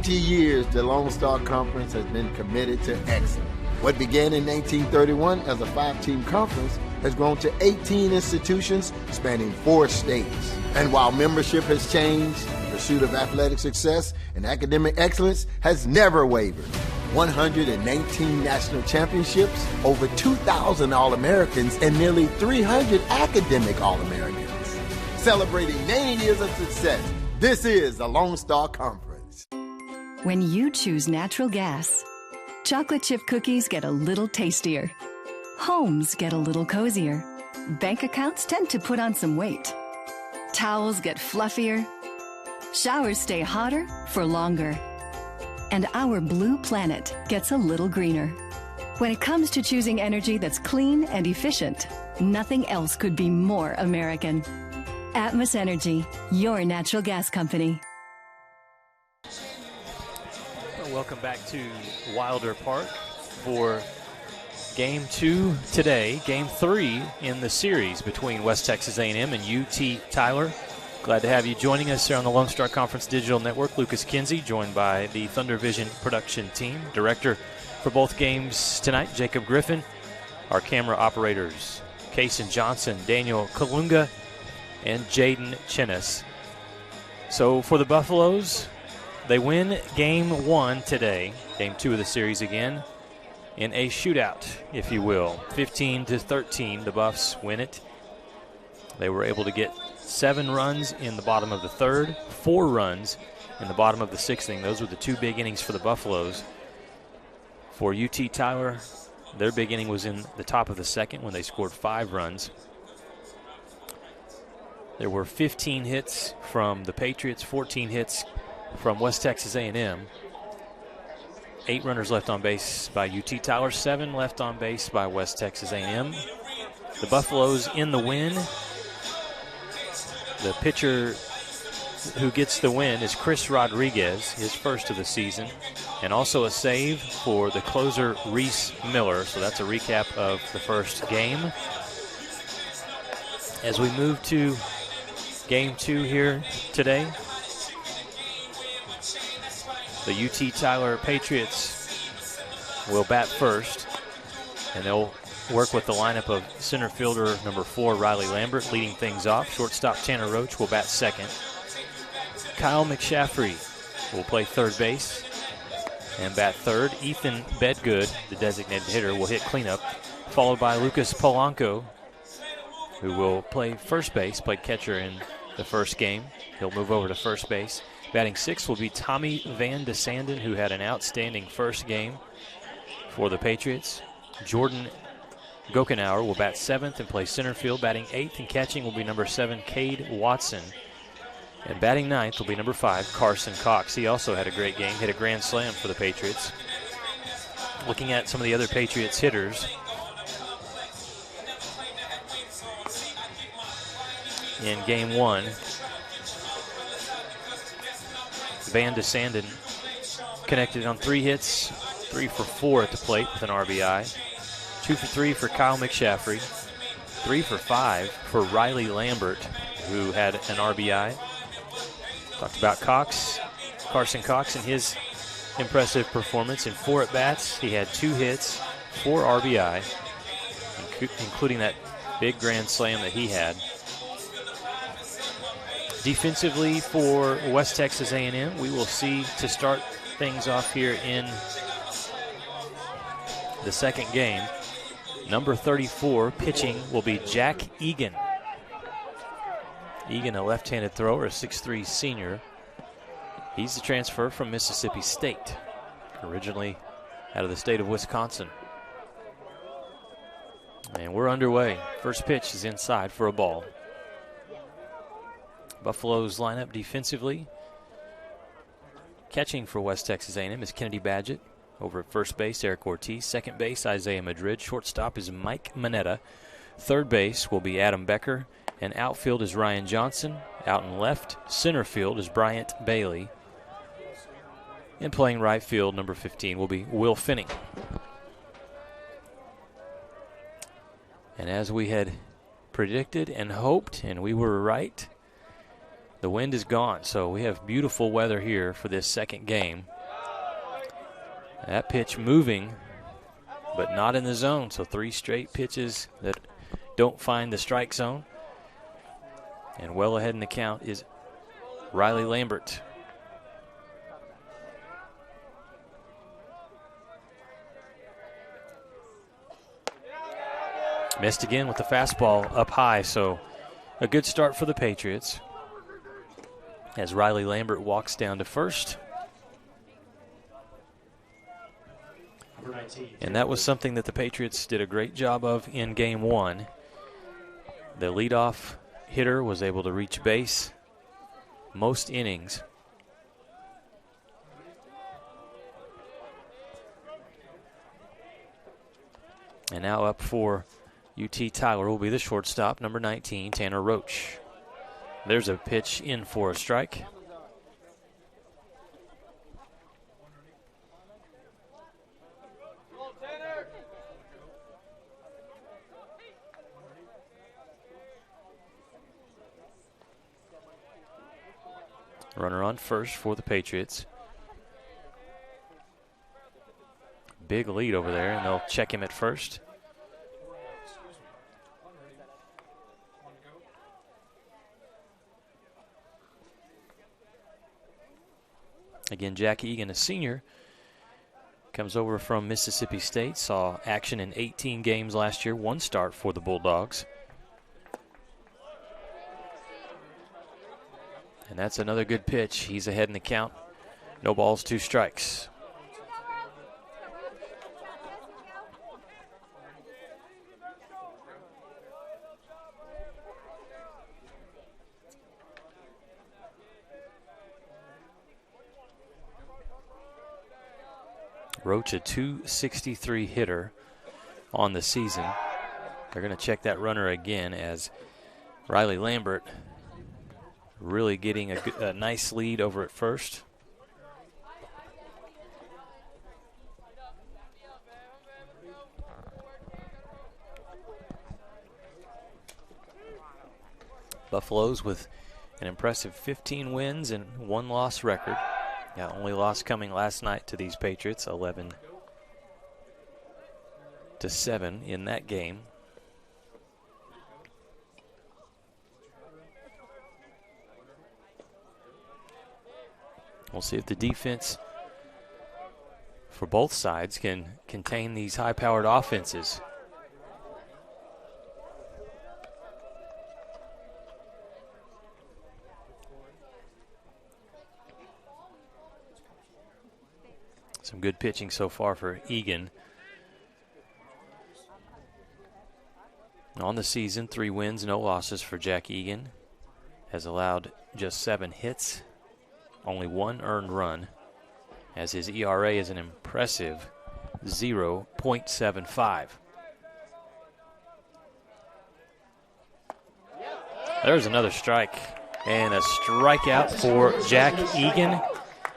20 years, the Lone Star Conference has been committed to excellence. What began in 1931 as a 5-team conference has grown to 18 institutions spanning 4 states. And while membership has changed, the pursuit of athletic success and academic excellence has never wavered. 119 national championships, over 2,000 All-Americans, and nearly 300 academic All-Americans. Celebrating 90 years of success, this is the Lone Star Conference. When you choose natural gas, chocolate chip cookies get a little tastier. Homes get a little cozier. Bank accounts tend to put on some weight. Towels get fluffier. Showers stay hotter for longer. And our blue planet gets a little greener. When it comes to choosing energy that's clean and efficient, nothing else could be more American. Atmos Energy, your natural gas company. Welcome back to Wilder Park for Game 2 today, Game 3 in the series between West Texas A&M and UT Tyler. Glad to have you joining us here on the Lone Star Conference Digital Network. Lucas Kinsey, joined by the Thunder Vision production team. Director for both games tonight, Jacob Griffin. Our camera operators, Kaysen Johnson, Daniel Kalunga, and Jaden Chinnis. So for the Buffaloes, they win Game 1 today, Game 2 of the series again, in a shootout, if you will. 15-13, the Buffs win it. They were able to get 7 runs in the bottom of the third, 4 runs in the bottom of the sixth inning. Those were the 2 big innings for the Buffaloes. For UT Tyler, their big inning was in the top of the second when they scored 5 runs. There were 15 hits from the Patriots, 14 hits from West Texas A&M. 8 runners left on base by UT Tyler, 7 left on base by West Texas A&M. The Buffaloes in the win. The pitcher who gets the win is Chris Rodriguez, his first of the season, and also a save for the closer Reese Miller. So that's a recap of the first game. As we move to Game 2 here today, the UT Tyler Patriots will bat first, and they'll work with the lineup of center fielder number 4, Riley Lambert, leading things off. Shortstop Tanner Roach will bat second. Kyle McShaffrey will play third base and bat third. Ethan Bedgood, the designated hitter, will hit cleanup, followed by Lucas Polanco, who will play first base, played catcher in the first game. He'll move over to first base. Batting sixth will be Tommy Van de Sanden, who had an outstanding first game for the Patriots. Jordan Gokenauer will bat seventh and play center field. Batting eighth and catching will be number 7, Cade Watson. And batting ninth will be number 5, Carson Cox. He also had a great game, hit a grand slam for the Patriots. Looking at some of the other Patriots hitters, in Game 1, Van de Sanden connected on 3 hits, 3 for 4 at the plate with an RBI. 2 for 3 for Kyle McShaffrey. 3 for 5 for Riley Lambert, who had an RBI. Talked about Carson Cox, and his impressive performance. In 4 at-bats, he had 2 hits, 4 RBI, including that big grand slam that he had. Defensively for West Texas A&M, we will see to start things off here in the second game. Number 34 pitching will be Jack Egan. Egan, a left-handed thrower, a 6'3" senior. He's the transfer from Mississippi State, originally out of the state of Wisconsin. And we're underway. First pitch is inside for a ball. Buffalo's lineup defensively. Catching for West Texas A&M is Kennedy Badgett. Over at first base, Eric Ortiz. Second base, Isaiah Madrid. Shortstop is Mike Manetta. Third base will be Adam Becker. And outfield is Ryan Johnson. Out in left center field is Bryant Bailey. And playing right field, number 15, will be Will Finney. And as we had predicted and hoped, and we were right, the wind is gone. So we have beautiful weather here for this second game. That pitch moving, but not in the zone. So 3 straight pitches that don't find the strike zone. And well ahead in the count is Riley Lambert. Missed again with the fastball up high, so a good start for the Patriots as Riley Lambert walks down to first. And that was something that the Patriots did a great job of in Game 1. The leadoff hitter was able to reach base most innings. And now up for UT Tyler will be the shortstop, number 19, Tanner Roach. There's a pitch in for a strike. Runner on first for the Patriots. Big lead over there, and they'll check him at first. Again, Jack Egan, a senior, comes over from Mississippi State, saw action in 18 games last year, 1 start for the Bulldogs. And that's another good pitch. He's ahead in the count. No balls, 2 strikes. Roach, a .263 hitter on the season. They're going to check that runner again as Riley Lambert really getting a nice lead over at first. Buffaloes with an impressive 15 wins and 1 loss record. Yeah, only loss coming last night to these Patriots, 11-7 in that game. We'll see if the defense for both sides can contain these high-powered offenses. Some good pitching so far for Egan. On the season, 3 wins, no losses for Jack Egan. Has allowed just 7 hits, only 1 earned run, as his ERA is an impressive 0.75. There's another strike, and a strikeout for Jack Egan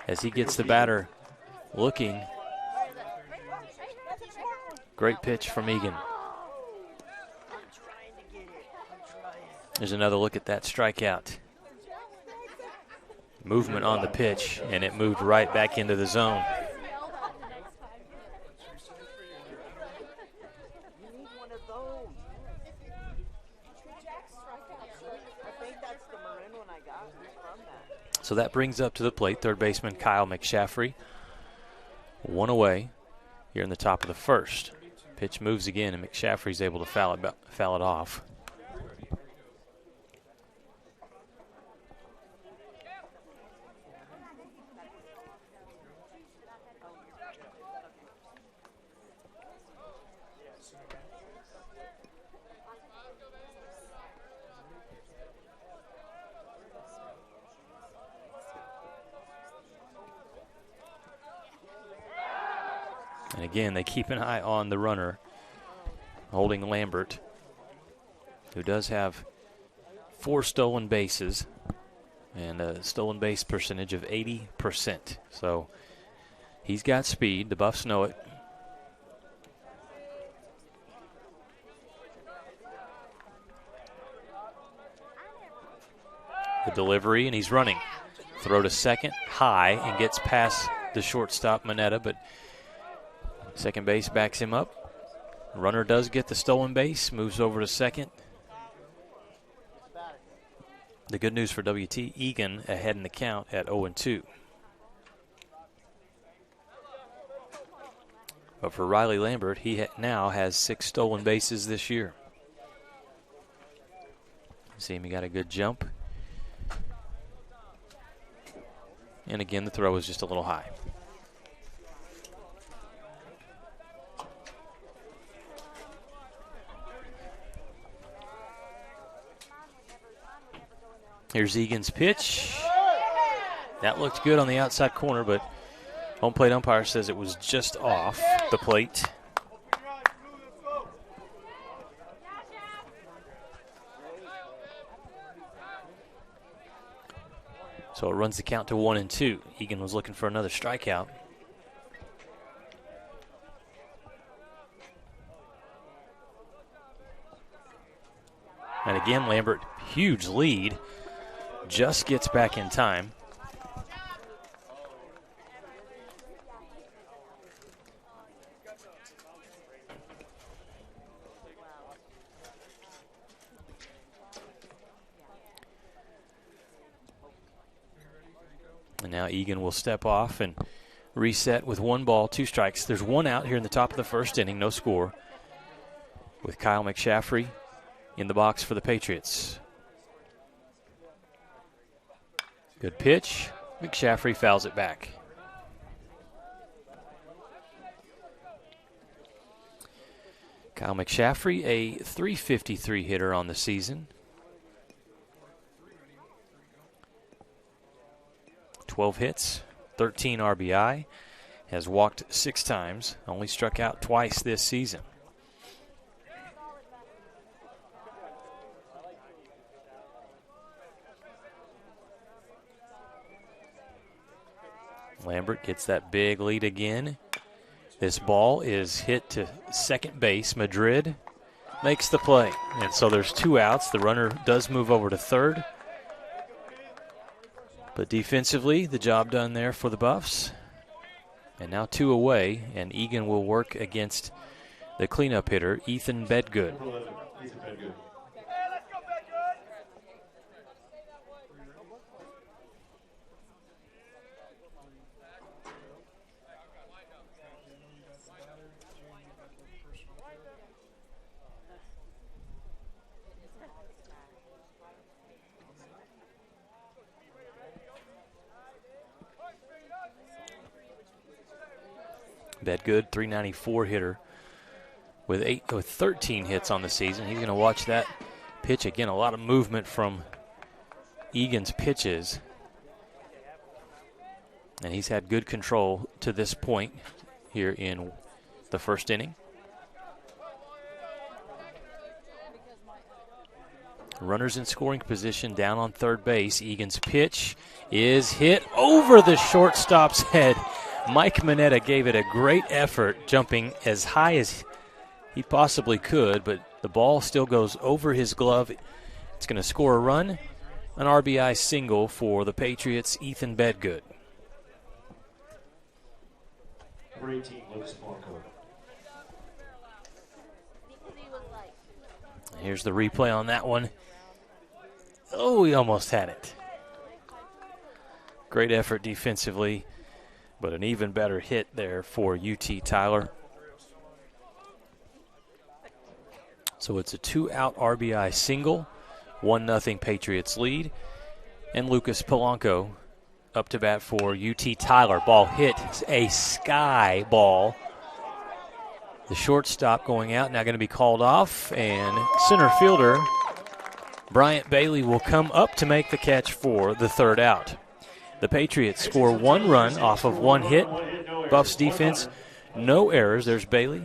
as he gets the batter looking. Great pitch from Egan. There's another look at that strikeout. Movement on the pitch, and it moved right back into the zone. So that brings up to the plate third baseman Kyle McShaffrey. 1 away here in the top of the first. Pitch moves again, and McShaffrey's able to foul it off. And again, they keep an eye on the runner, holding Lambert, who does have 4 stolen bases and a stolen base percentage of 80%. So he's got speed. The Buffs know it. The delivery, and he's running. Throw to second, high, and gets past the shortstop, Mineta, but Second base backs him up. Runner does get the stolen base, moves over to second. The good news for WT, Egan ahead in the count at 0-2. But for Riley Lambert, he now has 6 stolen bases this year. See him, he got a good jump. And again, the throw is just a little high. Here's Egan's pitch. That looked good on the outside corner, but home plate umpire says it was just off the plate. So it runs the count to 1-2. Egan was looking for another strikeout. And again, Lambert, huge lead, just gets back in time. And now Egan will step off and reset with 1 ball, 2 strikes. There's 1 out here in the top of the first inning, no score, with Kyle McShaffrey in the box for the Patriots. Good pitch. McShaffrey fouls it back. Kyle McShaffrey, a .353 hitter on the season. 12 hits, 13 RBI, has walked 6 times, only struck out twice this season. Lambert gets that big lead again. This ball is hit to second base. Madrid makes the play. And so there's 2 outs. The runner does move over to third. But defensively, the job done there for the Buffs. And now 2 away, and Egan will work against the cleanup hitter, Ethan Bedgood. Bedgood, .394 hitter with 13 hits on the season. He's going to watch that pitch again. A lot of movement from Egan's pitches. And he's had good control to this point here in the first inning. Runners in scoring position down on third base. Egan's pitch is hit over the shortstop's head. Mike Mineta gave it a great effort, jumping as high as he possibly could, but the ball still goes over his glove. It's going to score a run, an RBI single for the Patriots, Ethan Bedgood. Number 18, Lucas Blanco. Here's the replay on that one. Oh, he almost had it. Great effort defensively, but an even better hit there for UT Tyler. So it's a 2-out RBI single, 1-0 Patriots lead, and Lucas Polanco up to bat for UT Tyler. Ball hit a sky ball. The shortstop going out, now going to be called off, and center fielder Bryant Bailey will come up to make the catch for the 3rd out. The Patriots score 1 run off of 1 hit. Buffs defense, no errors. There's Bailey.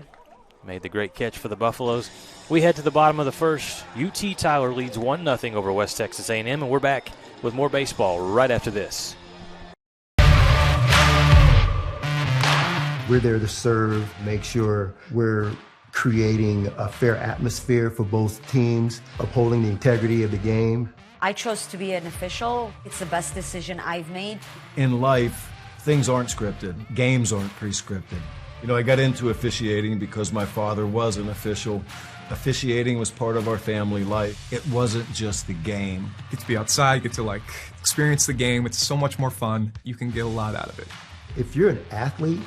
Made the great catch for the Buffaloes. We head to the bottom of the first. UT Tyler leads 1-0 over West Texas A&M, and we're back with more baseball right after this. We're there to serve, make sure we're creating a fair atmosphere for both teams, upholding the integrity of the game. I chose to be an official. It's the best decision I've made. In life, things aren't scripted. Games aren't pre-scripted. You know, I got into officiating because my father was an official. Officiating was part of our family life. It wasn't just the game. Get to be outside, get to like experience the game. It's so much more fun. You can get a lot out of it. If you're an athlete,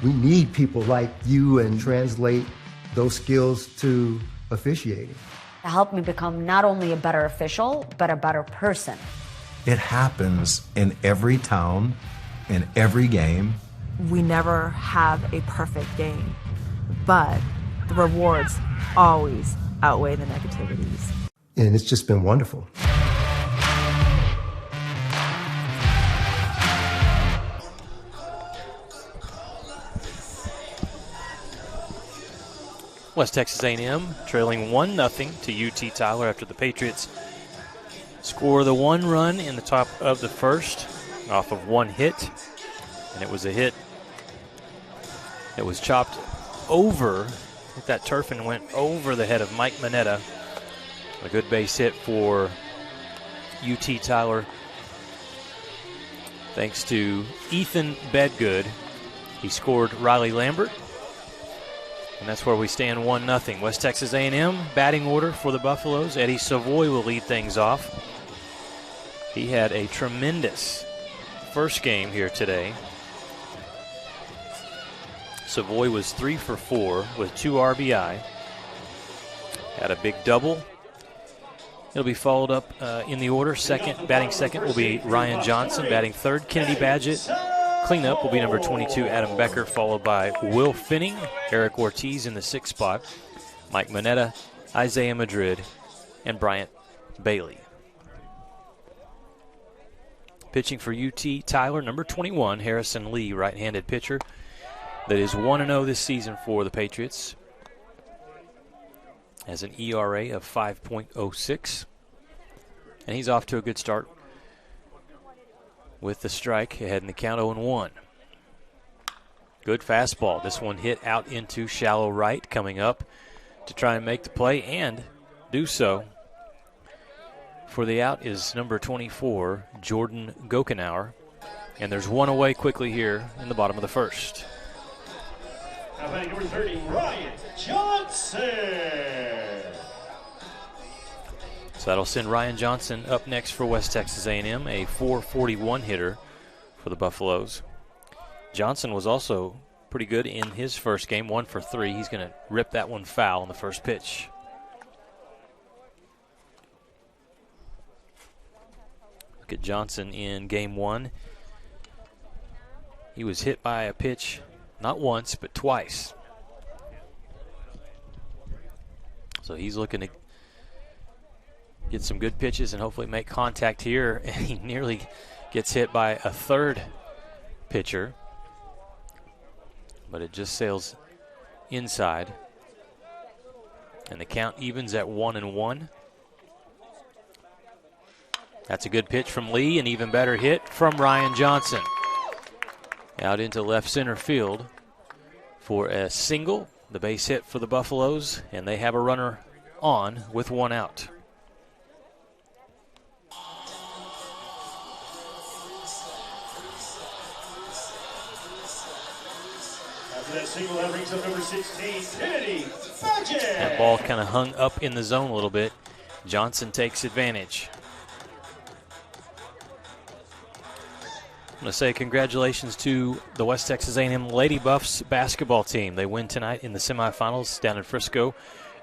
we need people like you and translate those skills to officiating. It helped me become not only a better official, but a better person. It happens in every town, in every game. We never have a perfect game, but the rewards always outweigh the negativities. And it's just been wonderful. West Texas A&M trailing 1-0 to UT Tyler after the Patriots score the one run in the top of the first off of one hit. And it was a hit that was chopped over, hit that turf and went over the head of Mike Mineta. A good base hit for UT Tyler. Thanks to Ethan Bedgood. He scored Riley Lambert. And that's where we stand 1-0. West Texas A&M batting order for the Buffaloes. Eddie Savoy will lead things off. He had a tremendous first game here today. Savoy was 3 for 4 with 2 RBI. Had a big double. It'll be followed up in the order. Batting second will be Ryan Johnson. Batting third, Kennedy Badgett. Cleanup will be number 22, Adam Becker, followed by Will Finning, Eric Ortiz in the 6th spot, Mike Mineta, Isaiah Madrid, and Bryant Bailey. Pitching for UT Tyler, number 21, Harrison Lee, right-handed pitcher. That is 1-0 this season for the Patriots. Has an ERA of 5.06. And he's off to a good start with the strike ahead in the count 0-1. Good fastball. This one hit out into shallow right, coming up to try and make the play and do so. For the out is number 24, Jordan Gokenauer. And there's one away quickly here in the bottom of the first. Now batting number 30, Ryan Johnson. So that'll send Ryan Johnson up next for West Texas A&M, a .441 hitter for the Buffaloes. Johnson was also pretty good in his first game, 1 for 3. He's going to rip that one foul on the first pitch. Look at Johnson in game 1. He was hit by a pitch not once, but twice. So he's looking to get some good pitches and hopefully make contact here. And he nearly gets hit by a third pitcher, but it just sails inside. And the count evens at 1-1. That's a good pitch from Lee, an even better hit from Ryan Johnson. Out into left center field for a single, the base hit for the Buffaloes, and they have a runner on with one out. That single, that brings up number 16, Kennedy Badgett. That ball kind of hung up in the zone a little bit. Johnson takes advantage. I'm going to say congratulations to the West Texas A&M Lady Buffs basketball team. They win tonight in the semifinals down in Frisco,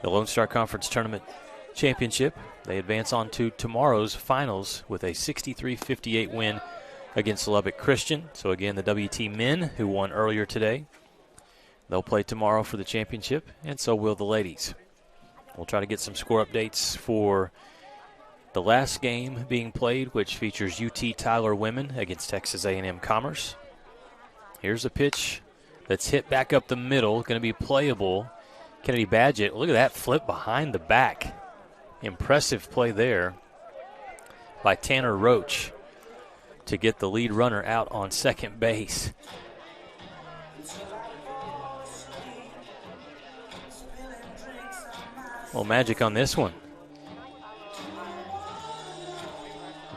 the Lone Star Conference Tournament Championship. They advance on to tomorrow's finals with a 63-58 win against Lubbock Christian. So again, the WT men who won earlier today, they'll play tomorrow for the championship, and so will the ladies. We'll try to get some score updates for the last game being played, which features UT Tyler women against Texas A&M Commerce. Here's a pitch that's hit back up the middle, going to be playable. Kennedy Badgett, look at that flip behind the back. Impressive play there by Tanner Roach to get the lead runner out on second base. Well, magic on this one.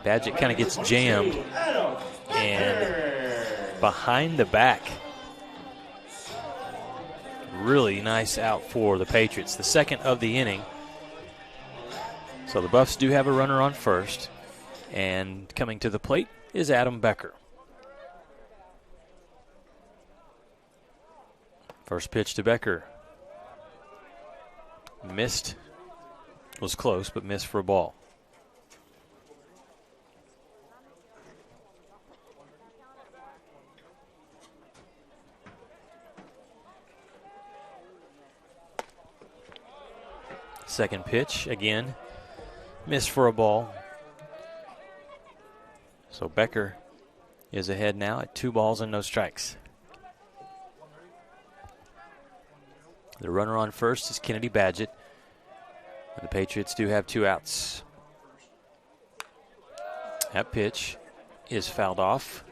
Badgett kind of gets jammed and behind the back. really nice out for the Patriots. The second of the inning. So the Buffs do have a runner on first. And coming to the plate is Adam Becker. First pitch to Becker. Missed. Was close, but missed for a ball. Second pitch, again, missed for a ball. So Becker is ahead now at 2 balls and no strikes. The runner on first is Kennedy Badgett. The Patriots do have 2 outs. That pitch is fouled off.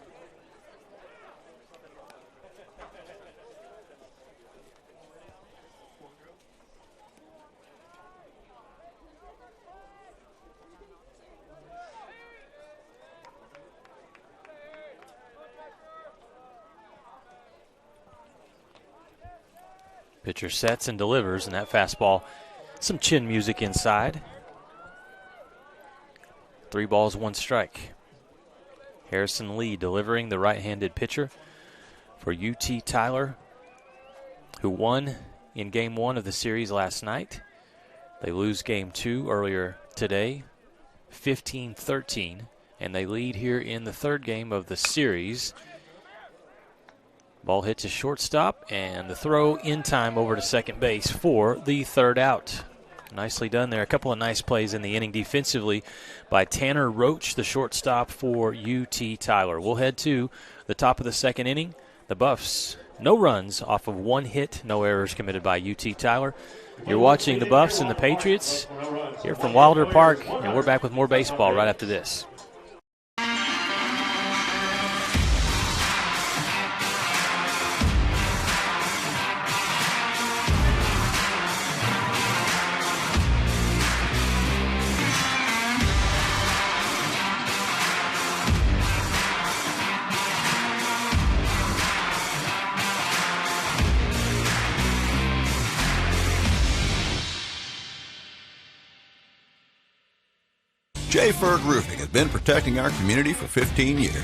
Pitcher sets and delivers, and that fastball, some chin music inside. 3 balls, 1 strike. Harrison Lee delivering, the right-handed pitcher for UT Tyler, who won in Game 1 of the series last night. They lose Game 2 earlier today, 15-13, and they lead here in the third game of the series. Ball hit to shortstop, and the throw in time over to second base for the third out. Nicely done there. A couple of nice plays in the inning defensively by Tanner Roach, the shortstop for UT Tyler. We'll head to the top of the second inning. The Buffs, no runs off of 1 hit, no errors committed by UT Tyler. You're watching the Buffs and the Patriots here from Wilder Park, and we're back with more baseball right after this. J. Ferg Roofing has been protecting our community for 15 years.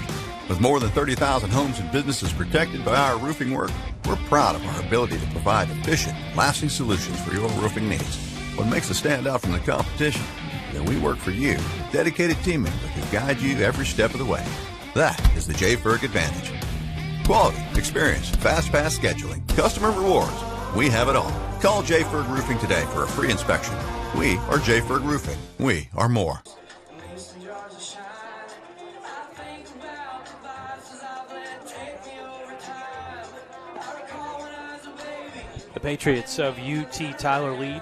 With more than 30,000 homes and businesses protected by our roofing work, we're proud of our ability to provide efficient, lasting solutions for your roofing needs. What makes us stand out from the competition is that we work for you, dedicated team members who guide you every step of the way. That is the J. Ferg advantage. Quality, experience, fast pass scheduling, customer rewards. We have it all. Call J. Ferg Roofing today for a free inspection. We are J. Ferg Roofing. We are more. The Patriots of UT Tyler lead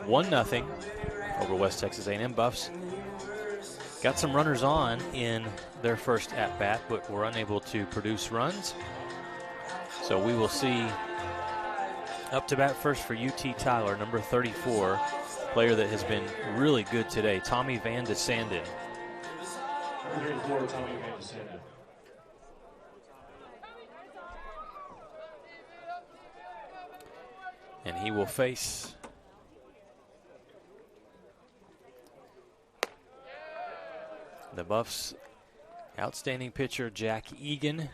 1-0 over West Texas A&M Buffs. Got some runners on in their first at-bat, but were unable to produce runs. So we will see up to bat first for UT Tyler, number 34, player that has been really good today, Tommy Van de Sanden. Tommy Van de Sanden. And he will face the Buffs' outstanding pitcher, Jack Egan,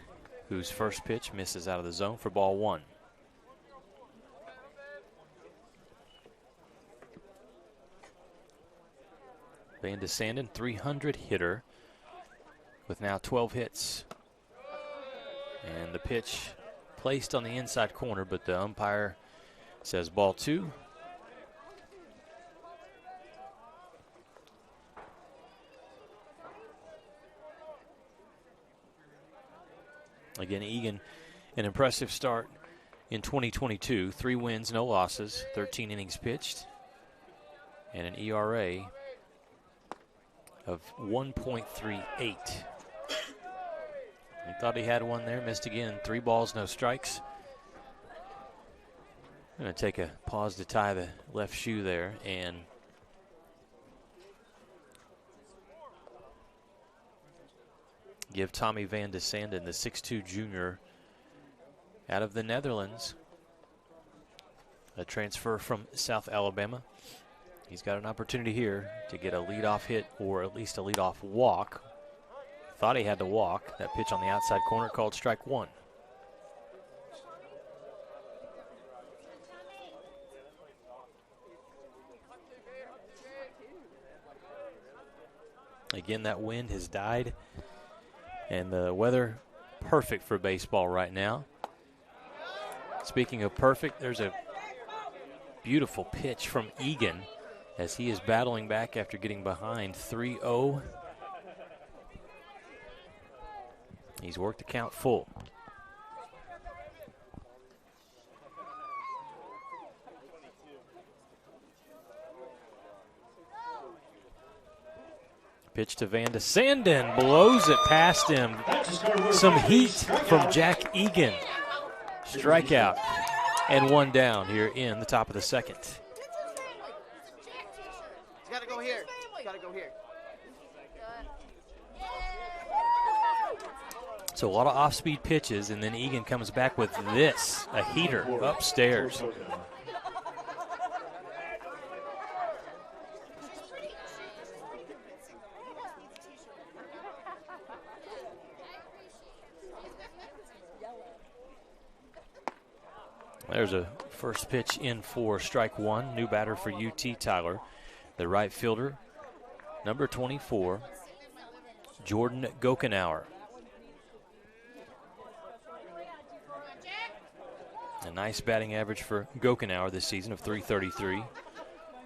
whose first pitch misses out of the zone for ball 1. Van de Sanden, 300 hitter with now 12 hits. And the pitch placed on the inside corner, but the umpire says ball 2. Again, Egan, an impressive start in 2022. 3 wins, no losses, 13 innings pitched, and an ERA of 1.38. He thought he had one there, missed again. 3 balls, no strikes. I'm going to take a pause to tie the left shoe there and give Tommy Van de Sanden, the 6'2 junior out of the Netherlands, a transfer from South Alabama. He's got an opportunity here to get a leadoff hit or at least a leadoff walk. Thought he had to walk. That pitch on the outside corner called strike one. Again, that wind has died, and the weather perfect for baseball right now. Speaking of perfect, there's a beautiful pitch from Egan as he is battling back after getting behind 3-0. He's worked the count full. Pitch to Van de Sanden, blows it past him. Some heat from Jack Egan. Strikeout and one down here in the top of the second. He's got to go here. He's got to go here. So a lot of off-speed pitches, and then Egan comes back with this, a heater upstairs. There's a first pitch in for strike one. New batter for UT Tyler, the right fielder, number 24, Jordan Gokenauer. A nice batting average for Gokenauer this season of .333,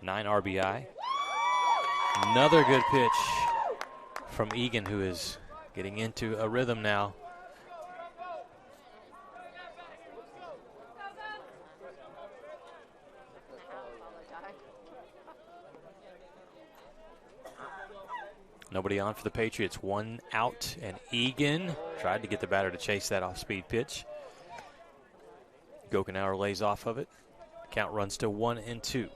9 RBI. Another good pitch from Egan, who is getting into a rhythm now. Nobody on for the Patriots. One out, and Egan tried to get the batter to chase that off-speed pitch. Gokenauer lays off of it. Count runs to 1-2.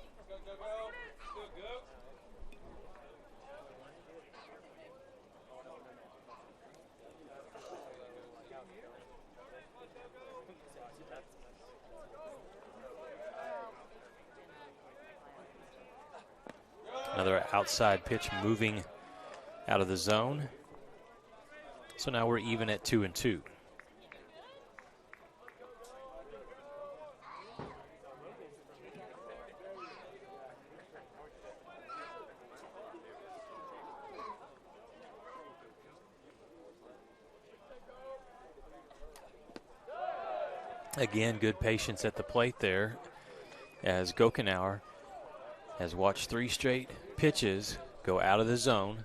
Another outside pitch moving out of the zone. So now we're even at 2-2. Again, good patience at the plate there as Gokenauer has watched 3 straight pitches go out of the zone,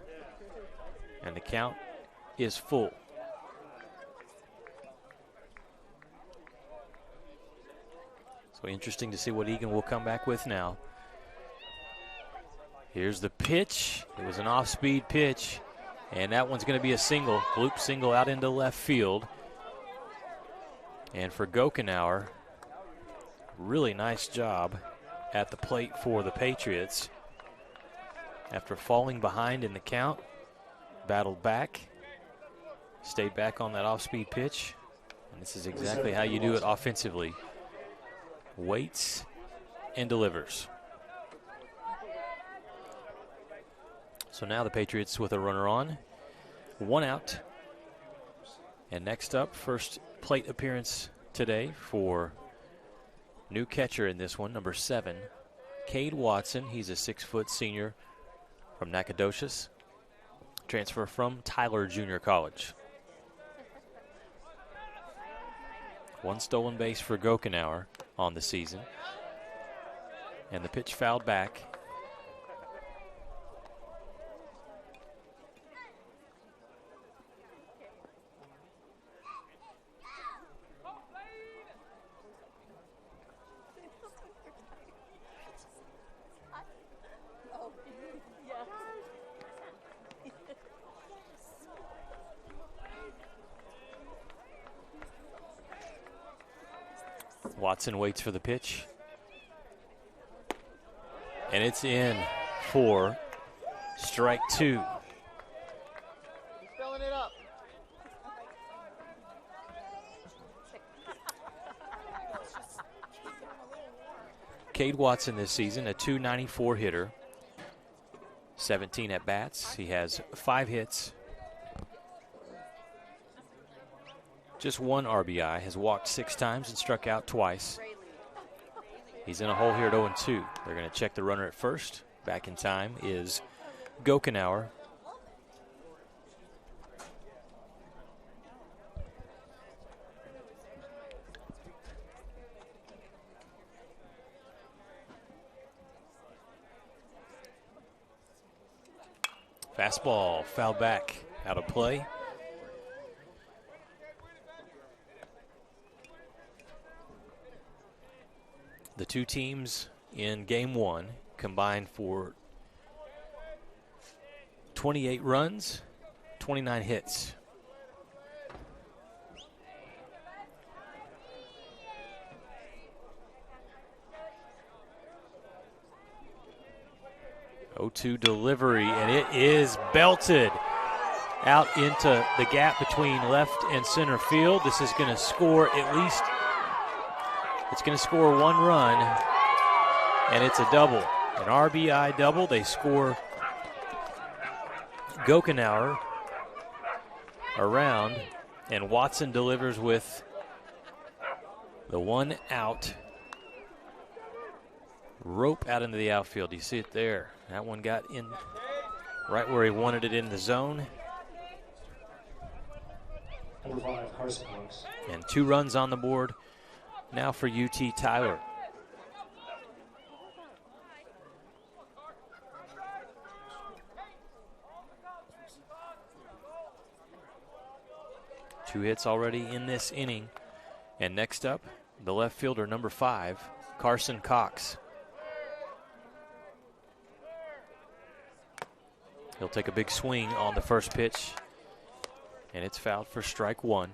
and the count is full. So interesting to see what Egan will come back with now. Here's the pitch. It was an off-speed pitch, and that one's going to be a single, loop single out into left field. And for Gokenauer, really nice job at the plate for the Patriots. After falling behind in the count, battled back, stayed back on that off-speed pitch. And this is exactly how you do it offensively. Waits and delivers. So now the Patriots with a runner on, 1 out. And next up, first plate appearance today for new catcher in this one, number 7, Cade Watson. He's a 6-foot senior from Nacogdoches, transfer from Tyler Junior College. 1 stolen base for Gokenauer on the season. And the pitch fouled back. Watson waits for the pitch. And it's in for strike 2. He's filling it up. Cade Watson this season, a .294 hitter, 17 at-bats. He has 5 hits, just 1 RBI, has walked 6 times and struck out twice. He's in a hole here at 0-2. They're going to check the runner at first. Back in time is Gokenauer. Fastball, foul back, out of play. The two teams in game 1 combined for 28 runs, 29 hits. .0-2 delivery, and it is belted out into the gap between left and center field. This is going to score at least, it's going to score 1 run, and it's a double. An RBI double. They score Gokenauer around, and Watson delivers with the 1 out. Rope out into the outfield. You see it there. That one got in right where he wanted it in the zone. Number 5, Carson Cox. And 2 runs on the board now for UT Tyler. Two hits already in this inning. And next up, the left fielder, number 5, Carson Cox. He'll take a big swing on the first pitch, and it's fouled for strike 1.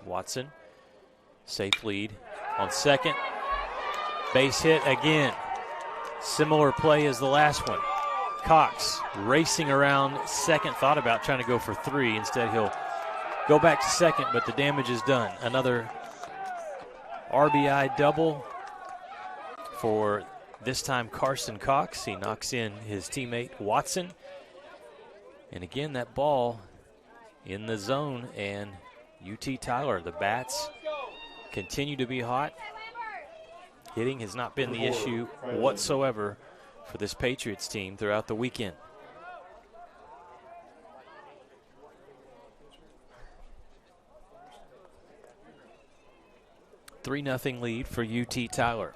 Watson, safe lead on second. Base hit again. Similar play as the last one. Cox racing around second, thought about trying to go for 3. Instead, he'll go back to second, but the damage is done. Another RBI double for this time Carson Cox. He knocks in his teammate Watson. And again, that ball in the zone, and UT Tyler, the bats continue to be hot. Hitting has not been the issue whatsoever for this Patriots team throughout the weekend. $3-0 lead for UT Tyler.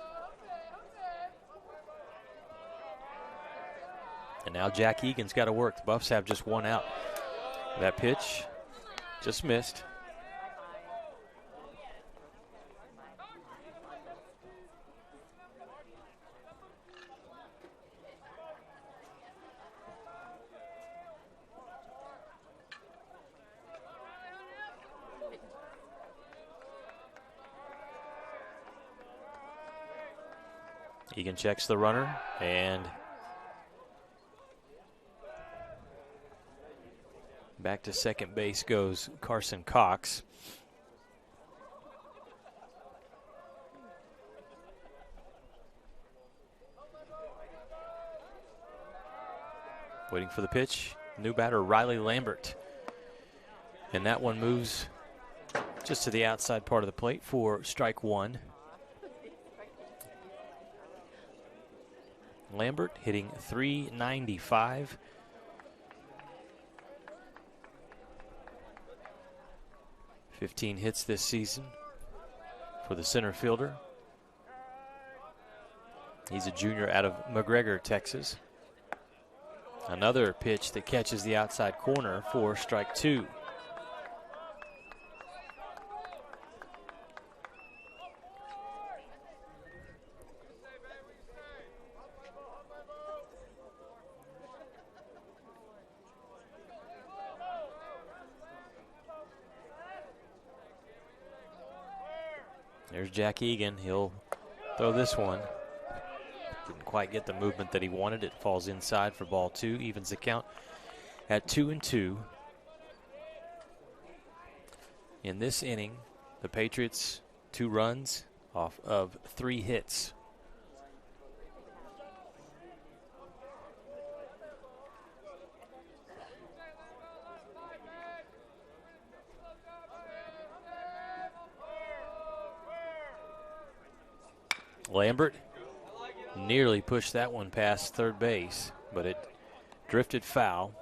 And now Jack Egan's got to work. The Buffs have just 1 out. That pitch just missed. Egan checks the runner, and back to second base goes Carson Cox. Waiting for the pitch, new batter Riley Lambert. And that one moves just to the outside part of the plate for strike 1. Lambert hitting .395. .15 hits this season for the center fielder. He's a junior out of McGregor, Texas. Another pitch that catches the outside corner for strike 2. There's Jack Egan. He'll throw this one. Didn't quite get the movement that he wanted. It falls inside for ball 2. Evens the count at 2-2. In this inning, the Patriots 2 runs off of 3 hits. Lambert nearly pushed that one past third base, but it drifted foul.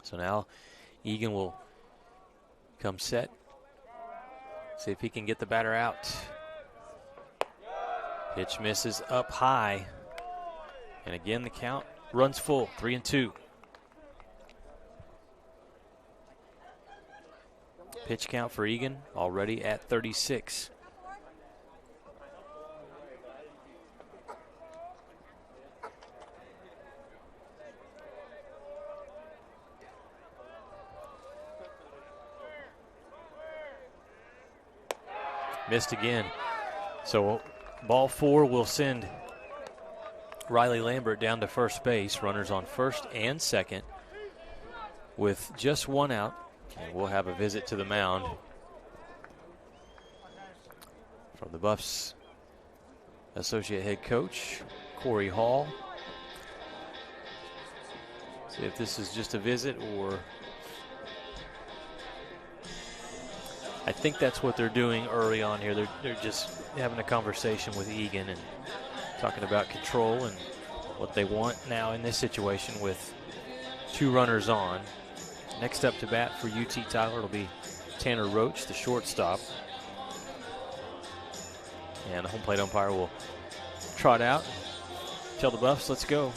So now Egan will come set, see if he can get the batter out. Pitch misses up high. And again, the count runs full, 3-2. Pitch count for Egan already at 36. Missed again. So ball 4 will send Riley Lambert down to first base. Runners on first and second with just 1 out. And we'll have a visit to the mound from the Buffs associate head coach, Corey Hall. See if this is just a visit or... I think that's what they're doing early on here. They're just having a conversation with Egan and talking about control and what they want now in this situation with 2 runners on. Next up to bat for UT Tyler will be Tanner Roach, the shortstop. And the home plate umpire will trot out, tell the Buffs, let's go.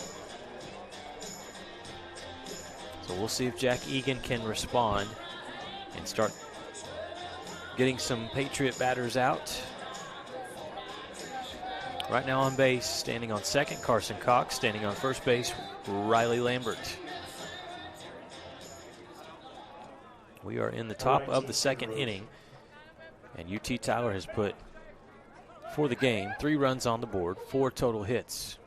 So we'll see if Jack Egan can respond and start getting some Patriot batters out. Right now on base, standing on second, Carson Cox. Standing on first base, Riley Lambert. We are in the top of the second inning, and UT Tyler has put, for the game, 3 runs on the board, 4 total hits.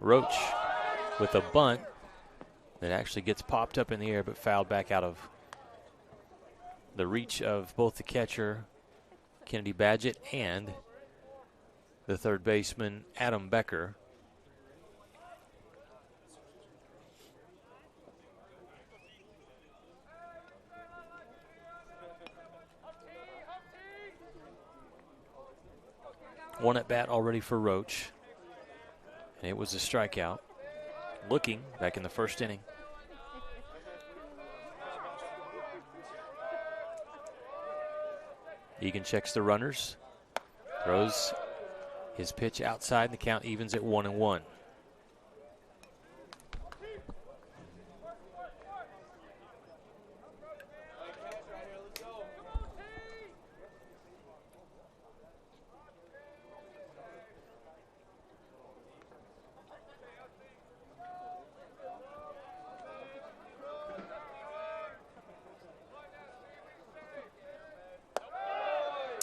Roach with a bunt that actually gets popped up in the air but fouled back out of the reach of both the catcher, Kennedy Badgett, and the third baseman, Adam Becker. One at bat already for Roach. And it was a strikeout. Looking back in the first inning. Egan checks the runners. Throws his pitch outside, and the count evens at 1-1.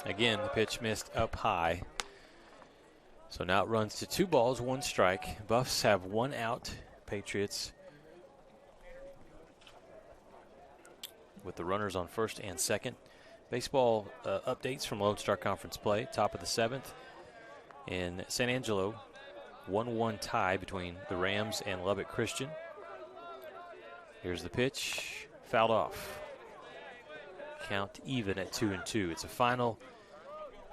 Again, the pitch missed up high. So now it runs to 2 balls, 1 strike. Buffs have 1 out. Patriots with the runners on first and second. Baseball updates from Lone Star Conference play. Top of the 7th in San Angelo. 1-1 tie between the Rams and Lubbock Christian. Here's the pitch. Fouled off. Count even at 2-2. It's a final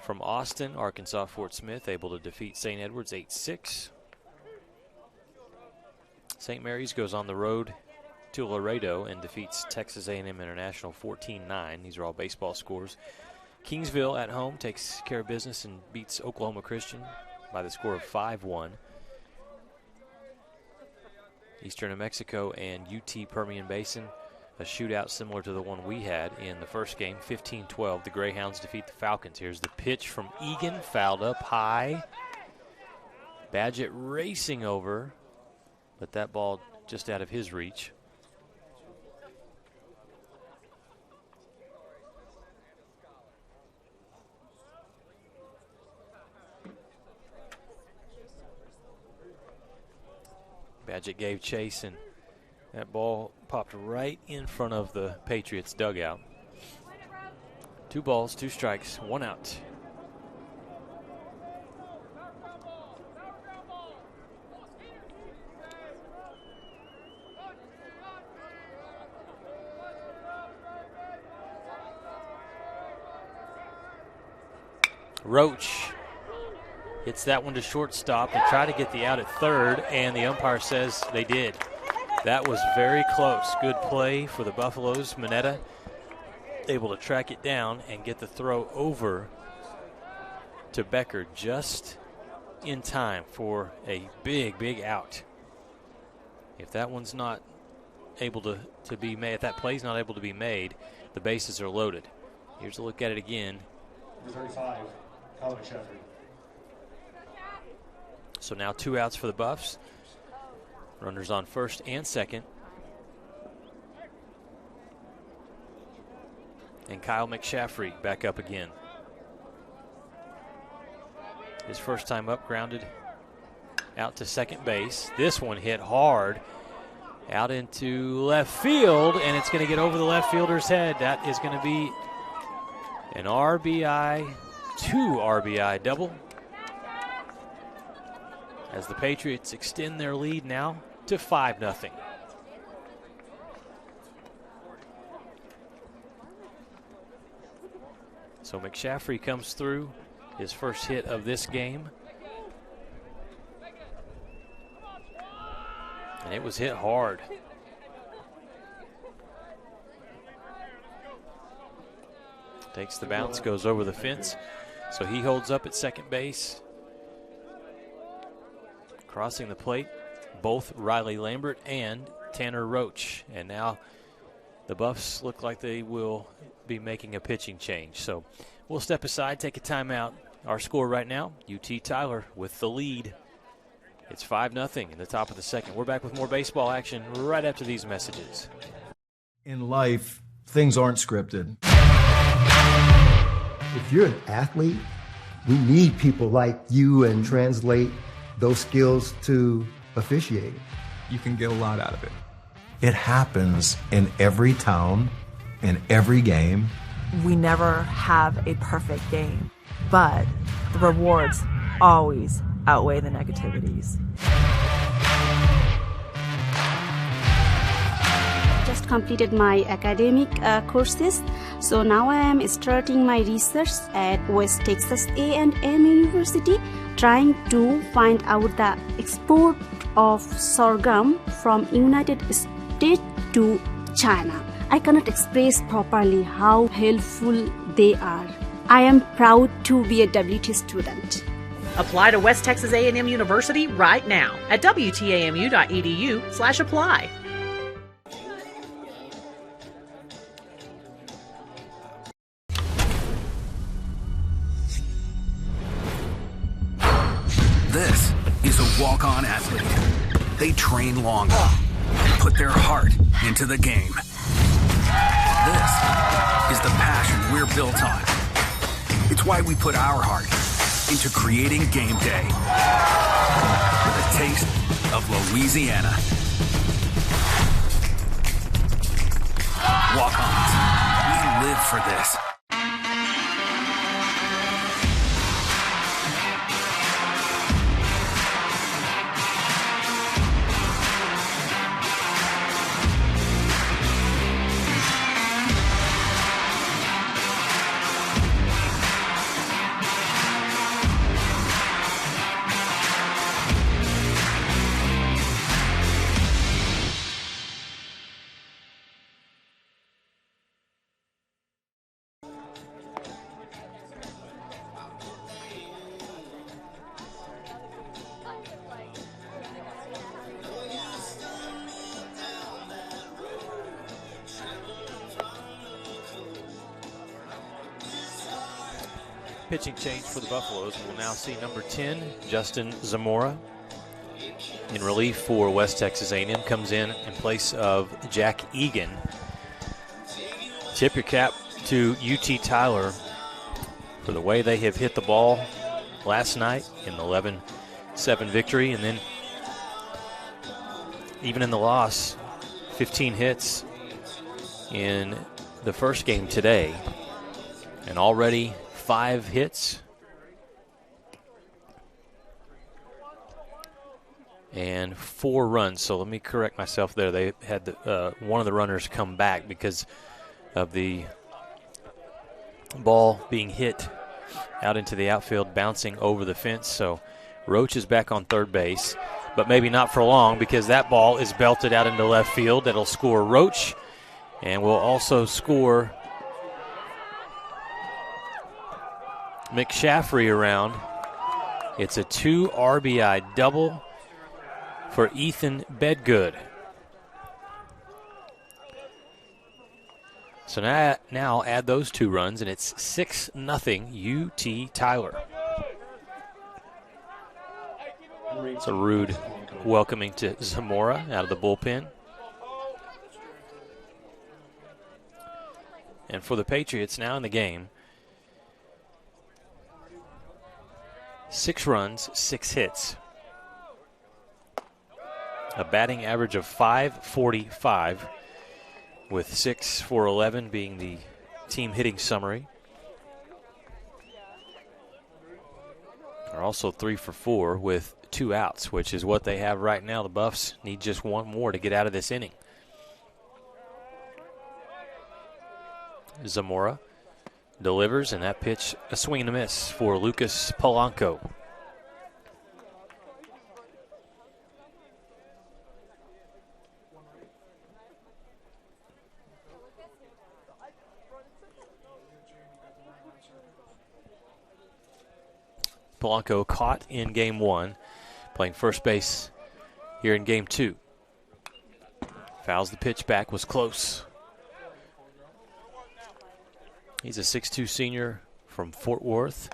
from Austin. Arkansas Fort Smith able to defeat St. Edwards 8-6. St. Mary's goes on the road to Laredo and defeats Texas A&M International 14-9. These are all baseball scores. Kingsville at home takes care of business and beats Oklahoma Christian by the score of 5-1. Eastern New Mexico and UT Permian Basin, a shootout similar to the one we had in the first game, 15-12. The Greyhounds defeat the Falcons. Here's the pitch from Egan, fouled up high. Badgett racing over, but that ball just out of his reach. Badgett gave chase, and that ball popped right in front of the Patriots dugout. 2 balls, 2 strikes, 1 out. Roach hits that one to shortstop and try to get the out at third, and the umpire says they did. That was very close. Good play for the Buffaloes. Mineta able to track it down and get the throw over to Becker just in time for a big, big out. If that one's not able to be made, if that play's not able to be made, the bases are loaded. Here's a look at it again. Number 35, Colin McShaffrey. So now 2 outs for the Buffs. Runners on first and second. And Kyle McShaffrey back up again. His first time up, grounded out to second base. This one hit hard out into left field, and it's going to get over the left fielder's head. That is going to be an RBI, 2 RBI double, as the Patriots extend their lead now to 5-0. So McShaffrey comes through, his first hit of this game. And it was hit hard. Takes the bounce, goes over the fence. So he holds up at second base. Crossing the plate, both Riley Lambert and Tanner Roach. And now the Buffs look like they will be making a pitching change. So we'll step aside, take a timeout. Our score right now, UT Tyler with the lead. It's 5-0 in the top of the second. We're back with more baseball action right after these messages. In life, things aren't scripted. If you're an athlete, we need people like you and translate those skills to officiating. You can get a lot out of it. It happens in every town, in every game. We never have a perfect game, but the rewards always outweigh the negativities. Just completed my academic courses, so now I am starting my research at West Texas A&M University, trying to find out the export of sorghum from United States to China. I cannot express properly how helpful they are. I am proud to be a WT student. Apply to West Texas A&M University right now at wtamu.edu/apply. This is a walk-on athlete. They train longer and put their heart into the game. This is the passion we're built on. It's why we put our heart into creating game day with a taste of Louisiana. Walk-ons, we live for this. pitching change for the Buffaloes. We'll now see number 10, Justin Zamora. In relief for West Texas A&M, comes in place of Jack Egan. Tip your cap to UT Tyler for the way they have hit the ball last night in the 11-7 victory. And then even in the loss, 15 hits in the first game today. And already 5 hits and 4 runs. So let me correct myself there. They had one of the runners come back because of the ball being hit out into the outfield, bouncing over the fence. So Roach is back on third base, but maybe not for long because that ball is belted out into left field. That'll score Roach, and will also score McShaffrey around. It's a 2 RBI double for Ethan Bedgood. So now add those 2 runs, and it's 6-0 UT Tyler. It's a rude welcoming to Zamora out of the bullpen. And for the Patriots now in the game, 6 runs, 6 hits. A batting average of .545, with 6 for 11 being the team hitting summary. They're also 3 for 4 with 2 outs, which is what they have right now. The Buffs need just 1 more to get out of this inning. Zamora delivers, and that pitch a swing and a miss for Lucas Polanco. Polanco caught in game 1, playing first base here in game 2. Fouls the pitch back, was close. He's a 6'2" senior from Fort Worth.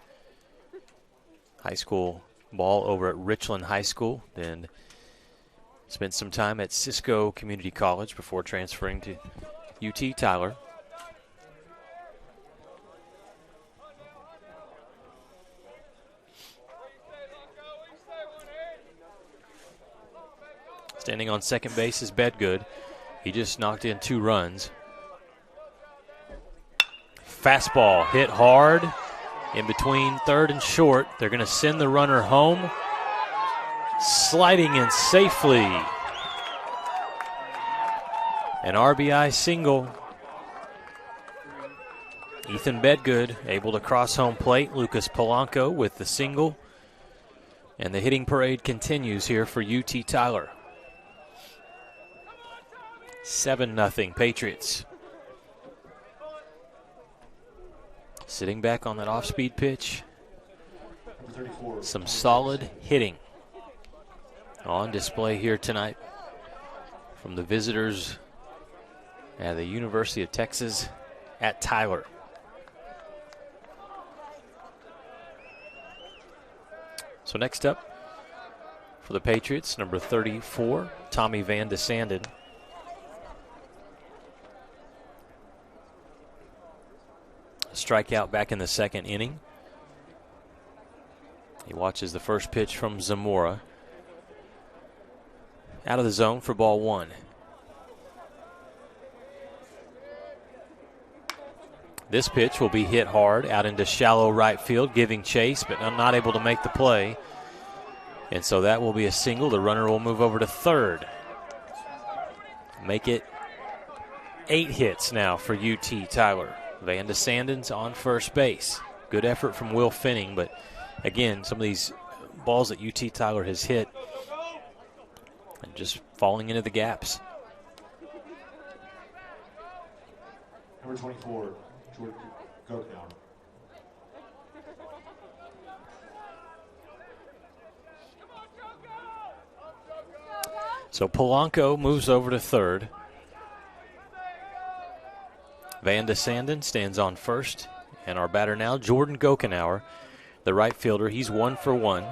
High school ball over at Richland High School. Then spent some time at Cisco Community College before transferring to UT Tyler. Standing on second base is Bedgood. He just knocked in 2 runs. Fastball hit hard in between third and short. They're going to send the runner home. Sliding in safely. An RBI single. Ethan Bedgood able to cross home plate. Lucas Polanco with the single. And the hitting parade continues here for UT Tyler. 7-0 Patriots. Sitting back on that off-speed pitch. Some solid hitting on display here tonight from the visitors at the University of Texas at Tyler. So next up for the Patriots, number 34, Tommy Van de Sanden. Strikeout back in the second inning. He watches the first pitch from Zamora. Out of the zone for ball 1. This pitch will be hit hard out into shallow right field, giving chase, but not able to make the play. And so that will be a single. The runner will move over to third. Make it 8 hits now for UT Tyler. Van de Sanden's on first base. Good effort from Will Finning, but again, some of these balls that UT Tyler has hit and just falling into the gaps. Number 24, Jordan Goknow. So Polanco moves over to third. Van de Sanden stands on first And our batter now, Jordan Gokenauer, the right fielder. He's 1 for 1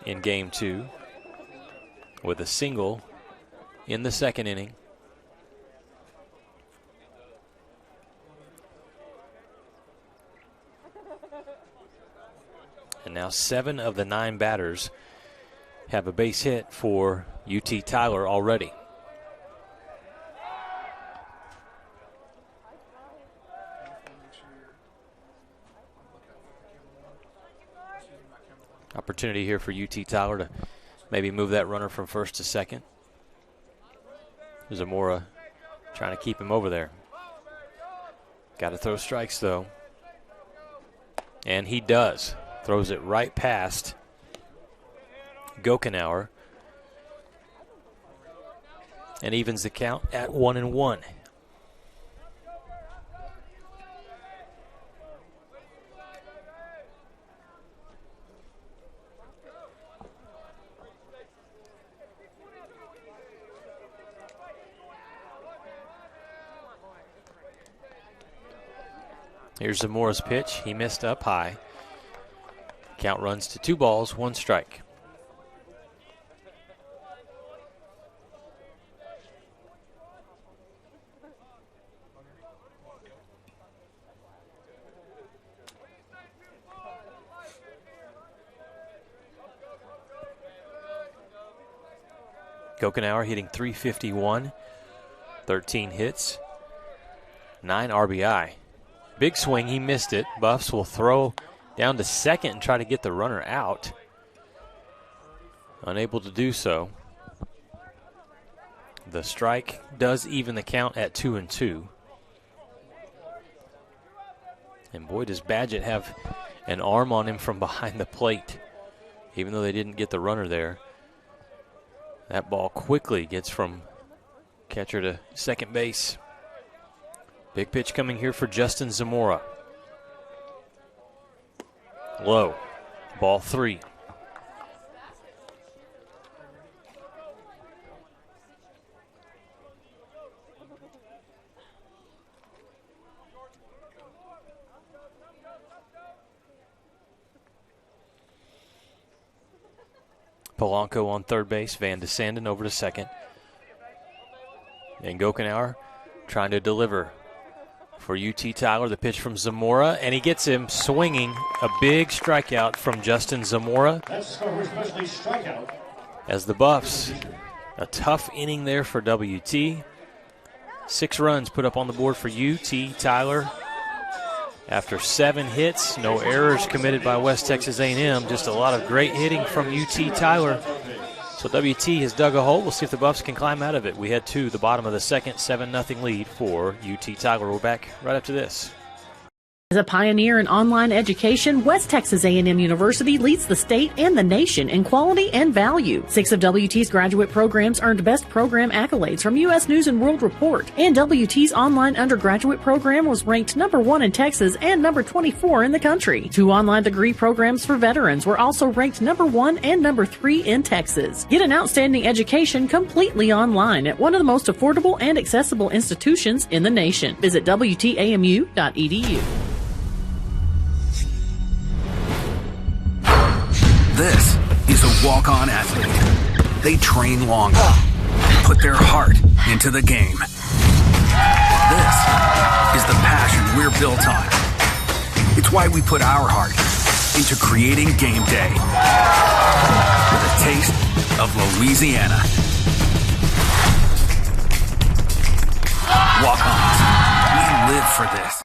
in game 2 with a single in the second inning. And now 7 of the 9 batters have a base hit for UT Tyler already. Opportunity here for UT Tyler to maybe move that runner from first to second. Zamora trying to keep him over there. Got to throw strikes, though. And he does. Throws it right past Gokenauer. And evens the count at 1-1. Here's Zamora's pitch. He missed up high. Count runs to 2 balls, 1 strike. Gokenauer hitting .351, 13 hits, 9 RBI. Big swing, he missed it. Buffs will throw down to second and try to get the runner out. Unable to do so. The strike does even the count at 2-2. And boy, does Badgett have an arm on him from behind the plate. Even though they didn't get the runner there. That ball quickly gets from catcher to second base. Big pitch coming here for Justin Zamora. Low. Ball 3. Polanco on third base. Van de Sanden over to second. And Gokenauer trying to deliver for UT Tyler. The pitch from Zamora, and he gets him swinging. A big strikeout from Justin Zamora. That's our especially strikeout. As the Buffs, a tough inning there for WT. 6 runs put up on the board for UT Tyler. After 7 hits, no errors committed by West Texas A&M. Just a lot of great hitting from UT Tyler. So WT has dug a hole. We'll see if the Buffs can climb out of it. We head to the bottom of the second, 7-0 lead for UT Tyler. We're back right after this. As a pioneer in online education, West Texas A&M University leads the state and the nation in quality and value. 6 of WT's graduate programs earned Best Program accolades from U.S. News & World Report, and WT's online undergraduate program was ranked number 1 in Texas and number 24 in the country. 2 online degree programs for veterans were also ranked number 1 and number 3 in Texas. Get an outstanding education completely online at one of the most affordable and accessible institutions in the nation. Visit WTAMU.edu. This is a walk-on athlete. They train longer, put their heart into the game. This is the passion we're built on. It's why we put our heart into creating game day with a taste of Louisiana. Walk-ons, we live for this.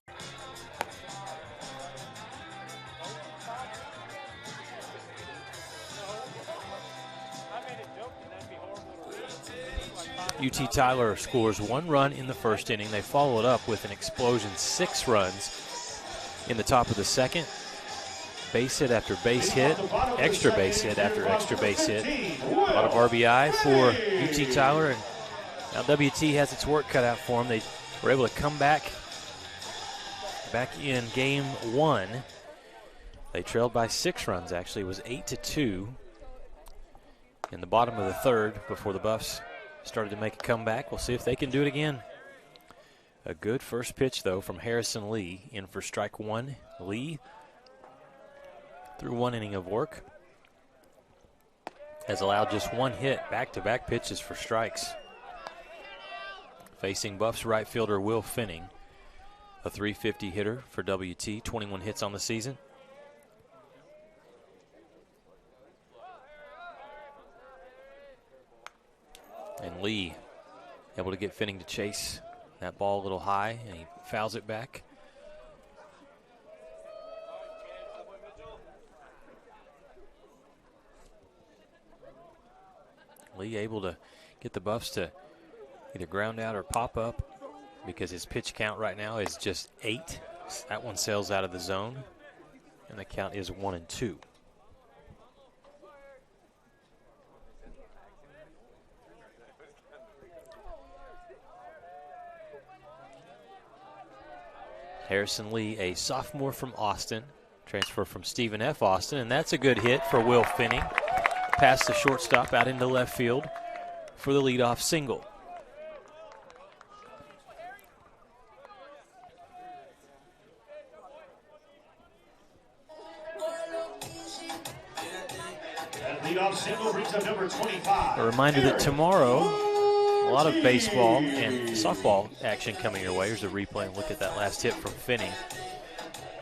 UT Tyler scores 1 run in the first inning. They followed up with an explosion, 6 runs in the top of the second. Base hit after base hit, extra base hit after extra base hit. A lot of RBI for UT Tyler, and now WT has its work cut out for them. They were able to come back in game 1. They trailed by 6 runs, actually. It was 8-2 in the bottom of the third before the Buffs started to make a comeback. We'll see if they can do it again. A good first pitch, though, from Harrison Lee. In for strike one. Lee, through one inning of work, has allowed just one hit. Back-to-back pitches for strikes. Facing Buffs right fielder Will Finning, a .350 hitter for WT, 21 hits on the season. And Lee able to get Finning to chase that ball a little high, and he fouls it back. Lee able to get the Buffs to either ground out or pop up, because his pitch count right now is just 8. That one sails out of the zone, and the count is 1-2. Harrison Lee, a sophomore from Austin, transfer from Stephen F. Austin, and that's a good hit for Will Finning. Past the shortstop out into left field for the leadoff single. That leadoff single brings up number 25. A reminder that tomorrow, a lot of baseball and softball action coming your way. Here's a replay and look at that last hit from Finning.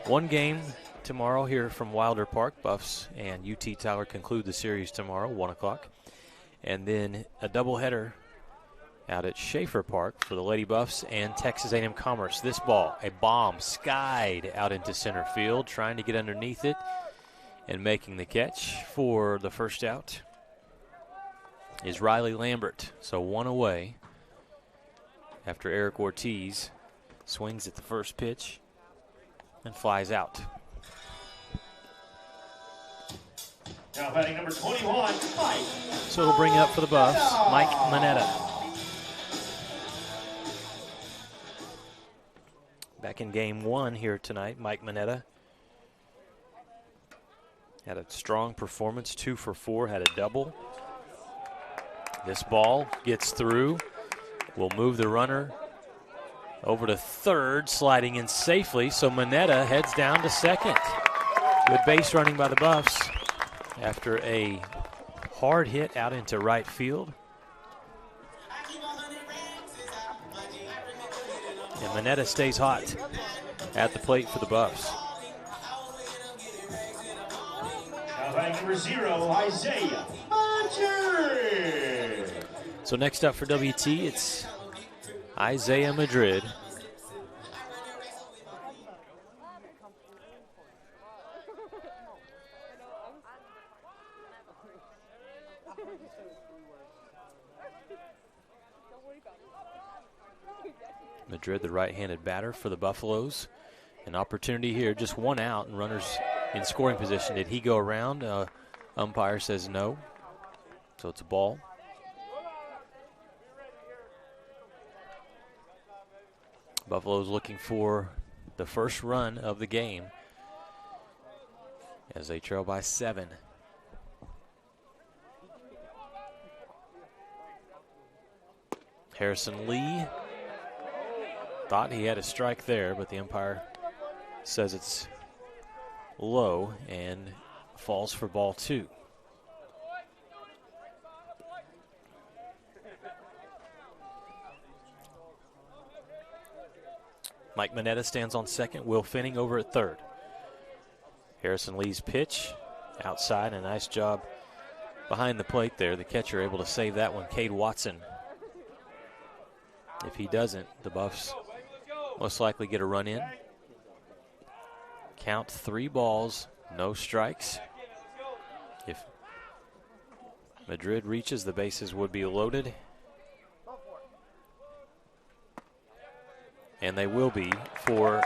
One game tomorrow here from Wilder Park. Buffs and UT Tyler conclude the series tomorrow, 1 o'clock. And then a doubleheader out at Schaefer Park for the Lady Buffs and Texas A&M Commerce. This ball, a bomb, skied out into center field, trying to get underneath it and making the catch for the first out is Riley Lambert. So one away after Eric Ortiz swings at the first pitch and flies out. Now batting number 21, Mike. So it'll bring up for the Buffs, Mike Manetta. Back in game one here tonight, Mike Manetta had a strong performance, 2 for 4, had a double. This ball gets through, will move the runner over to third, sliding in safely, so Manetta heads down to second. Good base running by the Buffs after a hard hit out into right field. And Manetta stays hot at the plate for the Buffs. Now batting number 0, Isaiah Madrid. So next up for WT, it's Isaiah Madrid. Madrid, the right-handed batter for the Buffaloes. An opportunity here, just one out and runners in scoring position. Did he go around? Umpire says no. So it's a ball. Buffalo's looking for the first run of the game as they trail by 7. Harrison Lee thought he had a strike there, but the umpire says it's low and falls for ball 2. Mike Manetta stands on second. Will Finning over at third. Harrison Lee's pitch outside. A nice job behind the plate there. The catcher able to save that one, Cade Watson. If he doesn't, the Buffs most likely get a run in. Count 3 balls, no strikes. If Madrid reaches, the bases would be loaded. And they will be for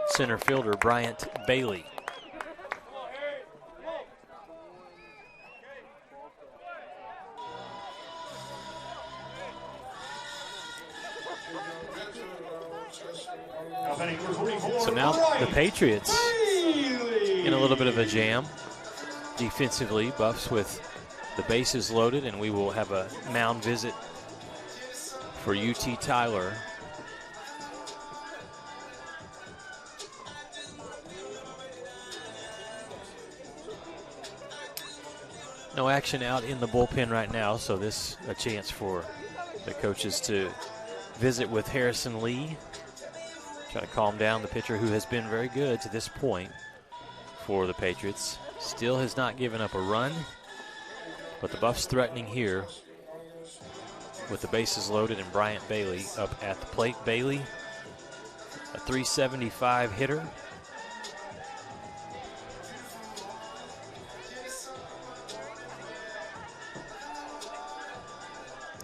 center fielder Bryant Bailey. So now the Patriots in a little bit of a jam defensively. Buffs with the bases loaded, and we will have a mound visit for UT Tyler No action out in the bullpen right now, so this a chance for the coaches to visit with Harrison Lee. Try to calm down the pitcher who has been very good to this point for the Patriots. Still has not given up a run, but the Buffs threatening here with the bases loaded and Bryant Bailey up at the plate. Bailey, a .375 hitter.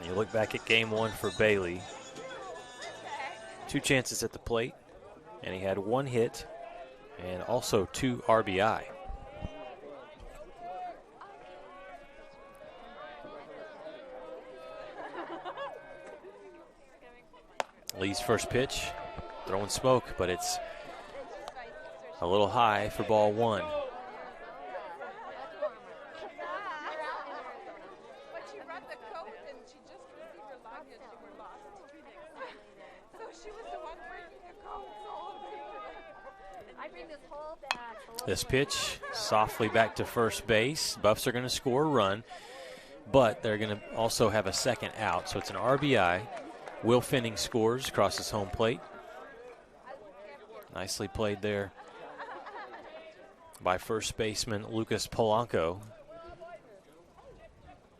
You look back at game one for Bailey. 2 chances at the plate, and he had 1 hit and also 2 RBI. Lee's first pitch, throwing smoke, but it's a little high for ball 1. This pitch softly back to first base. Buffs are going to score a run, but they're going to also have a second out. So it's an RBI. Will Finning scores, crosses home plate. Nicely played there by first baseman Lucas Polanco.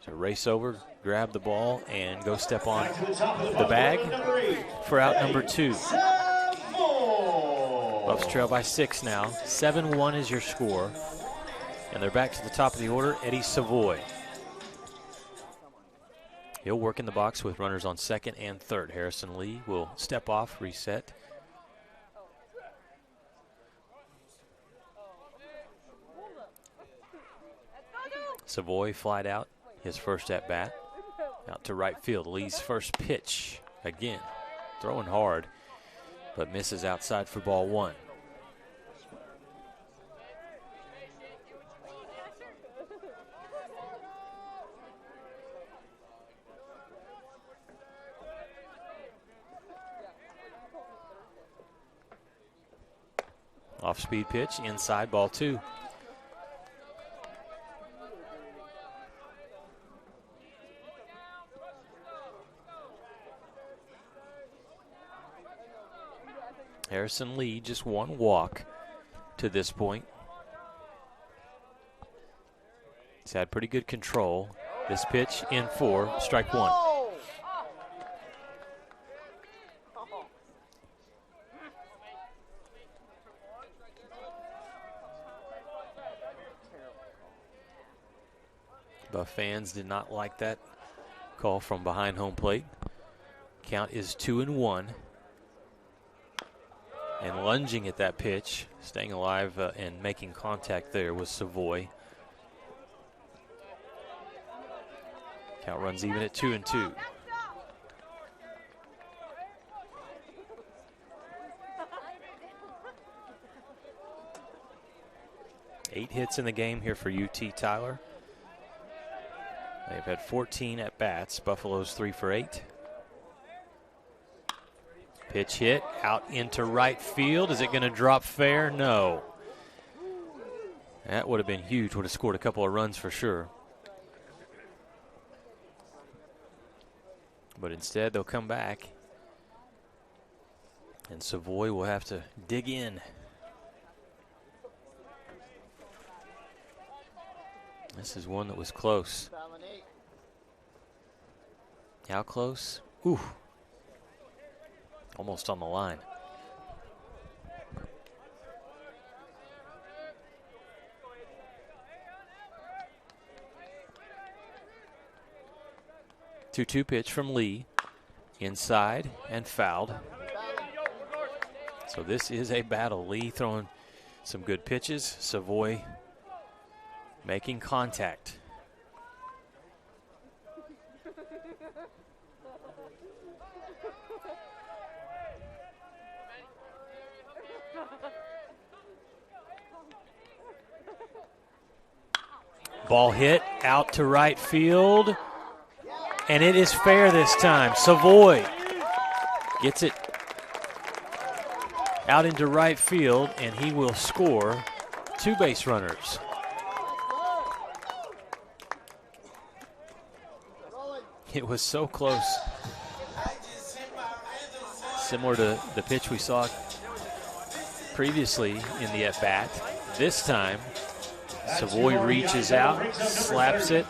So race over, grab the ball, and go step on the bag for out number 2. Buffs trail by 6 now. 7-1 is your score. And they're back to the top of the order, Eddie Savoy. He'll work in the box with runners on second and third. Harrison Lee will step off, reset. Savoy flied out, his first at bat. Out to right field, Lee's first pitch. Again, throwing hard, but misses outside for ball 1. Off-speed pitch, inside, ball 2. Harrison Lee just 1 walk to this point. He's had pretty good control. This pitch in 4, strike 1. Buff fans did not like that call from behind home plate. Count is 2-1. And lunging at that pitch, staying alive and making contact there was Savoy. Count runs even at 2-2. Eight hits in the game here for UT Tyler. They've had 14 at bats. Buffalo's 3 for 8. Pitch hit out into right field. Is it going to drop fair? No. That would have been huge. Would have scored a couple of runs for sure. But instead, they'll come back. And Savoy will have to dig in. This is one that was close. How close? Ooh. Almost on the line. Two-two pitch from Lee. Inside and fouled. So this is a battle. Lee throwing some good pitches. Savoy making contact. Ball hit out to right field, and it is fair this time. Savoy gets it out into right field, and he will score 2 base runners. It was so close. Similar to the pitch we saw previously in the at-bat. This time, Savoy reaches out, slaps it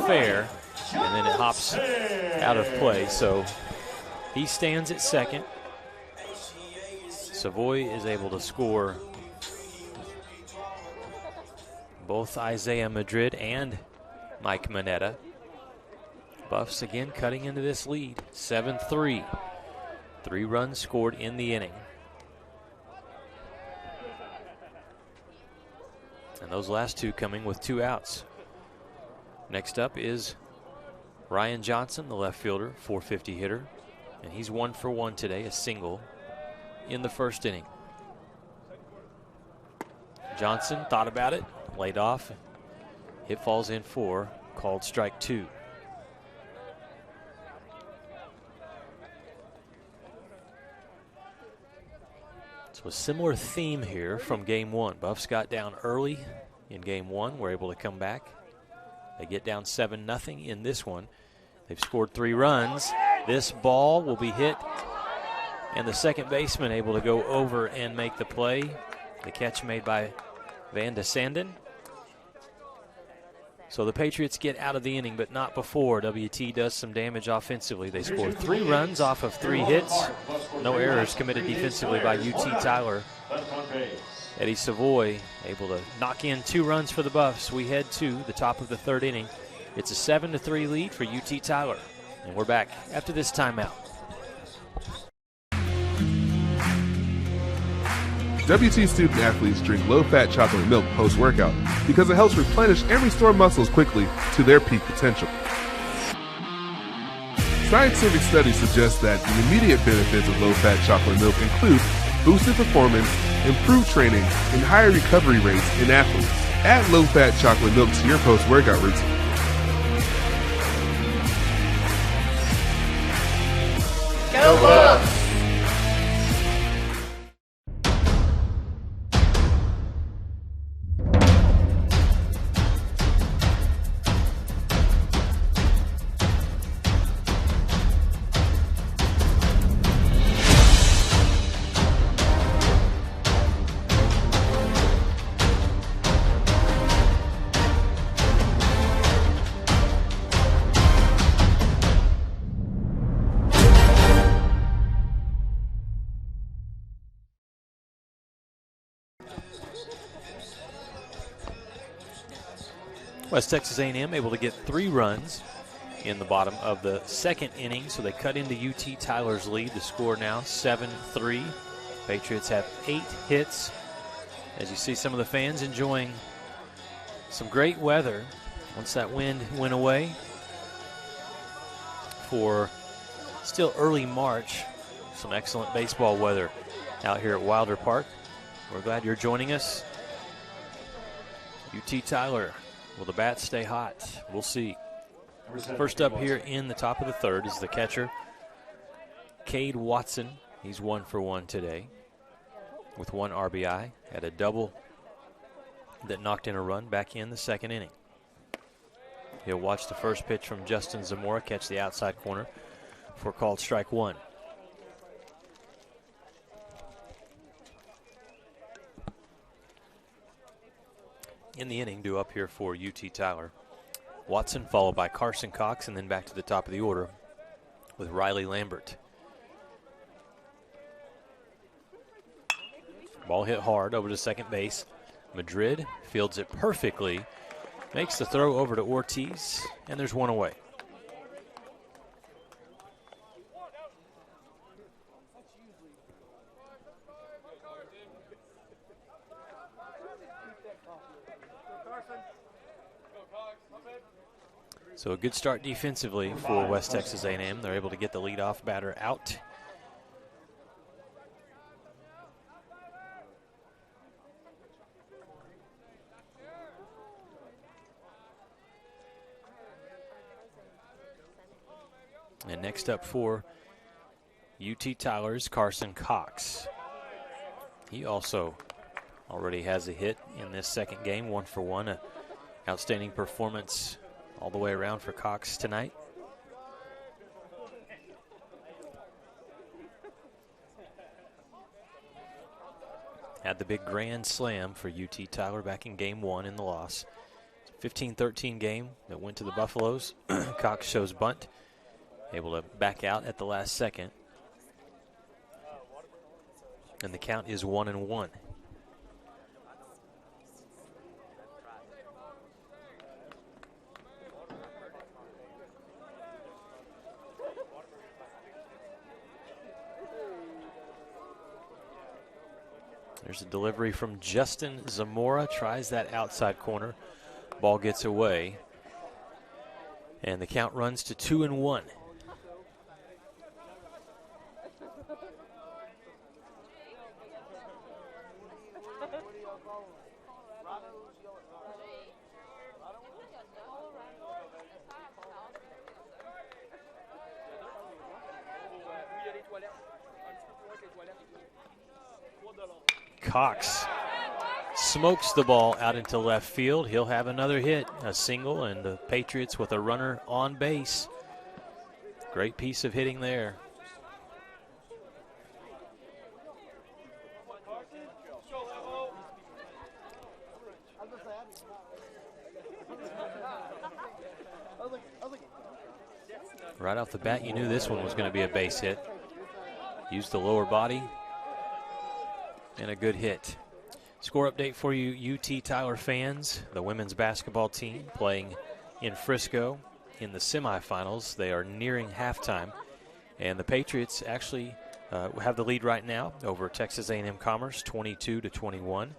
fair, and then it hops out of play. So he stands at second. Savoy is able to score both Isaiah Madrid and Mike Mineta. Buffs again cutting into this lead, 7-3. 3 runs scored in the inning. And those last 2 coming with 2 outs. Next up is Ryan Johnson, the left fielder, 450 hitter. And he's 1 for 1 today, a single in the first inning. Johnson thought about it, laid off. Hit falls in 4, called strike 2. So a similar theme here from game 1. Buffs got down early in game 1, were able to come back. They get down 7-0 in this one. They've scored 3 runs. This ball will be hit, and the second baseman able to go over and make the play. The catch made by Van de Sanden. So the Patriots get out of the inning, but not before WT does some damage offensively. They score 3 runs off of 3 hits. No errors committed defensively by UT Tyler. Eddie Savoy able to knock in 2 runs for the Buffs. We head to the top of the 3rd inning. It's a 7-3 lead for UT Tyler. And we're back after this timeout. WT student athletes drink low-fat chocolate milk post-workout because it helps replenish and restore muscles quickly to their peak potential. Scientific studies suggest that the immediate benefits of low-fat chocolate milk include boosted performance, improved training, and higher recovery rates in athletes. Add low-fat chocolate milk to your post-workout routine. Go Buffs! West Texas A&M able to get 3 runs in the bottom of the 2nd inning, so they cut into UT Tyler's lead. The score now 7-3. Patriots have 8 hits. As you see, some of the fans enjoying some great weather once that wind went away. For still early March, some excellent baseball weather out here at Wilder Park. We're glad you're joining us. UT Tyler, will the bats stay hot? We'll see. First up here in the top of the 3rd is the catcher, Cade Watson. He's 1 for 1 today with 1 RBI. Had a double that knocked in a run back in the 2nd inning. He'll watch the first pitch from Justin Zamora catch the outside corner for called strike 1. In the inning, due up here for UT Tyler. Watson followed by Carson Cox, and then back to the top of the order with Riley Lambert. Ball hit hard over to second base. Madrid fields it perfectly, makes the throw over to Ortiz, and there's 1 away. So a good start defensively for West Texas A&M. They're able to get the leadoff batter out. And next up for UT Tyler's Carson Cox. He also already has a hit in this 2nd game, 1 for 1. An outstanding performance all the way around for Cox tonight. had the big grand slam for UT Tyler back in game 1 in the loss. 15-13 game that went to the Buffaloes. Cox shows bunt, able to back out at the last second. And the count is 1-1. There's a delivery from Justin Zamora. Tries that outside corner. Ball gets away. And the count runs to 2-1. Cox smokes the ball out into left field. He'll have another hit, a single, and the Patriots with a runner on base. Great piece of hitting there. Right off the bat, you knew this one was going to be a base hit. Used the lower body. And a good hit. Score update for you UT Tyler fans. The women's basketball team playing in Frisco in the semifinals. They are nearing halftime. And the Patriots actually have the lead right now over Texas A&M Commerce, 22-21.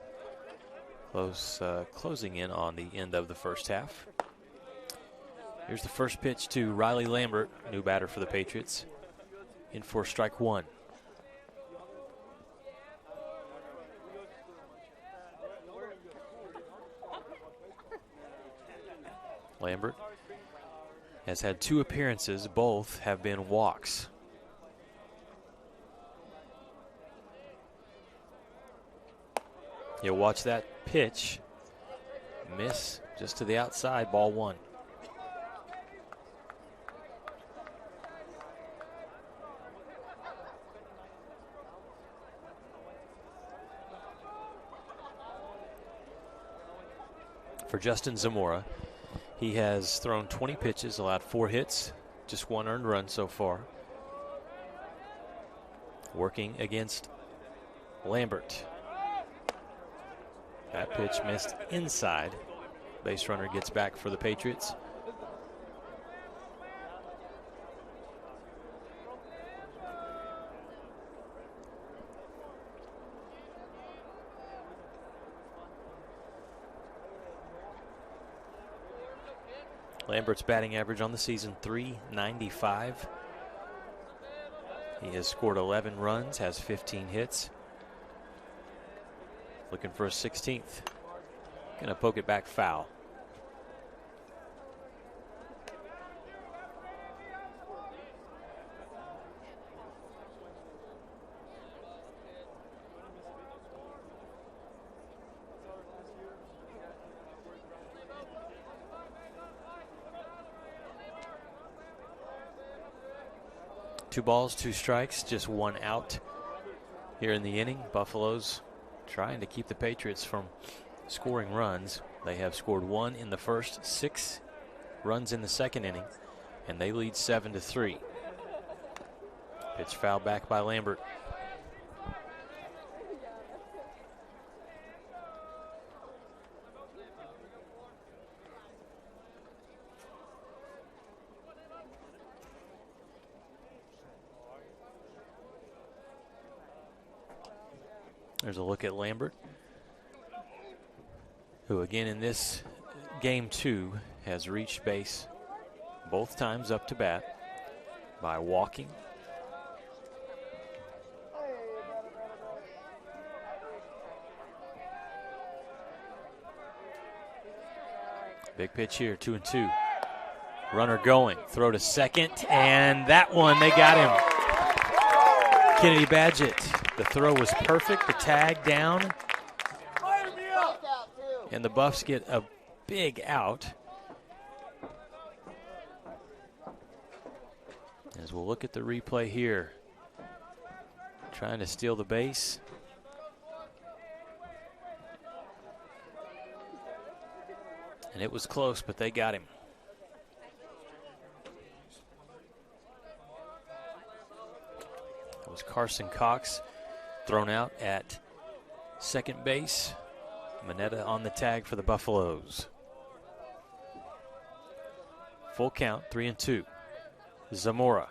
Closing in on the end of the first half. Here's the first pitch to Riley Lambert, new batter for the Patriots. In for strike one. Lambert has had 2 appearances. Both have been walks. You'll watch that pitch. Miss just to the outside, ball 1. For Justin Zamora, he has thrown 20 pitches, allowed 4 hits, just 1 earned run so far. Working against Lambert. That pitch missed inside. Base runner gets back for the Patriots. Lambert's batting average on the season, .395. He has scored 11 runs, has 15 hits. Looking for a 16th. Gonna poke it back foul. Two balls, 2 strikes, just 1 out here in the inning. Buffaloes trying to keep the Patriots from scoring runs. They have scored 1 in the first, 6 runs in the second inning, and they lead 7-3. Pitch fouled back by Lambert. There's a look at Lambert, who again in this game 2 has reached base both times up to bat by walking. Big pitch here, 2-2. Runner going, throw to second, and that one, they got him. Kennedy Badgett. The throw was perfect, the tag down, and the Buffs get a big out. As we'll look at the replay here. Trying to steal the base. And it was close, but they got him. It was Carson Cox thrown out at second base. Mineta on the tag for the Buffaloes. Full count, 3-2. Zamora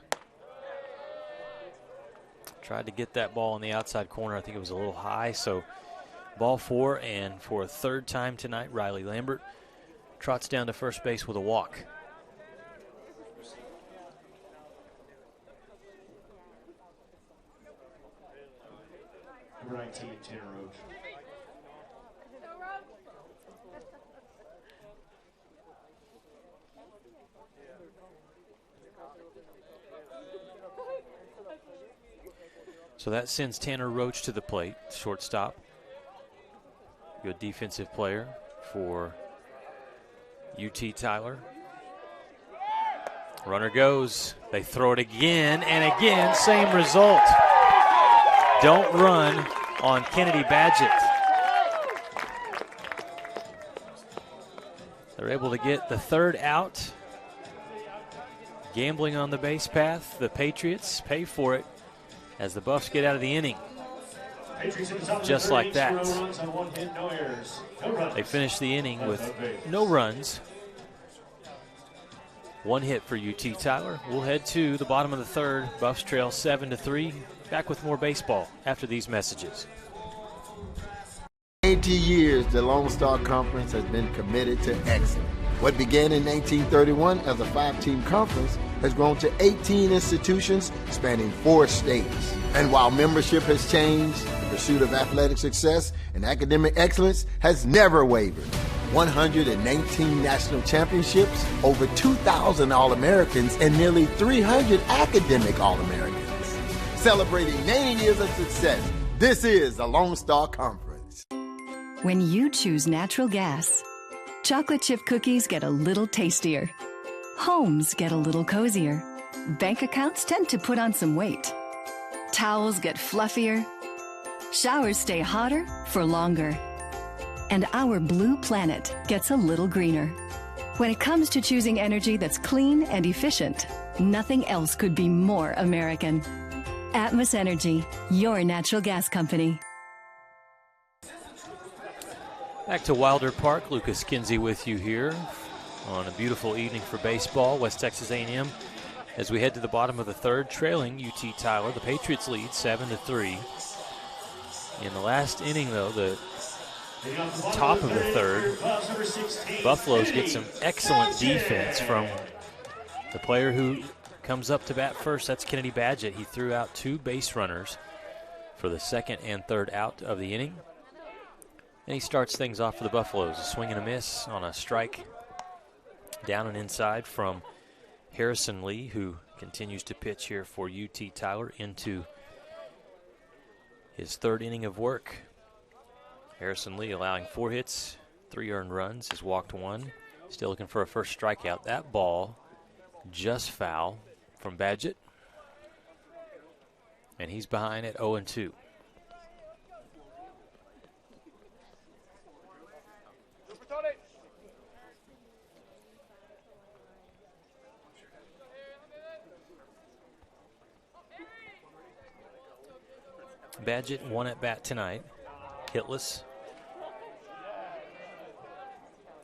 tried to get that ball in the outside corner. I think it was a little high, so ball 4, and for a third time tonight, Riley Lambert trots down to first base with a walk. Number 19, Tanner Roach. So that sends Tanner Roach to the plate, shortstop. Good defensive player for UT Tyler. Runner goes. They throw it again and again. Same result. Don't run on Kennedy Badgett. They're able to get the third out. Gambling on the base path. The Patriots pay for it as the Buffs get out of the inning. Just like that. They finish the inning with no runs. One hit for UT Tyler. We'll head to the bottom of the third. Buffs trail 7-3. Back with more baseball after these messages. 80 years, the Lone Star Conference has been committed to excellence. What began in 1931 as a 5-team conference has grown to 18 institutions spanning 4 states. And while membership has changed, the pursuit of athletic success and academic excellence has never wavered. 119 national championships, over 2,000 All-Americans, and nearly 300 academic All-Americans. Celebrating 90 years of success, this is the Lone Star Conference. When you choose natural gas, chocolate chip cookies get a little tastier. Homes get a little cozier. Bank accounts tend to put on some weight. Towels get fluffier. Showers stay hotter for longer. And our blue planet gets a little greener. When it comes to choosing energy that's clean and efficient, nothing else could be more American. Atmos Energy, your natural gas company. Back to Wilder Park. Lucas Kinsey with you here on a beautiful evening for baseball. West Texas A&M as we head to the bottom of the third, trailing UT Tyler. The Patriots lead 7-3. In the last inning, though, the top of the third, Buffaloes get some excellent defense from the player who comes up to bat first. That's Kennedy Badgett. He threw out 2 base runners for the second and third out of the inning. And he starts things off for the Buffaloes. A swing and a miss on a strike down and inside from Harrison Lee, who continues to pitch here for UT Tyler into his third inning of work. Harrison Lee allowing 4 hits, 3 earned runs, has walked 1. Still looking for a first strikeout. That ball just foul from Badgett. And he's behind at 0-2. Badgett 1 at bat tonight, hitless.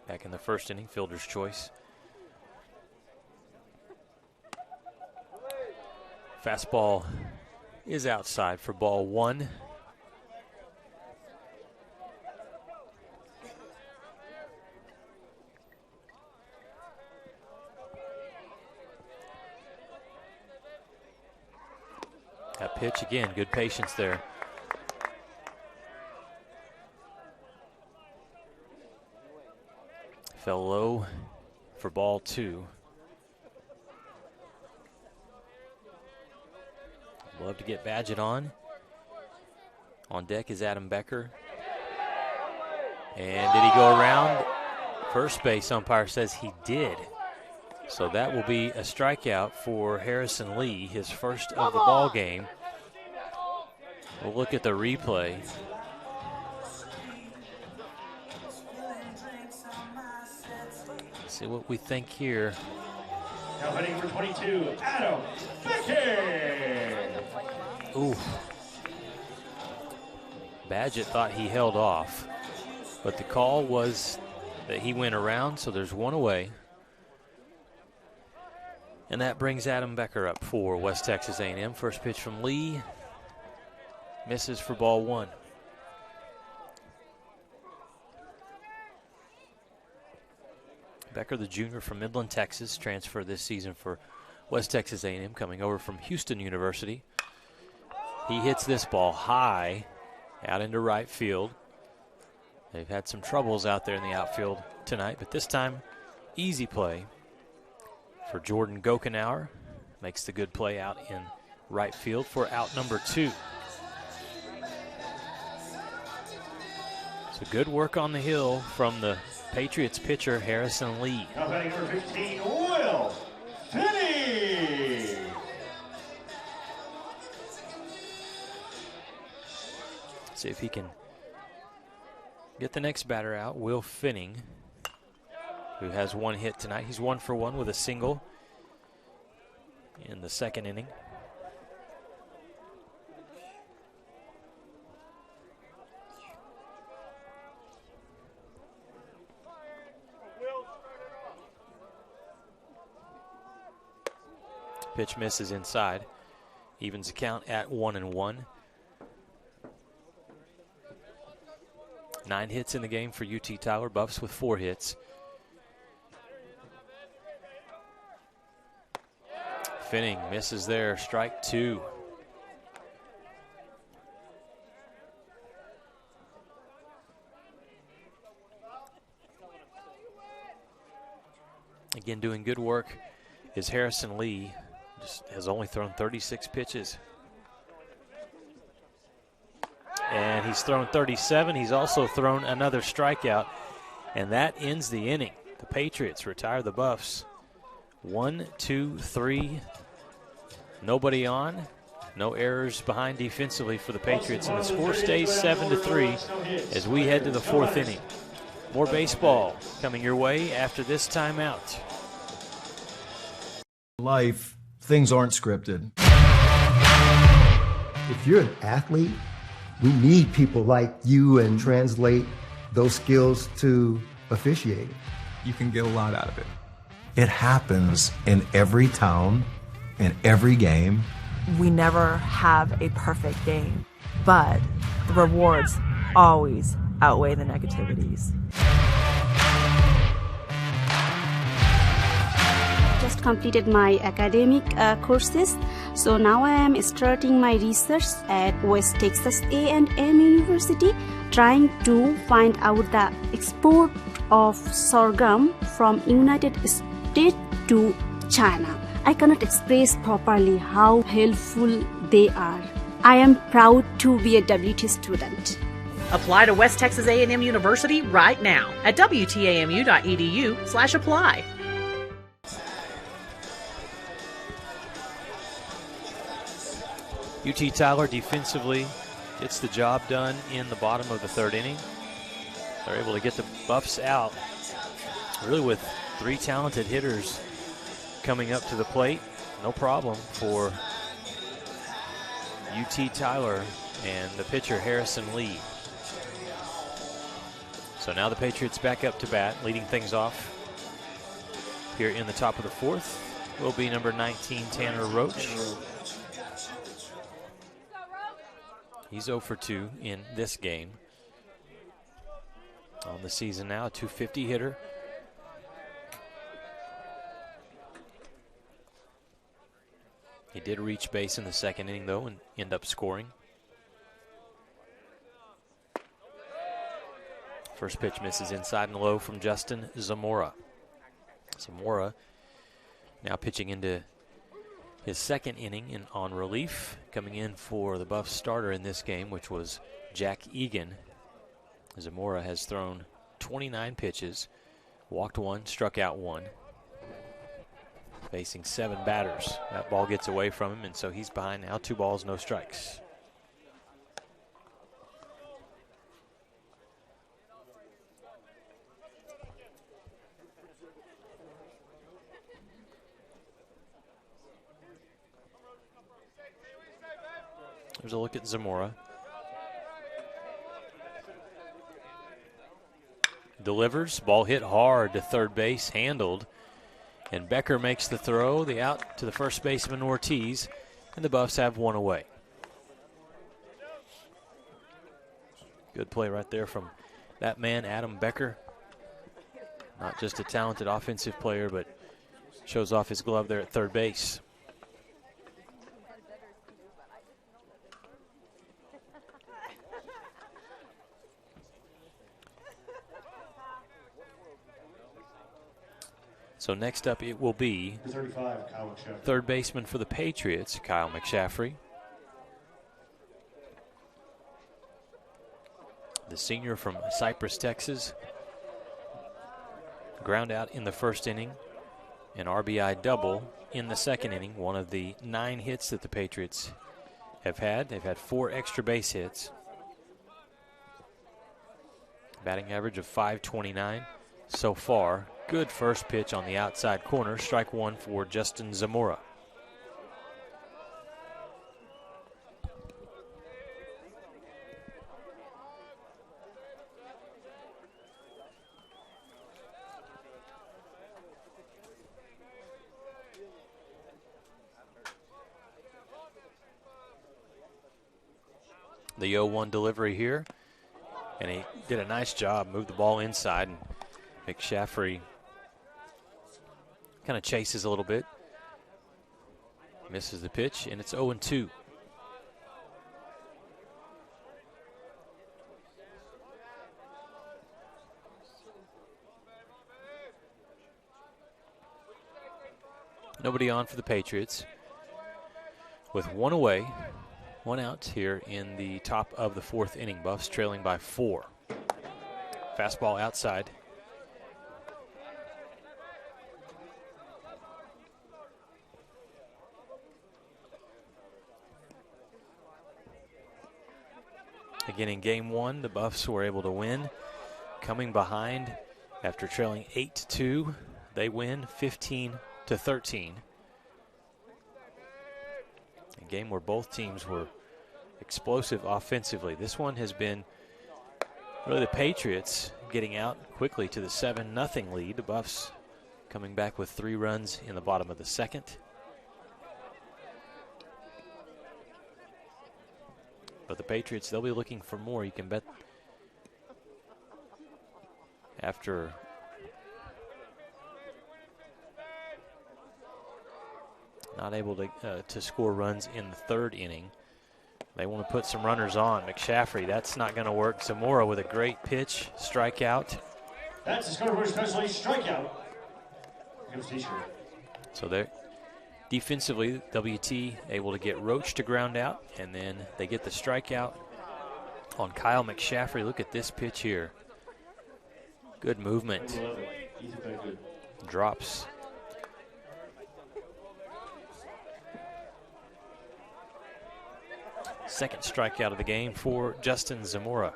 Back in the first inning, fielder's choice. Fastball is outside for ball 1. That pitch again, good patience there. Fell low for ball 2. Love to get Badgett on. On deck is Adam Becker. And did he go around? First base umpire says he did. So that will be a strikeout for Harrison Lee, his first of the ball game. We'll look at the replay. See what we think here. Now heading for 22, Adam Beckett. Ooh. Badgett thought he held off, but the call was that he went around, so there's one away. And that brings Adam Becker up for West Texas A&M. First pitch from Lee. Misses for ball one. Becker, the junior from Midland, Texas, transferred this season for West Texas A&M, coming over from Houston University. He hits this ball high out into right field. They've had some troubles out there in the outfield tonight, but this time, easy play for Jordan Gokenauer. Makes the good play out in right field for out number 2. So good work on the hill from the Patriots pitcher, Harrison Lee. Now batting number 15, Will Finney. See if he can get the next batter out, Will Finning, who has one hit tonight. He's 1 for 1 with a single in the second inning. Pitch misses inside. Evens the count at 1-1. 9 hits in the game for UT Tyler. Buffs with 4 hits. Finning misses there. Strike 2. Again, doing good work is Harrison Lee. Just has only thrown 36 pitches. And he's thrown 37. He's also thrown another strikeout. And that ends the inning. The Patriots retire the Buffs. 1, 2, 3. Nobody on. No errors behind defensively for the Patriots. And the score stays 7-3 as we head to the 4th inning. More baseball coming your way after this timeout. Life, things aren't scripted. If you're an athlete, we need people like you and translate those skills to officiating. You can get a lot out of it. It happens in every town, in every game. We never have a perfect game, but the rewards always outweigh the negativities. Just completed my academic courses, so now I am starting my research at West Texas A&M University, trying to find out the export of sorghum from United States to China. I cannot express properly how helpful they are. I am proud to be a WT student. Apply to West Texas A&M University right now at wtamu.edu/apply. UT Tyler defensively gets the job done in the bottom of the 3rd inning. They're able to get the Buffs out, really with 3 talented hitters coming up to the plate. No problem for UT Tyler and the pitcher Harrison Lee. So now the Patriots back up to bat, leading things off here in the top of the 4th will be number 19, Tanner Roach. He's 0 for 2 in this game. On the season now, a .250 hitter. He did reach base in the 2nd inning, though, and end up scoring. First pitch misses inside and low from Justin Zamora. Zamora now pitching into his 2nd inning and on relief, coming in for the Buffs starter in this game, which was Jack Egan. Zamora has thrown 29 pitches, walked 1, struck out 1, facing 7 batters. That ball gets away from him, and so he's behind now, 2 balls, no strikes. There's a look at Zamora. Delivers, ball hit hard to third base, handled. And Becker makes the throw, the out to the first baseman Ortiz, and the Buffs have one away. Good play right there from that man, Adam Becker. Not just a talented offensive player, but shows off his glove there at third base. So next up it will be third baseman for the Patriots, Kyle McShaffrey. The senior from Cypress, Texas. Ground out in the first inning, an RBI double in the second inning, one of the 9 hits that the Patriots have had. They've had 4 extra base hits. Batting average of .529 so far. Good first pitch on the outside corner. Strike one for Justin Zamora. The 0-1 delivery here, and he did a nice job, moved the ball inside, and McShaffrey kind of chases a little bit, misses the pitch, and it's 0-2. Nobody on for the Patriots. With one away, one out here in the top of the 4th inning. Buffs trailing by 4. Fastball outside. Again, in game 1, the Buffs were able to win. Coming behind after trailing 8-2, they win 15-13. A game where both teams were explosive offensively. This one has been really the Patriots getting out quickly to the 7-0 lead. The Buffs coming back with 3 runs in the bottom of the 2nd. But the Patriots, they'll be looking for more. You can bet after not able to score runs in the 3rd inning. They want to put some runners on. McShaffrey, that's not going to work. Zamora with a great pitch, strikeout. That's a score for especially strikeout. So they're defensively, WT able to get Roach to ground out, and then they get the strikeout on Kyle McShaffrey. Look at this pitch here. Good movement. Drops. Second strikeout of the game for Justin Zamora.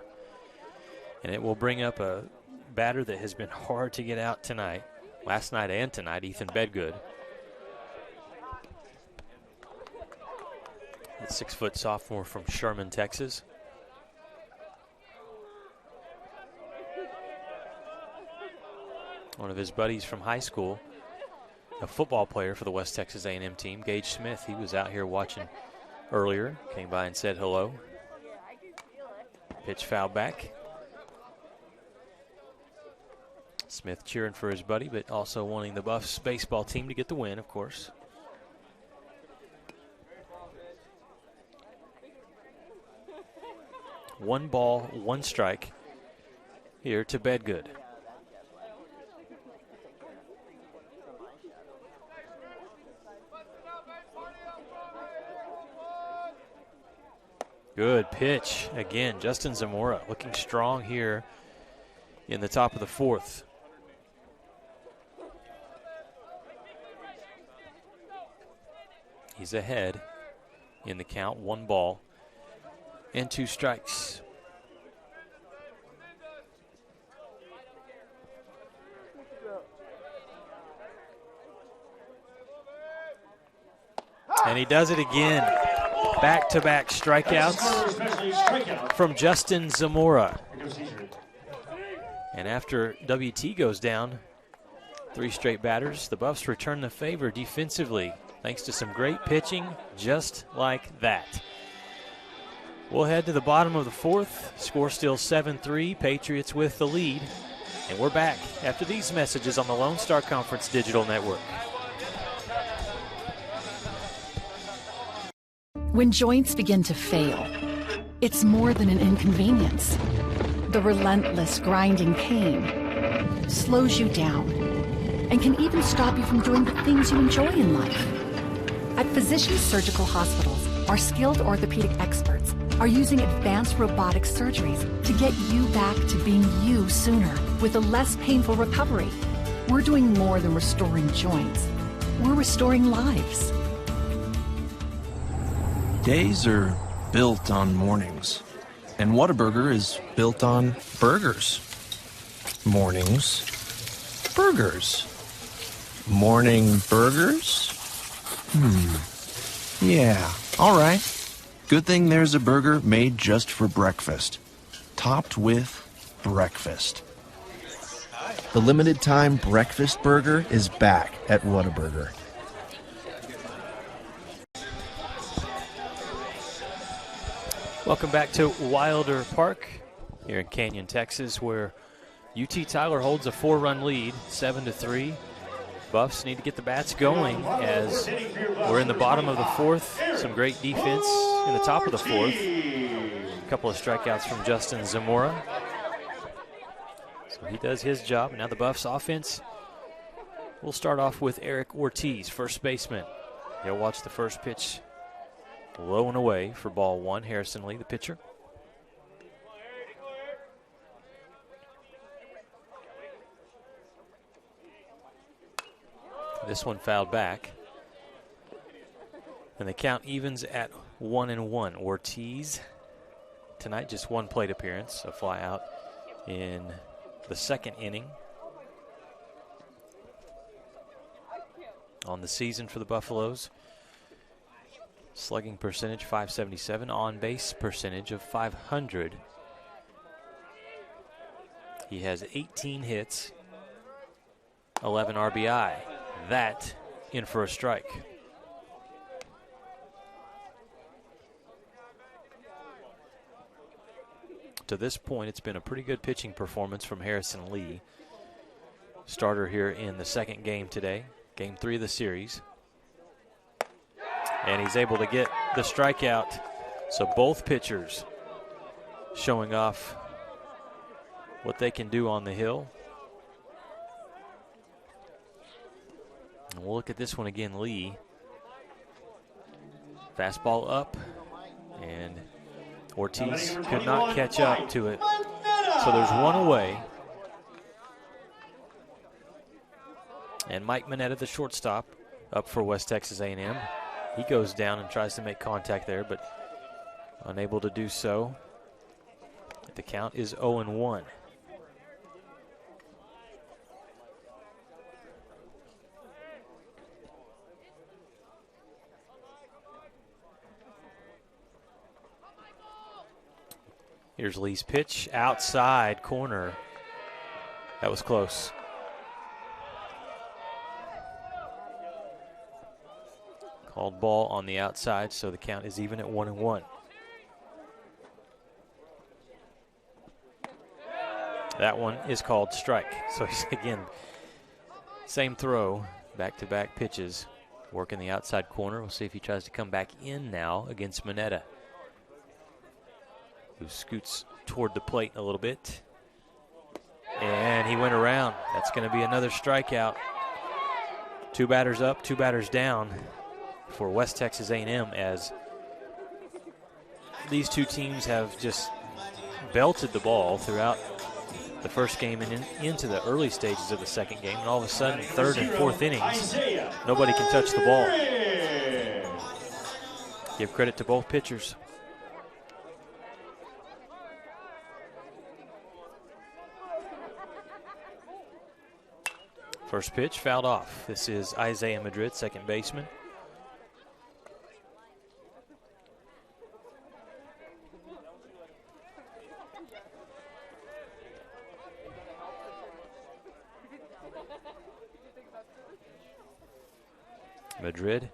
And it will bring up a batter that has been hard to get out tonight. Last night and tonight, Ethan Bedgood. The 6-foot sophomore from Sherman, Texas. One of his buddies from high school, a football player for the West Texas A&M team, Gage Smith. He was out here watching earlier, came by and said hello. Pitch foul back. Smith cheering for his buddy, but also wanting the Buffs baseball team to get the win, of course. One ball, one strike here to Bedgood. Good pitch. Again, Justin Zamora looking strong here in the top of the 4th. He's ahead in the count. 1 ball and 2 strikes. And he does it again. Back-to-back strikeouts from Justin Zamora. And after WT goes down, 3 straight batters, the Buffs return the favor defensively thanks to some great pitching just like that. We'll head to the bottom of the 4th. Score still 7-3. Patriots with the lead. And we're back after these messages on the Lone Star Conference Digital Network. When joints begin to fail, it's more than an inconvenience. The relentless grinding pain slows you down and can even stop you from doing the things you enjoy in life. At Physicians Surgical Hospitals, our skilled orthopedic experts are using advanced robotic surgeries to get you back to being you sooner with a less painful recovery. We're doing more than restoring joints. We're restoring lives. Days are built on mornings, and Whataburger is built on burgers. Mornings, burgers. Morning burgers? Yeah, all right. Good thing there's a burger made just for breakfast, topped with breakfast. The limited time breakfast burger is back at Whataburger. Welcome back to Wilder Park here in Canyon, Texas, where UT Tyler holds a 4-run lead, 7-3. Buffs need to get the bats going as we're in the bottom of the 4th. Some great defense in the top of the 4th. A couple of strikeouts from Justin Zamora. So he does his job. Now the Buffs offense. We'll start off with Eric Ortiz, first baseman. He'll watch the first pitch low and away for ball 1. Harrison Lee, the pitcher. This one fouled back. And the count evens at 1-1. Ortiz tonight just 1 plate appearance, a fly out in the 2nd inning. On the season for the Buffaloes, slugging percentage 577, on base percentage of 500. He has 18 hits, 11 RBI. That in for a strike. To this point, it's been a pretty good pitching performance from Harrison Lee. Starter here in the 2nd game today, game 3 of the series. And he's able to get the strikeout. So both pitchers showing off what they can do on the hill. And we'll look at this one again, Lee. Fastball up, and Ortiz could not catch up to it. So there's 1 away. And Mike Mineta, the shortstop, up for West Texas A&M. He goes down and tries to make contact there, but unable to do so. The count is 0-1. Here's Lee's pitch, outside corner. That was close. Called ball on the outside, so the count is even at 1-1. That one is called strike. So he's, again, same throw, back-to-back pitches, working the outside corner. We'll see if he tries to come back in now against Mineta, who scoots toward the plate a little bit. And he went around. That's going to be another strikeout. 2 batters up, 2 batters down for West Texas A&M, as these 2 teams have just belted the ball throughout the first game and into the early stages of the 2nd game. And all of a sudden, 3rd and 4th innings, nobody can touch the ball. Give credit to both pitchers. First pitch fouled off. This is Isaiah Madrid, second baseman. Madrid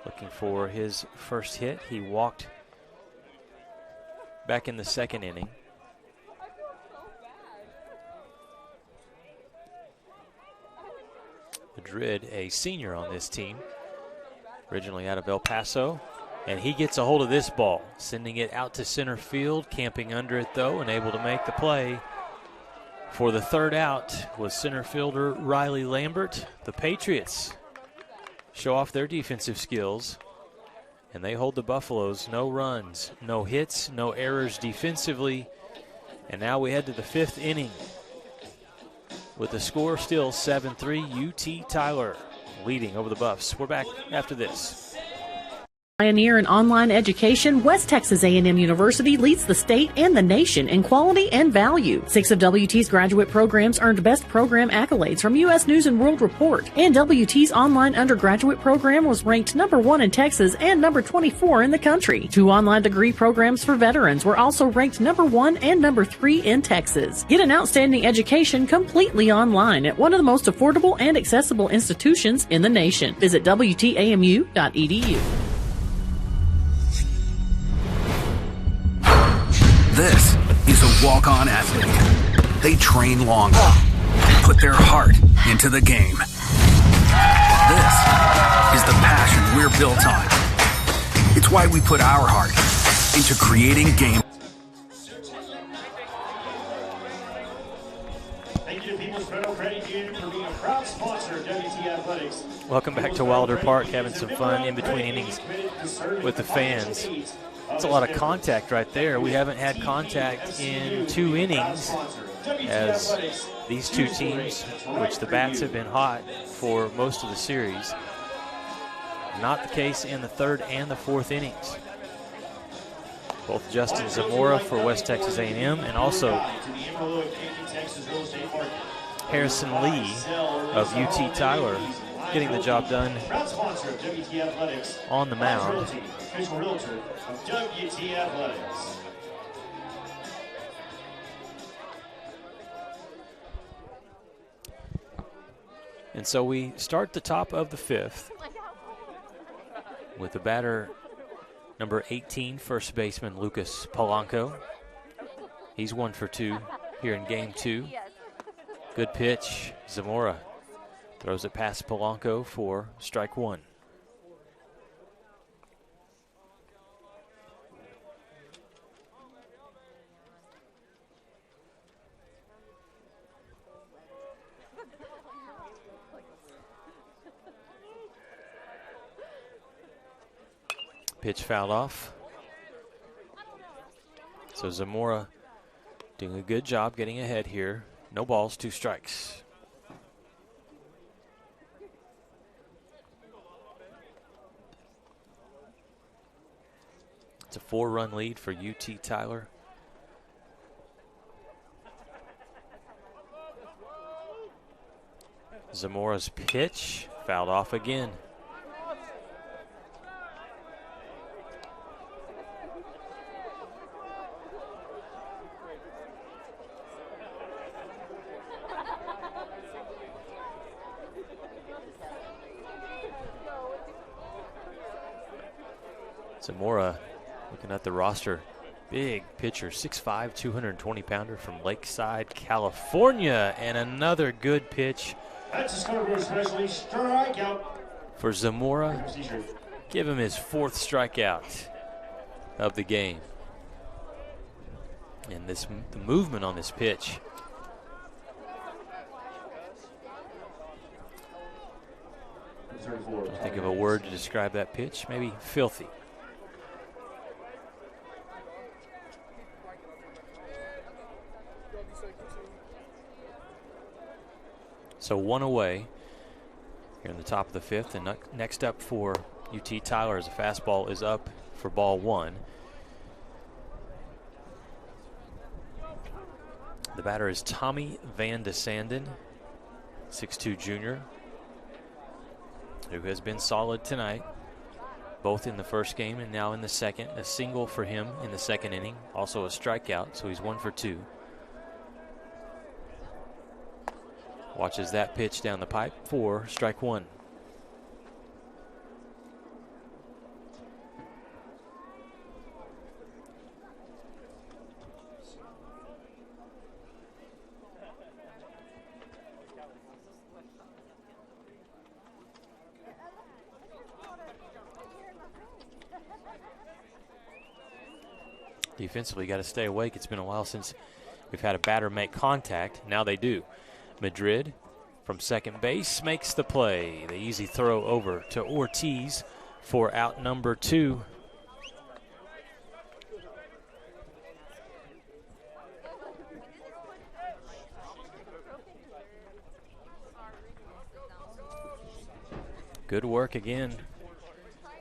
looking for his first hit. He walked back in the second inning. Madrid, a senior on this team, originally out of El Paso, and he gets a hold of this ball, sending it out to center field, camping under it though, and able to make the play for the third out was center fielder Riley Lambert. The Patriots show off their defensive skills, and they hold the Buffaloes. No runs, no hits, no errors defensively. And now we head to the fifth inning with the score still 7-3, UT Tyler leading over the Buffs. We're back after this. Pioneer in online education, West Texas A&M University leads the state and the nation in quality and value. 6 of WT's graduate programs earned Best Program accolades from U.S. News & World Report, and WT's online undergraduate program was ranked number 1 in Texas and number 24 in the country. 2 online degree programs for veterans were also ranked number 1 and number 3 in Texas. Get an outstanding education completely online at one of the most affordable and accessible institutions in the nation. Visit WTAMU.edu. This is a walk-on athlete. They train long and put their heart into the game. This is the passion we're built on. It's why we put our heart into creating game. Thank you to People's Federal Credit Union for being a proud sponsor of WT Athletics. Welcome back to Wilder Park, having some fun in between innings with the fans. That's a lot of contact right there. We haven't had contact in 2 innings as these two teams, which the bats have been hot for most of the series. Not the case in the third and the fourth innings. Both Justin Zamora for West Texas A&M and also Harrison Lee of UT Tyler getting the job done on the mound. And so we start the top of the fifth with the batter number 18, first baseman Lucas Polanco. He's 1 for 2 here in game 2. Good pitch. Zamora throws it past Polanco for strike 1. Pitch fouled off. So Zamora doing a good job getting ahead here. No balls, 2 strikes. It's a 4-run lead for UT Tyler. Zamora's pitch fouled off again. Zamora, looking at the roster, big pitcher, 6'5", 220-pounder from Lakeside, California, and another good pitch for Zamora. Give him his 4th strikeout of the game. And the movement on this pitch. Don't think of a word to describe that pitch. Maybe filthy. So 1 away here in the top of the 5th, and next up for UT Tyler as a fastball is up for ball 1. The batter is Tommy Van de Sanden, 6'2" junior, who has been solid tonight. both in the first game and now in the second. A single for him in the second inning, also a strikeout, so he's 1 for 2. Watches that pitch down the pipe for strike one. Defensively, got to stay awake. It's been a while since we've had a batter make contact. Now they do. Madrid from second base makes the play. The easy throw over to Ortiz for out number 2. Good work again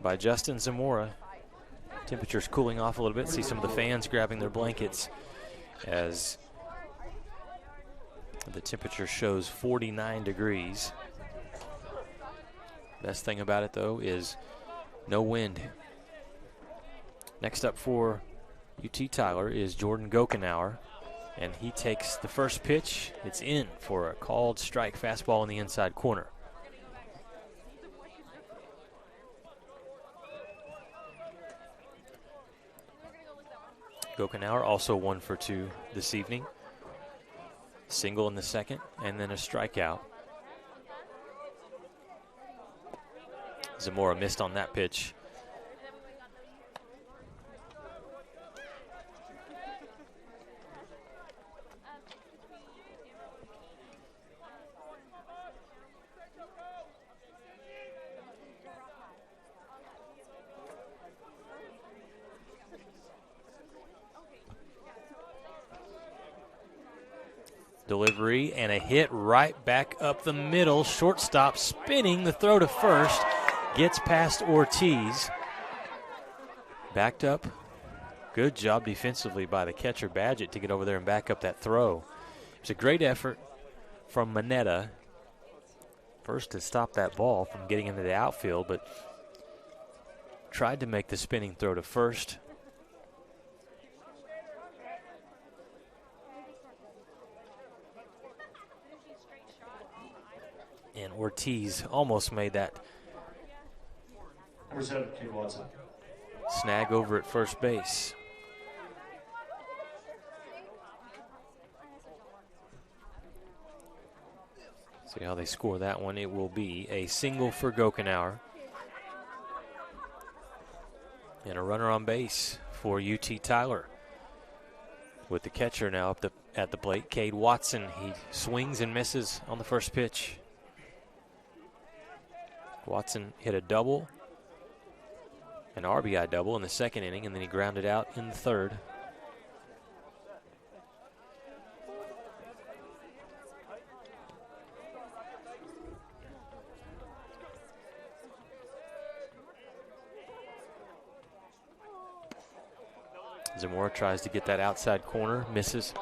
by Justin Zamora. Temperature's cooling off a little bit. See some of the fans grabbing their blankets as the temperature shows 49 degrees. Best thing about it, though, is no wind. Next up for UT Tyler is Jordan Gokenauer, and he takes the first pitch. It's in for a called strike fastball in the inside corner. Gokenauer also 1 for 2 this evening. Single in the second, and then a strikeout. Zamora missed on that pitch. Delivery and a hit right back up the middle. Shortstop spinning the throw to first. Gets past Ortiz. Backed up. Good job defensively by the catcher Badgett to get over there and back up that throw. It was a great effort from Manetta. First to stop that ball from getting into the outfield, but tried to make the spinning throw to first. And Ortiz almost made that Number 7, Cade Watson. snag over at first base. See how they score that one. It will be a single for Gokenauer. And a runner on base for UT Tyler. With the catcher now up at the plate, Cade Watson. He swings and misses on the first pitch. Watson hit a double, an RBI double in the second inning, and then he grounded out in the third. Zamora tries to get that outside corner, misses.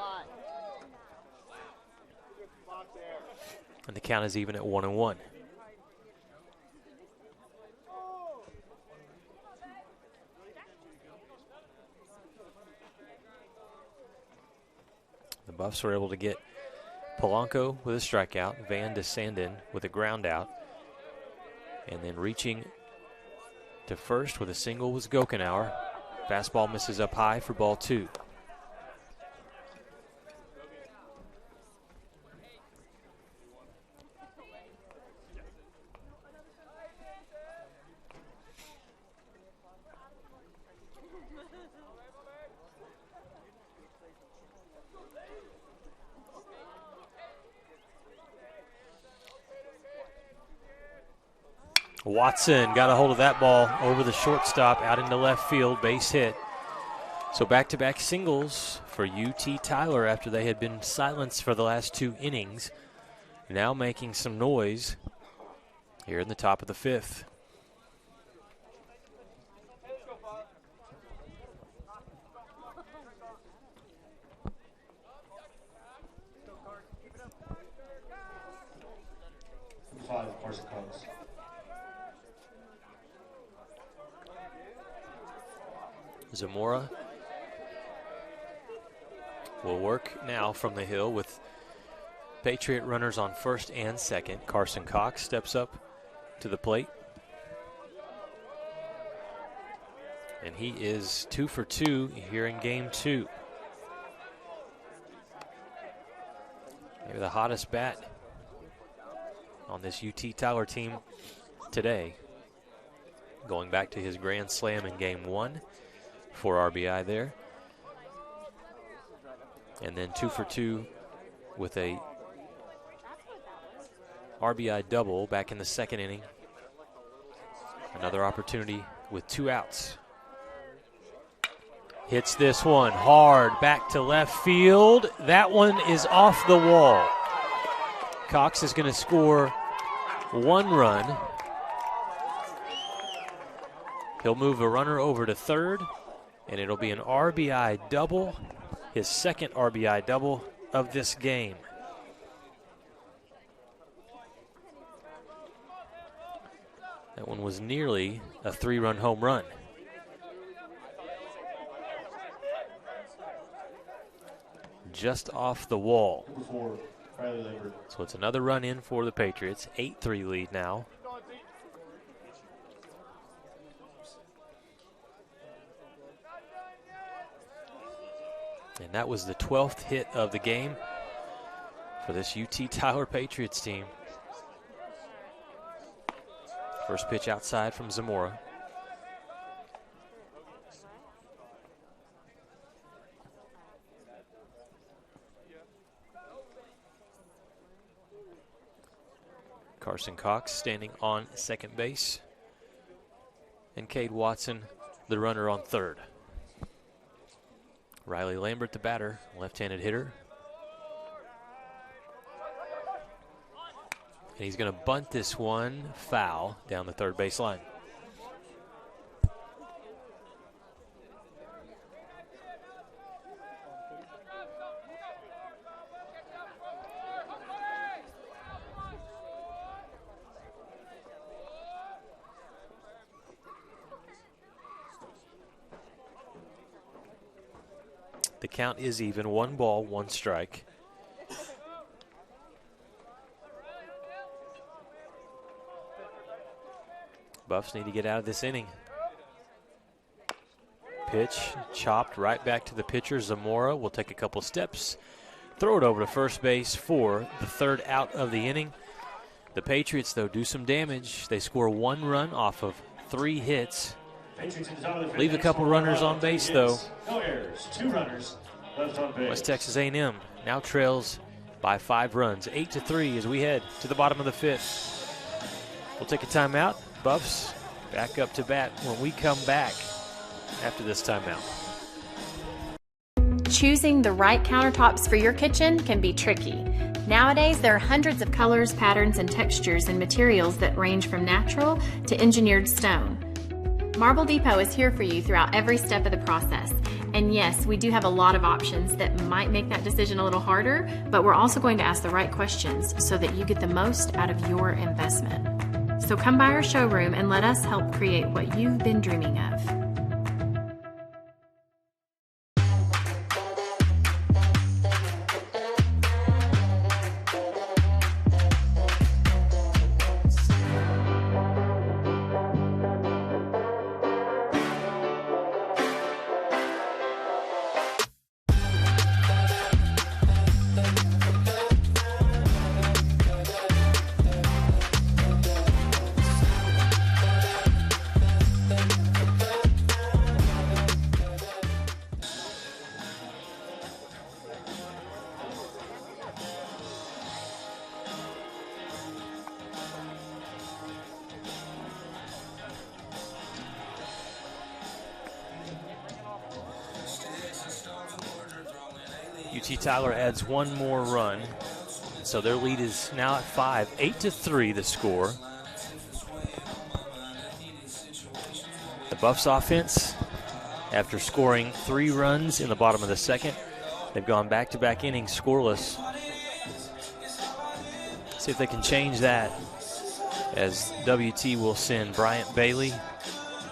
And the count is even at 1-1. The Buffs were able to get Polanco with a strikeout, Van de Sanden with a ground out, and then reaching to first with a single was Gokenauer. Fastball misses up high for ball 2. Watson got a hold of that ball over the shortstop out into left field, base hit. So back-to-back singles for UT Tyler after they had been silenced for the last 2 innings. Now making some noise here in the top of the 5th. Zamora will work now from the hill with Patriot runners on first and second. Carson Cox steps up to the plate. And he is 2 for 2 here in game 2. Maybe the hottest bat on this UT Tyler team today. Going back to his grand slam in game 1, 4 RBI there. And then 2 for 2 with a RBI double back in the second inning. Another opportunity with 2 outs. Hits this one hard back to left field. That one is off the wall. Cox is going to score 1 run. He'll move a runner over to third, and it'll be an RBI double, his second RBI double of this game. That one was nearly a 3-run home run. Just off the wall. So it's another run in for the Patriots. 8-3 lead now. And that was the 12th hit of the game for this UT Tyler Patriots team. First pitch outside from Zamora. Carson Cox standing on second base. And Cade Watson, the runner, on third. Riley Lambert, the batter, left-handed hitter. And he's going to bunt this one foul down the third base line. The count is even, 1 ball, 1 strike. Buffs need to get out of this inning. Pitch chopped right back to the pitcher. Zamora will take a couple steps, throw it over to first base for the 3rd out of the inning. The Patriots, though, do some damage. They score 1 run off of 3 hits. Leave a couple runners on base, though. No errors, 2 runners left on base. West Texas A&M now trails by 5 runs, 8-3 as we head to the bottom of the 5th. We'll take a timeout. Buffs back up to bat when we come back after this timeout. Choosing the right countertops for your kitchen can be tricky. Nowadays, there are hundreds of colors, patterns, and textures and materials that range from natural to engineered stone. Marble Depot is here for you throughout every step of the process. And yes, we do have a lot of options that might make that decision a little harder, but we're also going to ask the right questions so that you get the most out of your investment. So come by our showroom and let us help create what you've been dreaming of. UT Tyler adds 1 more run, so their lead is now at 5. 8-3 the score. The Buffs offense, after scoring 3 runs in the bottom of the 2nd, they've gone back-to-back innings scoreless. See if they can change that, as WT will send Bryant Bailey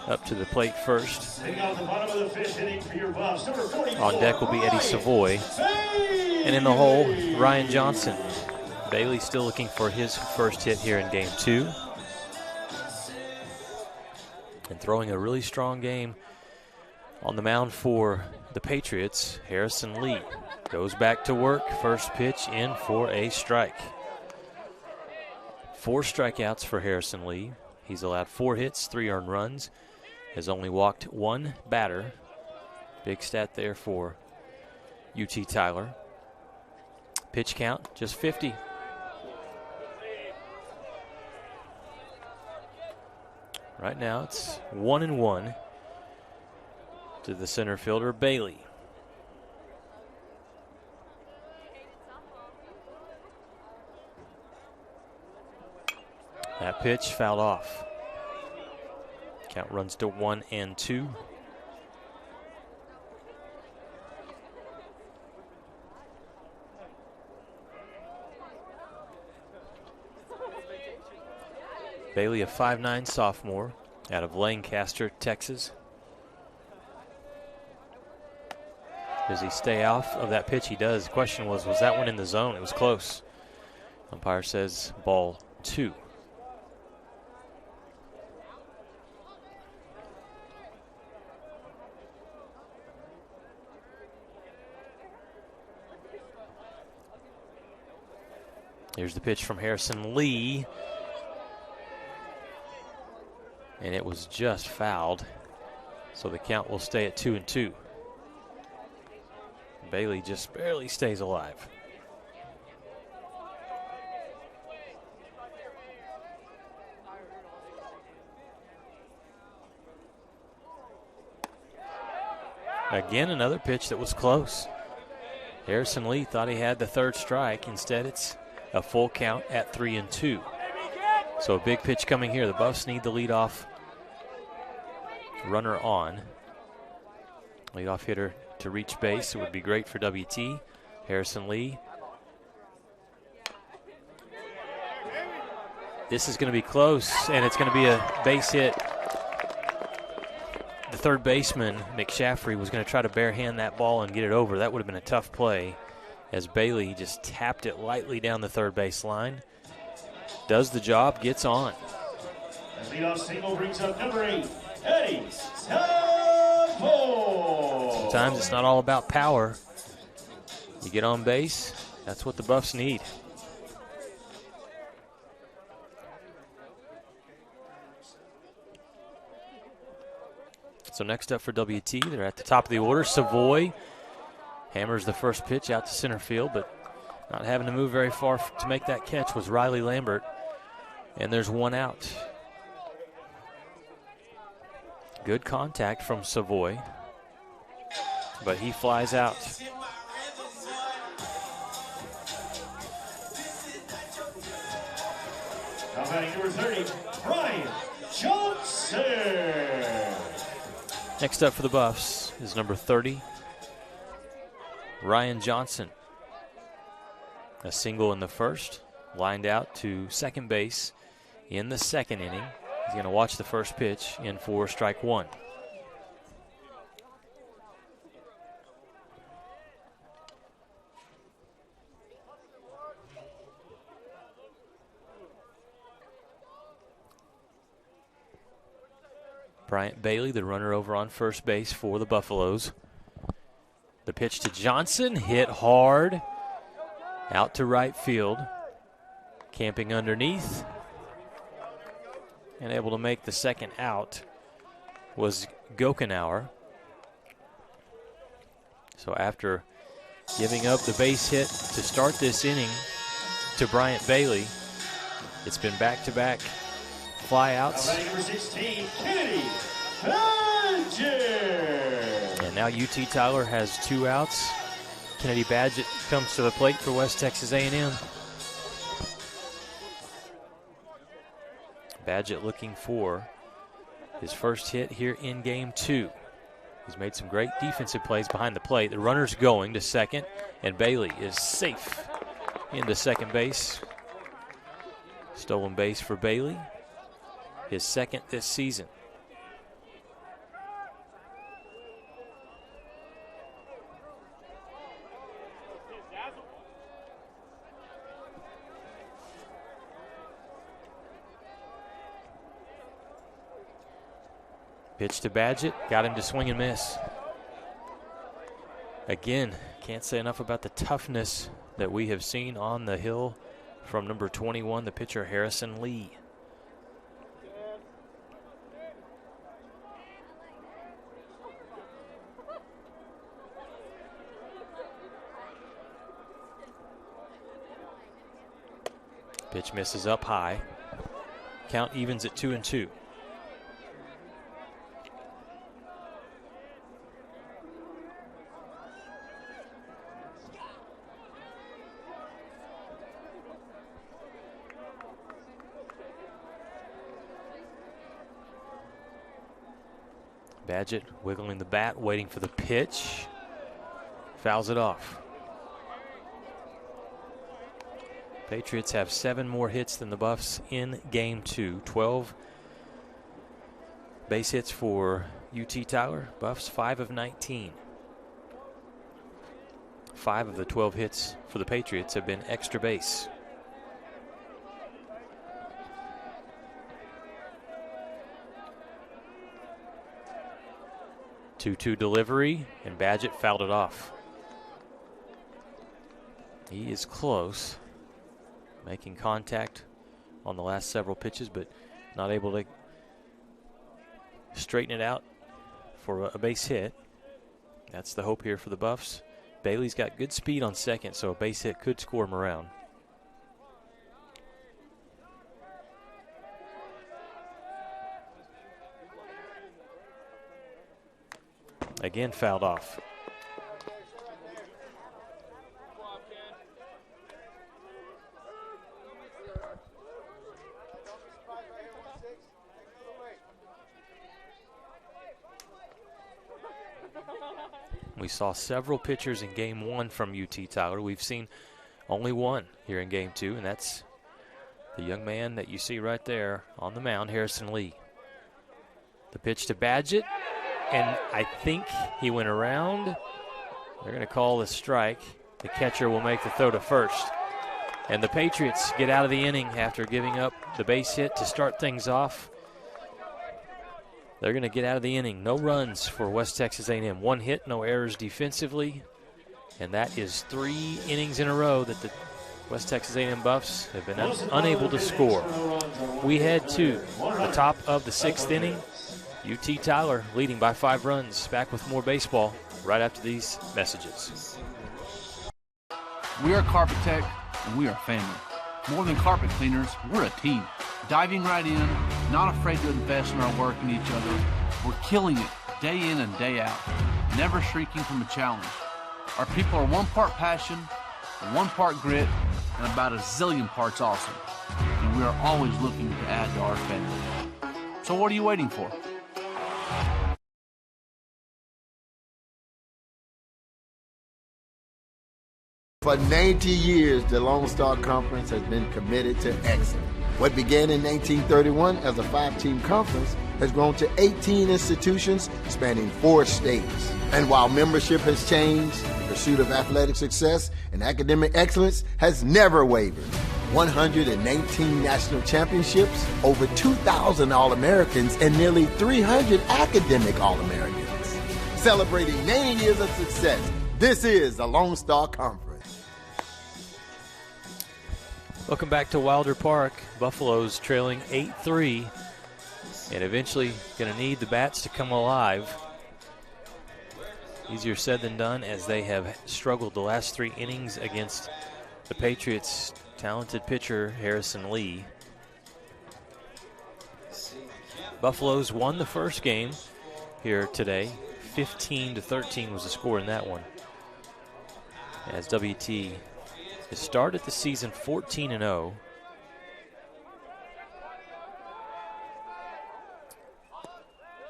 up to the plate first. Hitting off the bottom of the fifth inning for your Buffs, number 44. On deck will be Eddie Savoy. And in the hole, Ryan Johnson. Bailey still looking for his first hit here in game 2. And throwing a really strong game on the mound for the Patriots, Harrison Lee. Goes back to work, first pitch in for a strike. 4 strikeouts for Harrison Lee. He's allowed 4 hits, 3 earned runs. Has only walked 1 batter. Big stat there for UT Tyler. Pitch count, just 50. Right now it's 1-1 to the center fielder, Bailey. That pitch fouled off. Count runs to 1-2. Bailey, a 5'9" sophomore out of Lancaster, Texas. Does he stay off of that pitch? He does. The question was that one in the zone? It was close. Umpire says ball 2. Here's the pitch from Harrison Lee. And it was just fouled. So the count will stay at 2-2. Bailey just barely stays alive. Again, another pitch that was close. Harrison Lee thought he had the 3rd strike. Instead, it's a full count at 3-2. So a big pitch coming here. The Buffs need the leadoff runner on. Leadoff hitter to reach base. It would be great for WT. Harrison Lee. This is going to be close, and it's going to be a base hit. The third baseman, McShaffrey, was going to try to barehand that ball and get it over. That would have been a tough play, as Bailey just tapped it lightly down the third base line. Does the job, gets on. The leadoff single brings up number 8, Eddie Savoy. Sometimes it's not all about power. You get on base, that's what the Buffs need. So next up for WT, they're at the top of the order. Savoy hammers the first pitch out to center field, but not having to move very far to make that catch was Riley Lambert. And there's one out. Good contact from Savoy, but he flies out. Now batting number 30, Ryan Johnson. Next up for the Buffs is number 30, Ryan Johnson. A single in the first, lined out to second base in the second inning. He's going to watch the first pitch in for strike 1. Bryant Bailey, the runner over on first base for the Buffaloes. The pitch to Johnson, hit hard, out to right field. Camping underneath, and able to make the second out was Gokenauer. So after giving up the base hit to start this inning to Bryant Bailey, it's been back-to-back flyouts. Number 16, Kennedy Badgett. And now UT Tyler has 2 outs. Kennedy Badgett comes to the plate for West Texas A&M. Badgett looking for his first hit here in game 2. He's made some great defensive plays behind the plate. The runner's going to second, and Bailey is safe into second base. Stolen base for Bailey, his second this season. Pitch to Badgett, got him to swing and miss. Again, can't say enough about the toughness that we have seen on the hill from number 21, the pitcher Harrison Lee. Pitch misses up high. Count evens at 2-2. Badgett wiggling the bat, waiting for the pitch. Fouls it off. Patriots have 7 more hits than the Buffs in game 2. 12 base hits for UT Tyler. Buffs 5 of 19. 5 of the 12 hits for the Patriots have been extra base. Two delivery, and Badgett fouled it off. He is close, making contact on the last several pitches, but not able to straighten it out for a base hit. That's the hope here for the Buffs. Bailey's got good speed on second, so a base hit could score him around. Again, fouled off. We saw several pitchers in game 1 from UT Tyler. We've seen only one here in game 2, and that's the young man that you see right there on the mound, Harrison Lee. The pitch to Badgett. And I think he went around. They're going to call the strike. The catcher will make the throw to first. And the Patriots get out of the inning after giving up the base hit to start things off. They're going to get out of the inning. No runs for West Texas A&M. 1 hit, no errors defensively. And that is 3 innings in a row that the West Texas A&M Buffs have been unable to score. We head to the top of the 6th inning. UT Tyler leading by 5 runs. Back with more baseball right after these messages. We are Carpet Tech, and we are family. More than carpet cleaners, we're a team. Diving right in, not afraid to invest in our work and each other. We're killing it day in and day out, never shrinking from a challenge. Our people are 1 part passion, 1 part grit, and about a zillion parts awesome. And we are always looking to add to our family. So what are you waiting for? For 90 years, the Lone Star Conference has been committed to excellence. What began in 1931 as a 5-team conference has grown to 18 institutions spanning 4 states. And while membership has changed, the pursuit of athletic success and academic excellence has never wavered. 119 national championships, over 2,000 All-Americans, and nearly 300 academic All-Americans. Celebrating 90 years of success, this is the Lone Star Conference. Welcome back to Wilder Park. Buffaloes trailing 8-3, and eventually going to need the bats to come alive. Easier said than done, as they have struggled the last 3 innings against the Patriots' talented pitcher Harrison Lee. Buffaloes won the first game here today. 15-13 was the score in that one, as WT has started the season 14-0.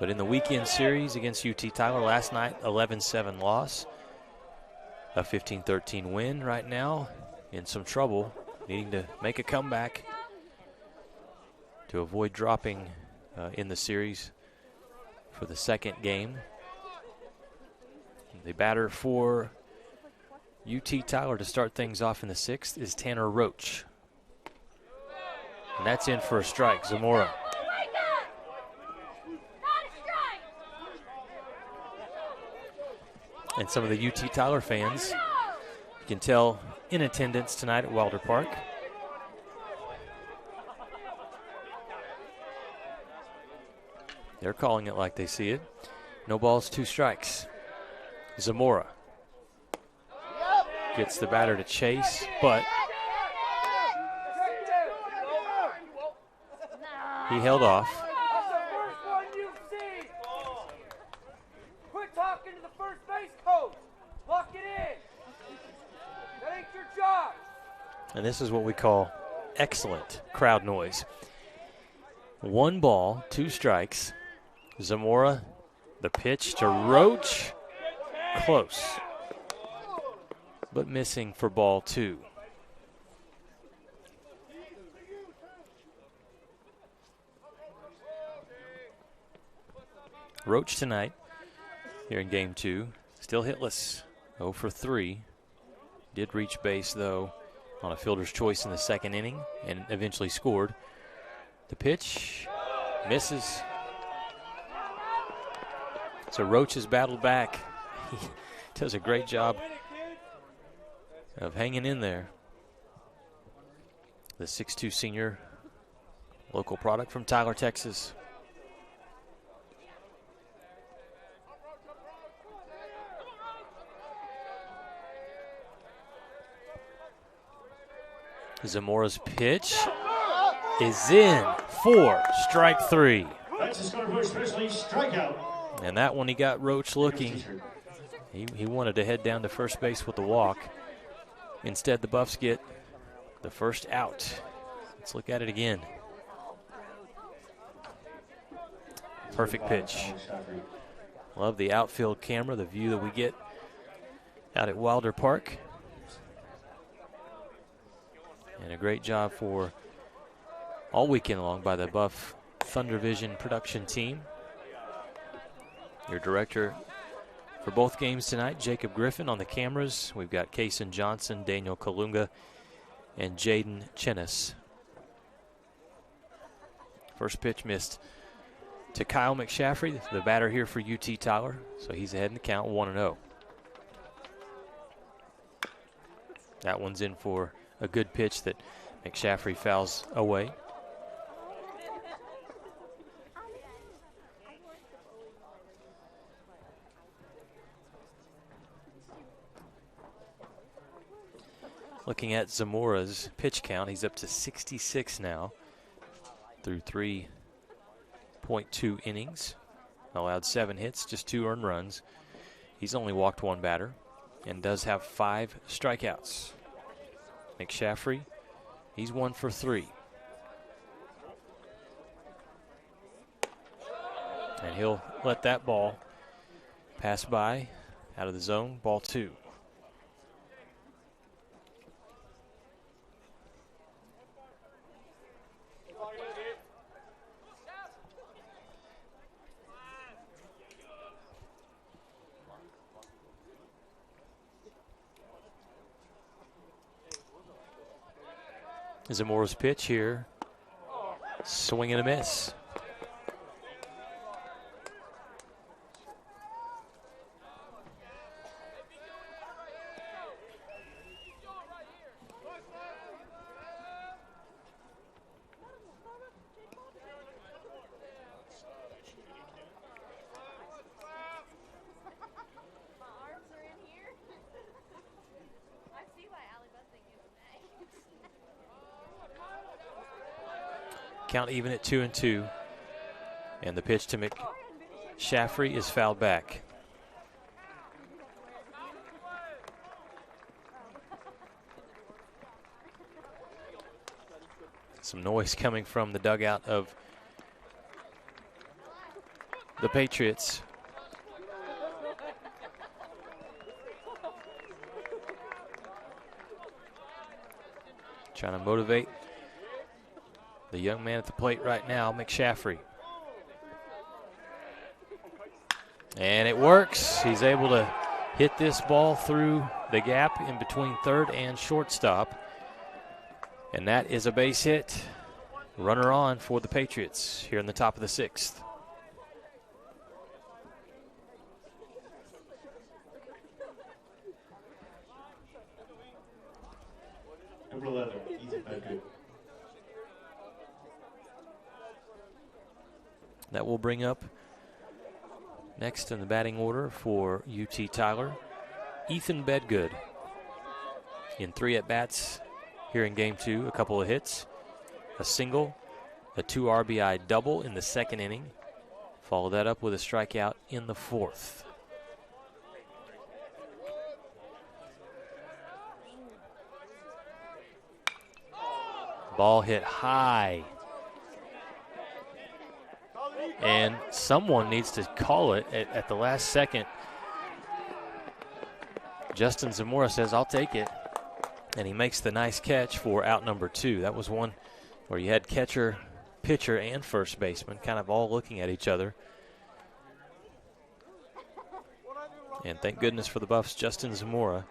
But in the weekend series against UT Tyler last night, 11-7 loss. A 15-13 win right now. In some trouble, needing to make a comeback to avoid dropping in the series for the second game. The batter for UT Tyler to start things off in the 6th is Tanner Roach. And that's in for a strike, Zamora. And some of the UT Tyler fans, you can tell, in attendance tonight at Wilder Park. They're calling it like they see it. No balls, 2 strikes. Zamora gets the batter to chase, but he held off. Quit talking to the first base coach. Lock it in. That ain't your job. And this is what we call excellent crowd noise. 1 ball, 2 strikes. Zamora, the pitch to Roach, close, but missing for ball 2. Roach tonight, here in game 2, still hitless, 0 for 3. Did reach base, though, on a fielder's choice in the 2nd inning and eventually scored. The pitch misses. So Roach has battled back. He does a great job of hanging in there. The 6'2" senior, local product from Tyler, Texas. Zamora's pitch is in for strike 3. That's a score for especially strikeout. And that one he got Roach looking. He wanted to head down to first base with the walk. Instead, the Buffs get the first out. Let's look at it again. Perfect pitch. Love the outfield camera, the view that we get out at Wilder Park. And a great job for all weekend long by the Buff Thunder Vision production team. Your director for both games tonight, Jacob Griffin on the cameras. We've got Kaysen Johnson, Daniel Kalunga, and Jaden Chennis. First pitch missed to Kyle McShaffrey, the batter here for UT Tyler. So he's ahead in the count, 1-0. That one's in for a good pitch that McShaffrey fouls away. Looking at Zamora's pitch count, he's up to 66 now through 3.2 innings. Allowed 7 hits, just 2 earned runs. He's only walked 1 batter and does have 5 strikeouts. McShaffrey, he's 1 for 3. And he'll let that ball pass by out of the zone, ball 2. Zamora's pitch here. Swing and a miss. Count even at 2-2. And the pitch to McShaffrey is fouled back. Some noise coming from the dugout of the Patriots. Trying to motivate the young man at the plate right now, McShaffrey. And it works. He's able to hit this ball through the gap in between third and shortstop. And that is a base hit. Runner on for the Patriots here in the top of the 6th. Number 11, Ethan Beckett. That will bring up next in the batting order for UT Tyler, Ethan Bedgood. In 3 at-bats here in Game 2, a couple of hits, a single, a 2 RBI double in the 2nd inning. Follow that up with a strikeout in the 4th. Ball hit high. And someone needs to call it at the last second. Justin Zamora says, I'll take it. And he makes the nice catch for out number 2. That was one where you had catcher, pitcher, and first baseman kind of all looking at each other. And thank goodness for the Buffs, Justin Zamora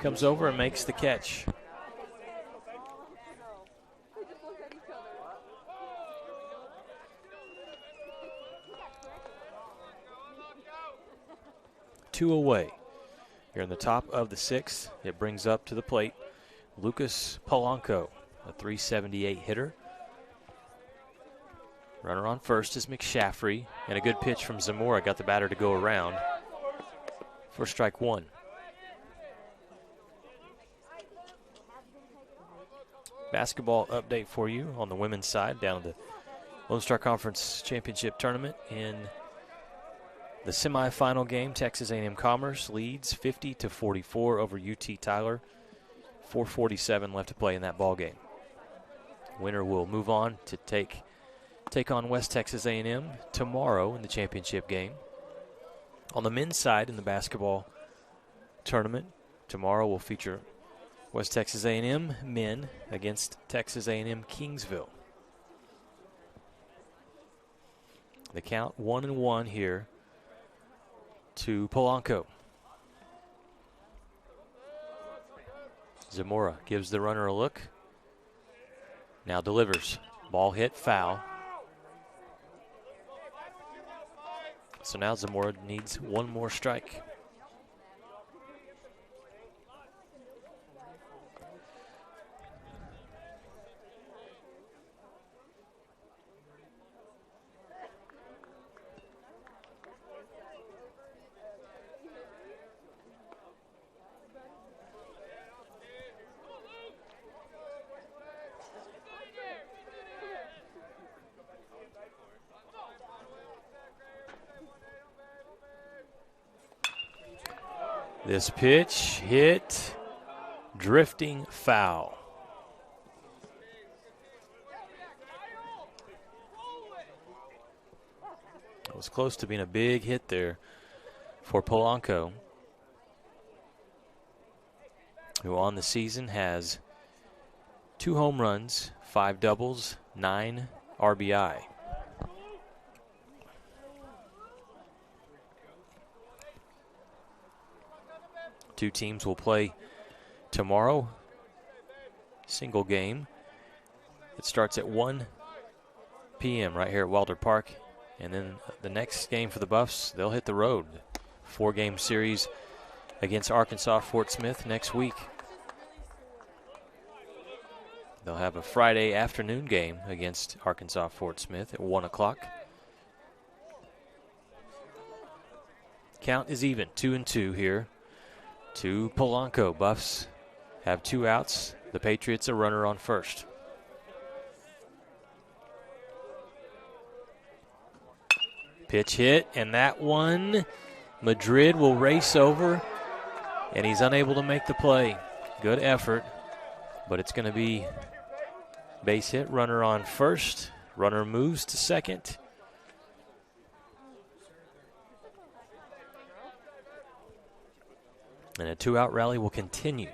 comes over and makes the catch. Two away. Here in the top of the 6th, it brings up to the plate Lucas Polanco, a 378 hitter. Runner on first is McShaffrey, and a good pitch from Zamora got the batter to go around for strike 1. Basketball update for you on the women's side down at the Lone Star Conference Championship Tournament. In the semifinal game, Texas A&M Commerce leads 50-44 over UT Tyler. 4:47 left to play in that ball game. Winner will move on to take on West Texas A&M tomorrow in the championship game. On the men's side in the basketball tournament, tomorrow will feature West Texas A&M men against Texas A&M Kingsville. The count 1-1 here to Polanco. Zamora gives the runner a look. Now delivers. Ball hit foul. So now Zamora needs one more strike. This pitch hit, drifting foul. It was close to being a big hit there for Polanco, who on the season has 2 home runs, 5 doubles, 9 RBI. Two teams will play tomorrow. Single game. It starts at 1 p.m. right here at Wilder Park. And then the next game for the Buffs, they'll hit the road. 4-game series against Arkansas Fort Smith next week. They'll have a Friday afternoon game against Arkansas Fort Smith at 1 o'clock. Count is even, 2-2 here to Polanco. Buffs have 2 outs. The Patriots a runner on first. Pitch hit, and that one, Madrid will race over, and he's unable to make the play. Good effort, but it's going to be base hit, runner on first. Runner moves to second. And a 2-out rally will continue.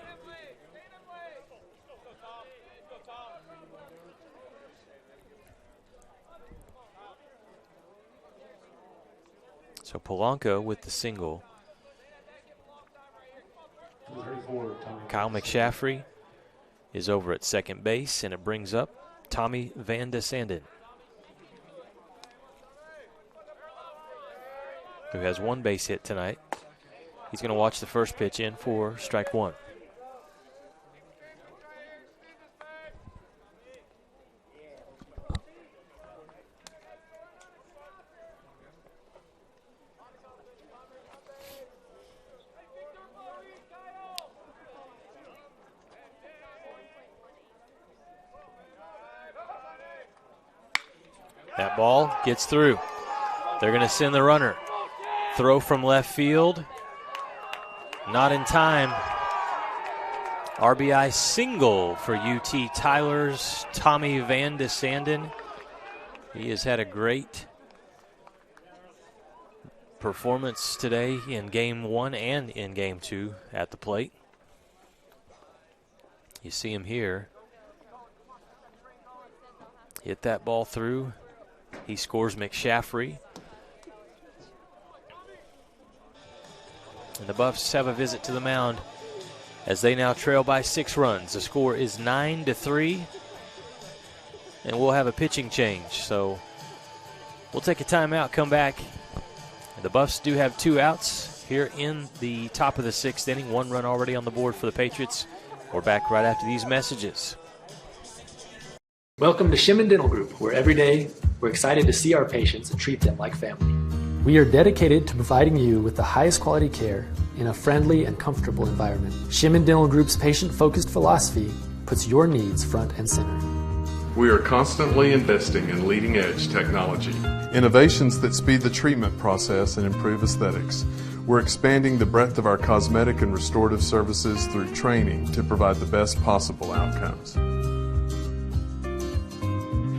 So Polanco with the single. Kyle McShaffrey is over at second base, and it brings up Tommy Van de Sanden, who has one base hit tonight. He's going to watch the first pitch in for strike one. That ball gets through. They're going to send the runner. Throw from left field. Not in time. RBI single for UT Tyler's Tommy Van de Sanden. He has had a great performance today in Game 1 and in Game 2 at the plate. You see him here. Hit that ball through. He scores McShaffrey. And the Buffs have a visit to the mound as they now trail by 6 runs. The score is 9-3. And we'll have a pitching change. So we'll take a timeout, come back. The Buffs do have 2 outs here in the top of the 6th inning. 1 run already on the board for the Patriots. We're back right after these messages. Welcome to Shimon Dental Group, where every day we're excited to see our patients and treat them like family. We are dedicated to providing you with the highest quality care in a friendly and comfortable environment. Shimon Dental Group's patient-focused philosophy puts your needs front and center. We are constantly investing in leading-edge technology. Innovations that speed the treatment process and improve aesthetics. We're expanding the breadth of our cosmetic and restorative services through training to provide the best possible outcomes.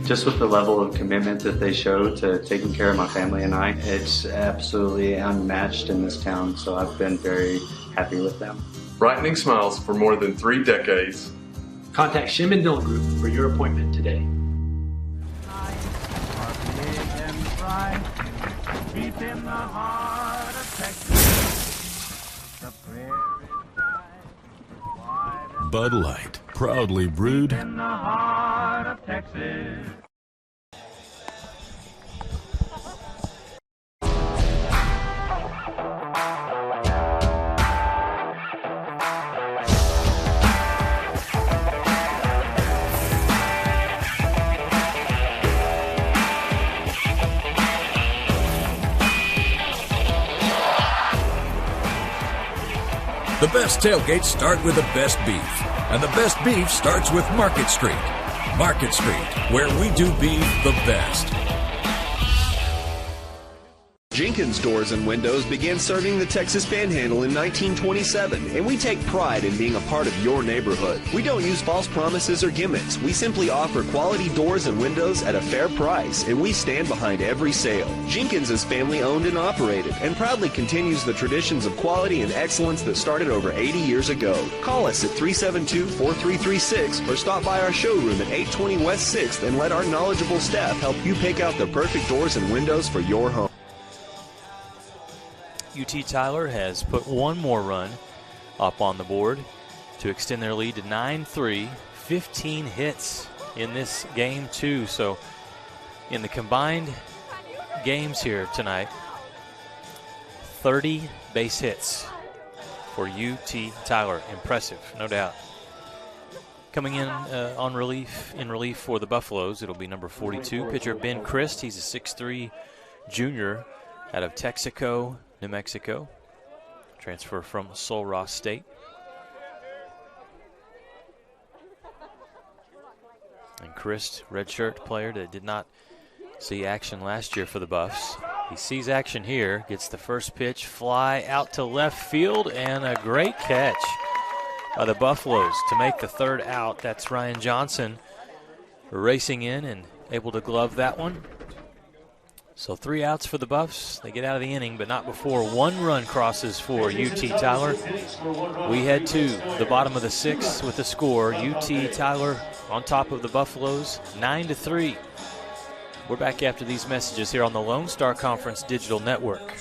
Just with the level of commitment that they show to taking care of my family and I, it's absolutely unmatched in this town, so I've been very happy with them. Brightening smiles for more than 3 decades. Contact Shimon Dental Group for your appointment today. Bud Light, proudly brewed in the heart of Texas. The best tailgates start with the best beef, and the best beef starts with Market Street. Market Street, where we do beef the best. Jenkins Doors and Windows began serving the Texas Panhandle in 1927, and we take pride in being a part of your neighborhood. We don't use false promises or gimmicks. We simply offer quality doors and windows at a fair price, and we stand behind every sale. Jenkins is family owned and operated, and proudly continues the traditions of quality and excellence that started over 80 years ago. Call us at 372-4336 or stop by our showroom at 820 West 6th and let our knowledgeable staff help you pick out the perfect doors and windows for your home. UT Tyler has put 1 more run up on the board to extend their lead to 9-3, 15 hits in this game too. So in the combined games here tonight, 30 base hits for UT Tyler. Impressive, no doubt. Coming in in relief for the Buffaloes, it'll be number 42, pitcher Ben Christ. He's a 6'3" junior out of Texaco, New Mexico. Transfer from Sul Ross State. And Christ, redshirt player that did not see action last year for the Buffs. He sees action here, gets the first pitch, fly out to left field, and a great catch by the Buffaloes to make the 3rd out. That's Ryan Johnson racing in and able to glove that one. So 3 outs for the Buffs. They get out of the inning, but not before 1 run crosses for UT Tyler. We head to the bottom of the 6th with the score. UT Tyler on top of the Buffaloes, 9-3. We're back after these messages here on the Lone Star Conference Digital Network.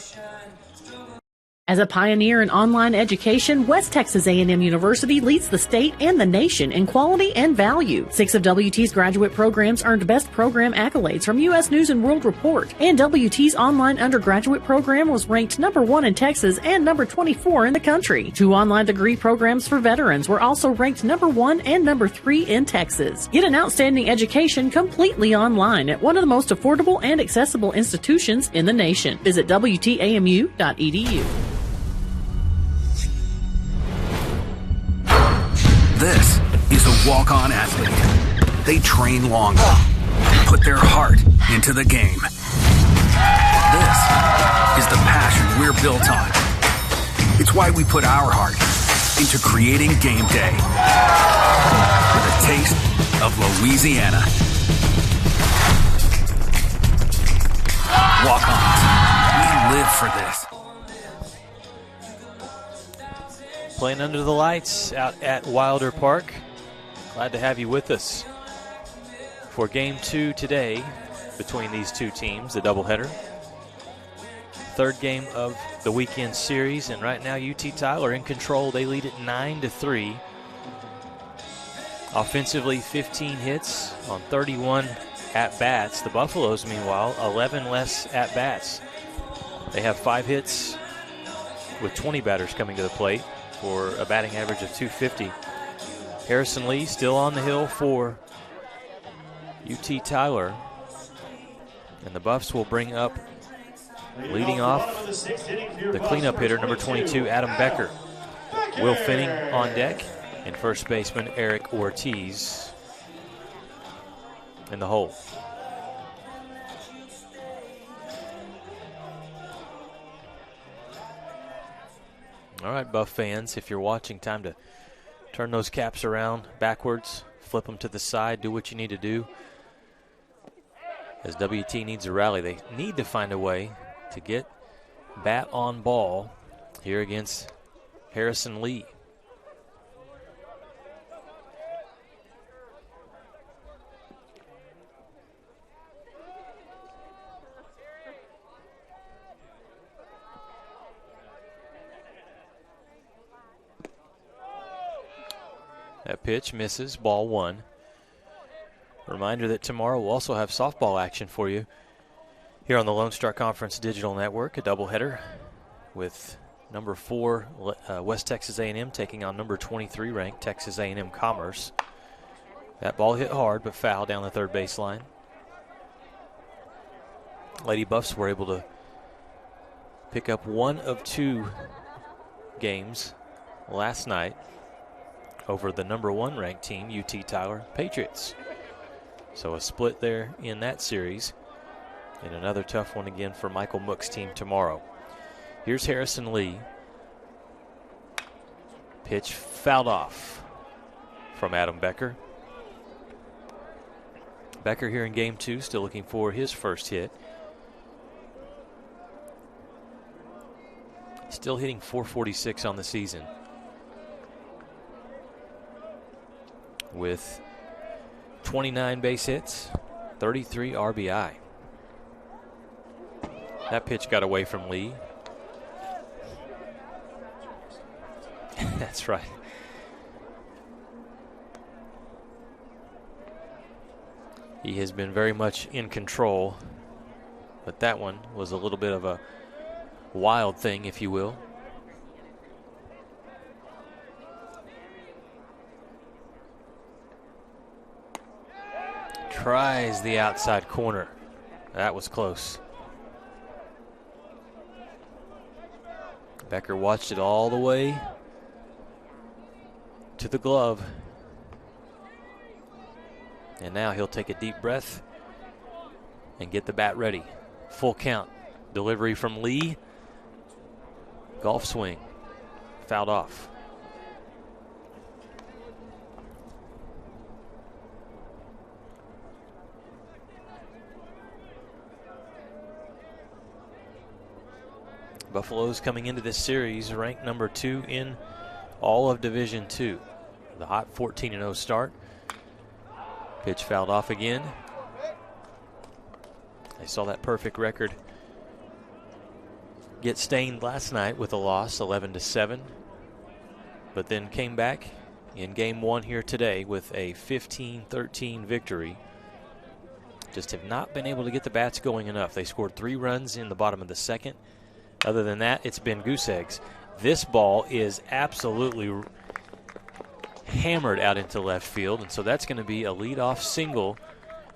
As a pioneer in online education, West Texas A&M University leads the state and the nation in quality and value. 6 of WT's graduate programs earned Best Program accolades from U.S. News & World Report, and WT's online undergraduate program was ranked number 1 in Texas and number 24 in the country. 2 online degree programs for veterans were also ranked number 1 and number 3 in Texas. Get an outstanding education completely online at one of the most affordable and accessible institutions in the nation. Visit WTAMU.edu. This is a walk-on athlete. They train longer, put their heart into the game. This is the passion we're built on. It's why we put our heart into creating game day with a taste of Louisiana. Walk-ons, we live for this. Playing under the lights out at Wilder Park. Glad to have you with us for Game 2 today between these two teams, the doubleheader. Third game of the weekend series, and right now UT Tyler in control. They lead it 9-3. Offensively, 15 hits on 31 at-bats. The Buffaloes, meanwhile, 11 less at-bats. They have 5 hits with 20 batters coming to the plate for a batting average of 250. Harrison Lee still on the hill for UT Tyler. And the Buffs will bring up, leading off, the cleanup hitter, number 22, Adam Becker. Will Finning on deck, and first baseman Eric Ortiz in the hole. All right, Buff fans, if you're watching, time to turn those caps around backwards, flip them to the side, do what you need to do. As WT needs a rally, they need to find a way to get bat on ball here against Harrison Lee. That pitch misses, ball 1. Reminder that tomorrow we'll also have softball action for you here on the Lone Star Conference Digital Network, a doubleheader with number 4 West Texas A&M taking on number 23 ranked Texas A&M Commerce. That ball hit hard but foul down the third baseline. Lady Buffs were able to pick up 1 of 2 games last night over the number 1 ranked team, UT Tyler Patriots. So a split there in that series, and another tough one again for Michael Mook's team tomorrow. Here's Harrison Lee. Pitch fouled off from Adam Becker. Becker here in Game 2, still looking for his first hit. Still hitting .446 on the season, with 29 base hits, 33 RBI. That pitch got away from Lee. That's right. He has been very much in control, but that one was a little bit of a wild thing, if you will. Tries the outside corner. That was close. Becker watched it all the way to the glove. And now he'll take a deep breath and get the bat ready. Full count. Delivery from Lee. Golf swing. Fouled off. Buffaloes coming into this series ranked number 2 in all of Division II. The hot 14-0 start. Pitch fouled off again. They saw that perfect record get stained last night with a loss, 11-7, but then came back in game 1 here today with a 15-13 victory. Just have not been able to get the bats going enough. They scored 3 runs in the bottom of the second. Other than that, it's been goose eggs. This ball is absolutely hammered out into left field, and so that's going to be a leadoff single,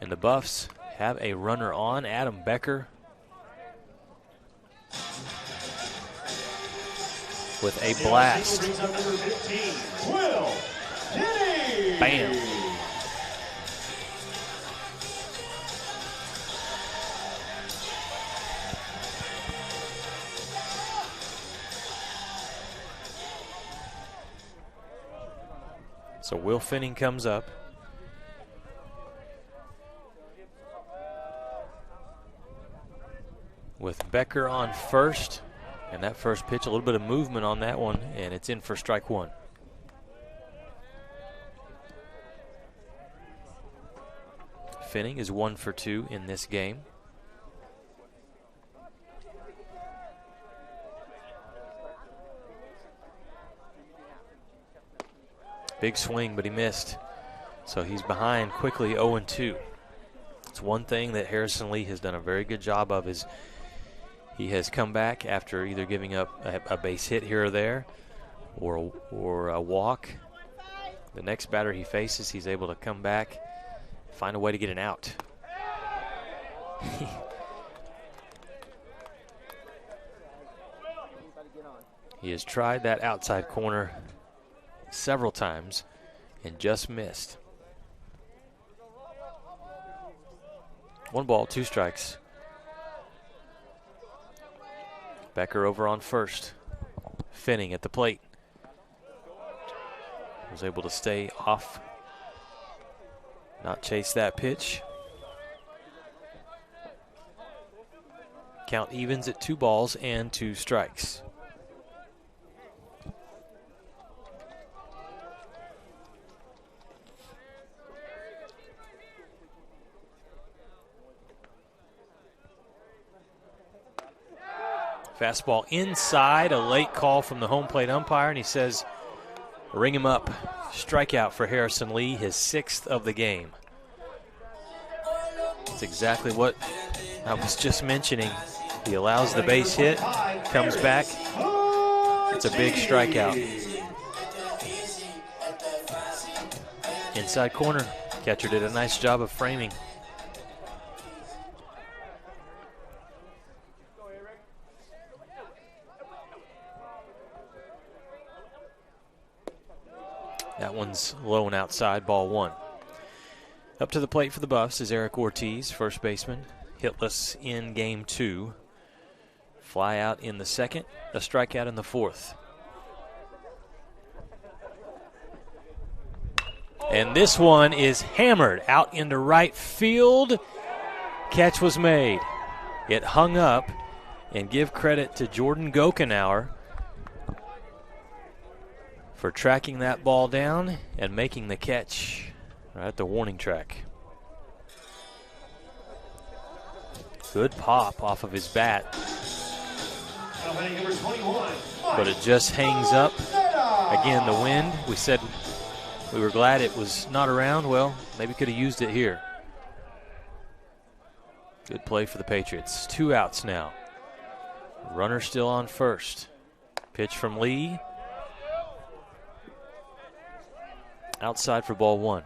and the Buffs have a runner on. Adam Becker with a blast. Bam. So Will Finning comes up. With Becker on first. And that first pitch, a little bit of movement on that one, and it's in for strike 1. Finning is 1 for 2 in this game. Big swing, but he missed. So he's behind quickly, 0-2. It's one thing that Harrison Lee has done a very good job of, is he has come back after either giving up a base hit here or there or a walk. The next batter he faces, he's able to come back, find a way to get an out. He has tried that outside corner several times and just missed. 1 ball, 2 strikes. Becker over on first. Finning at the plate. Was able to stay off, not chase that pitch. Count evens at 2 balls and 2 strikes. Fastball inside, a late call from the home plate umpire, and he says, ring him up. Strikeout for Harrison Lee, his 6th of the game. That's exactly what I was just mentioning. He allows the base hit, comes back. It's a big strikeout. Inside corner, catcher did a nice job of framing. That one's low and outside, ball 1. Up to the plate for the Buffs is Eric Ortiz, first baseman, hitless in game 2. Fly out in the second, a strikeout in the 4th. And this one is hammered out into right field. Catch was made. It hung up, and give credit to Jordan Gokenauer for tracking that ball down and making the catch right at the warning track. Good pop off of his bat. But it just hangs up. Again, the wind, we said we were glad it was not around. Well, maybe could have used it here. Good play for the Patriots. 2 outs now. Runner still on first. Pitch from Lee. Outside for ball 1.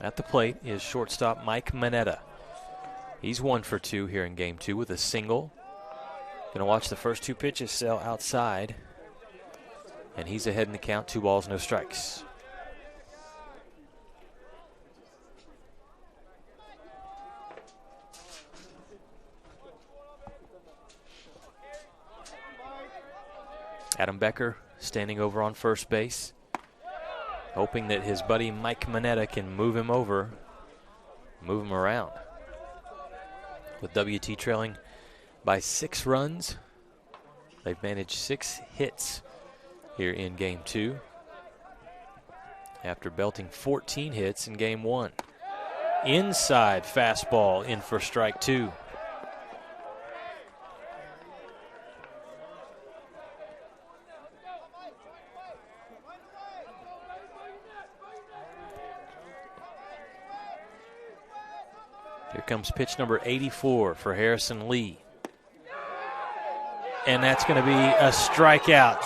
At the plate is shortstop Mike Manetta. He's 1 for 2 here in game 2 with a single. Gonna watch the first 2 pitches sail outside. And he's ahead in the count, 2 balls, no strikes. Adam Becker standing over on first base, hoping that his buddy Mike Manetta can move him over, move him around. With WT trailing by 6 runs, they've managed 6 hits here in game 2 after belting 14 hits in game 1. inside fastball in for strike two. Here comes pitch number 84 for Harrison Lee. And that's going to be a strikeout.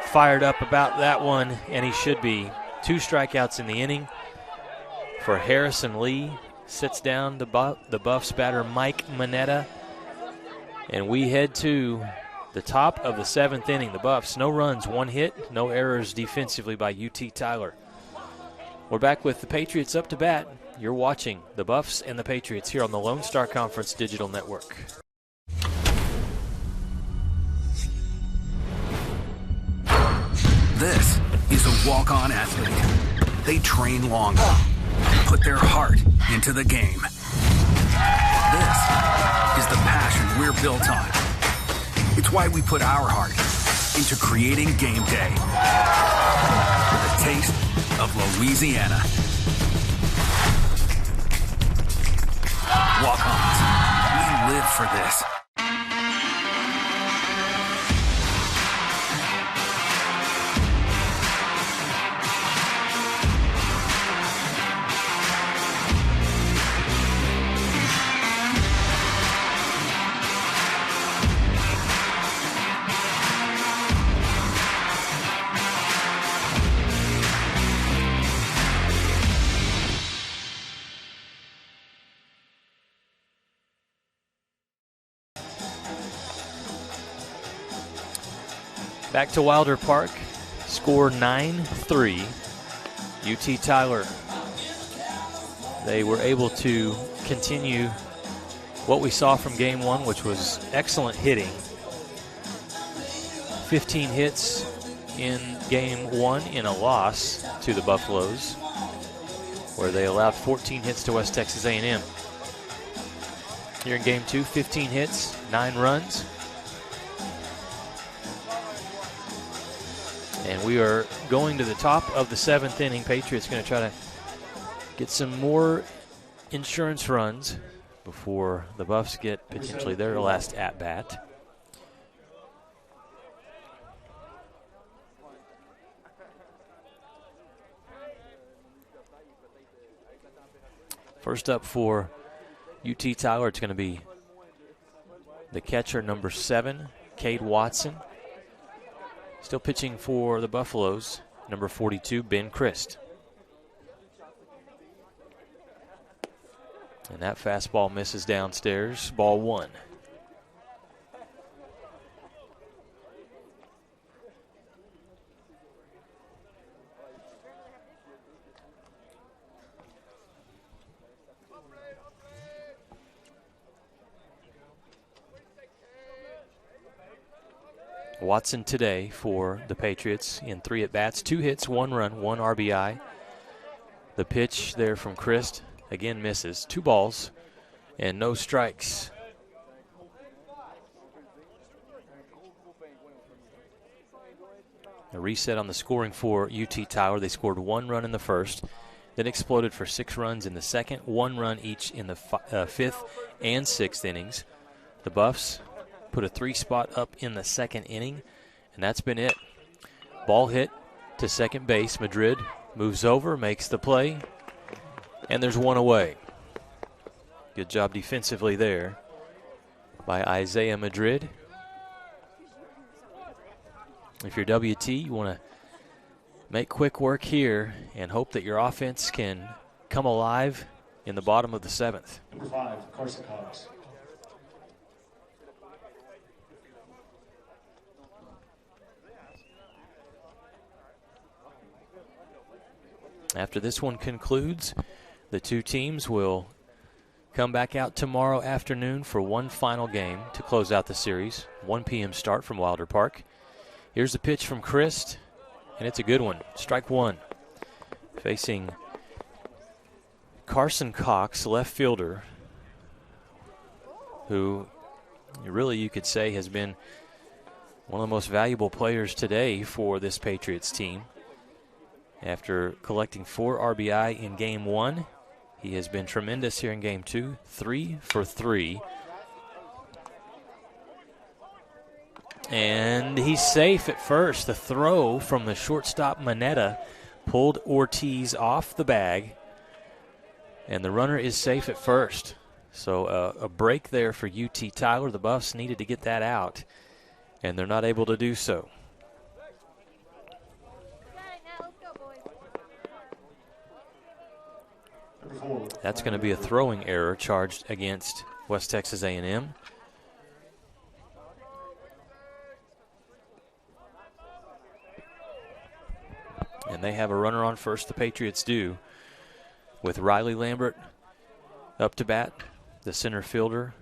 Fired up about that one, and he should be. 2 strikeouts in the inning for Harrison Lee. Sits down the Buffs batter Mike Manetta. And we head to the top of the 7th inning. The Buffs, no runs, 1 hit, no errors defensively by UT Tyler. We're back with the Patriots up to bat. You're watching the Buffs and the Patriots here on the Lone Star Conference Digital Network. This is a walk-on athlete. They train longer, put their heart into the game. This is the passion we're built on. It's why we put our heart into creating game day with a taste of Louisiana. Walk-ons, we live for this. Back to Wilder Park, score 9-3, UT Tyler. They were able to continue what we saw from game 1, which was excellent hitting. 15 hits in game 1 in a loss to the Buffaloes, where they allowed 14 hits to West Texas A&M. Here in game 2, 15 hits, 9 runs. And we are going to the top of the 7th inning. Patriots going to try to get some more insurance runs before the Buffs get potentially their last at-bat. First up for UT Tyler, it's going to be the catcher, number 7, Cade Watson. Still pitching for the Buffaloes, number 42, Ben Christ. And that fastball misses downstairs, ball 1. Watson today for the Patriots in 3 at-bats, 2 hits, 1 run, 1 RBI. The pitch there from Christ, again misses. 2 balls and no strikes. A reset on the scoring for UT Tyler. They scored 1 run in the first, then exploded for 6 runs in the second, 1 run each in the 5th and 6th innings. The Buffs put a 3 spot up in the 2nd inning, and that's been it. Ball hit to second base. Madrid moves over, makes the play, and there's 1 away. Good job defensively there by Isaiah Madrid. If you're WT, you want to make quick work here and hope that your offense can come alive in the bottom of the 7th. Number 5, Carson Cox. After this one concludes, the 2 teams will come back out tomorrow afternoon for one final game to close out the series. 1 p.m. start from Wilder Park. Here's the pitch from Christ, and it's a good one. Strike 1. Facing Carson Cox, left fielder, who really you could say has been one of the most valuable players today for this Patriots team. After collecting 4 RBI in game 1, He has been tremendous here in game 2, 3 for 3. And he's safe at first. The throw from the shortstop Manetta pulled Ortiz off the bag, and the runner is safe at first. So a break there for UT Tyler. The Buffs needed to get that out, and they're not able to do so. That's going to be a throwing error charged against West Texas A&M. And they have a runner on first, the Patriots do, with Riley Lambert up to bat. The center fielder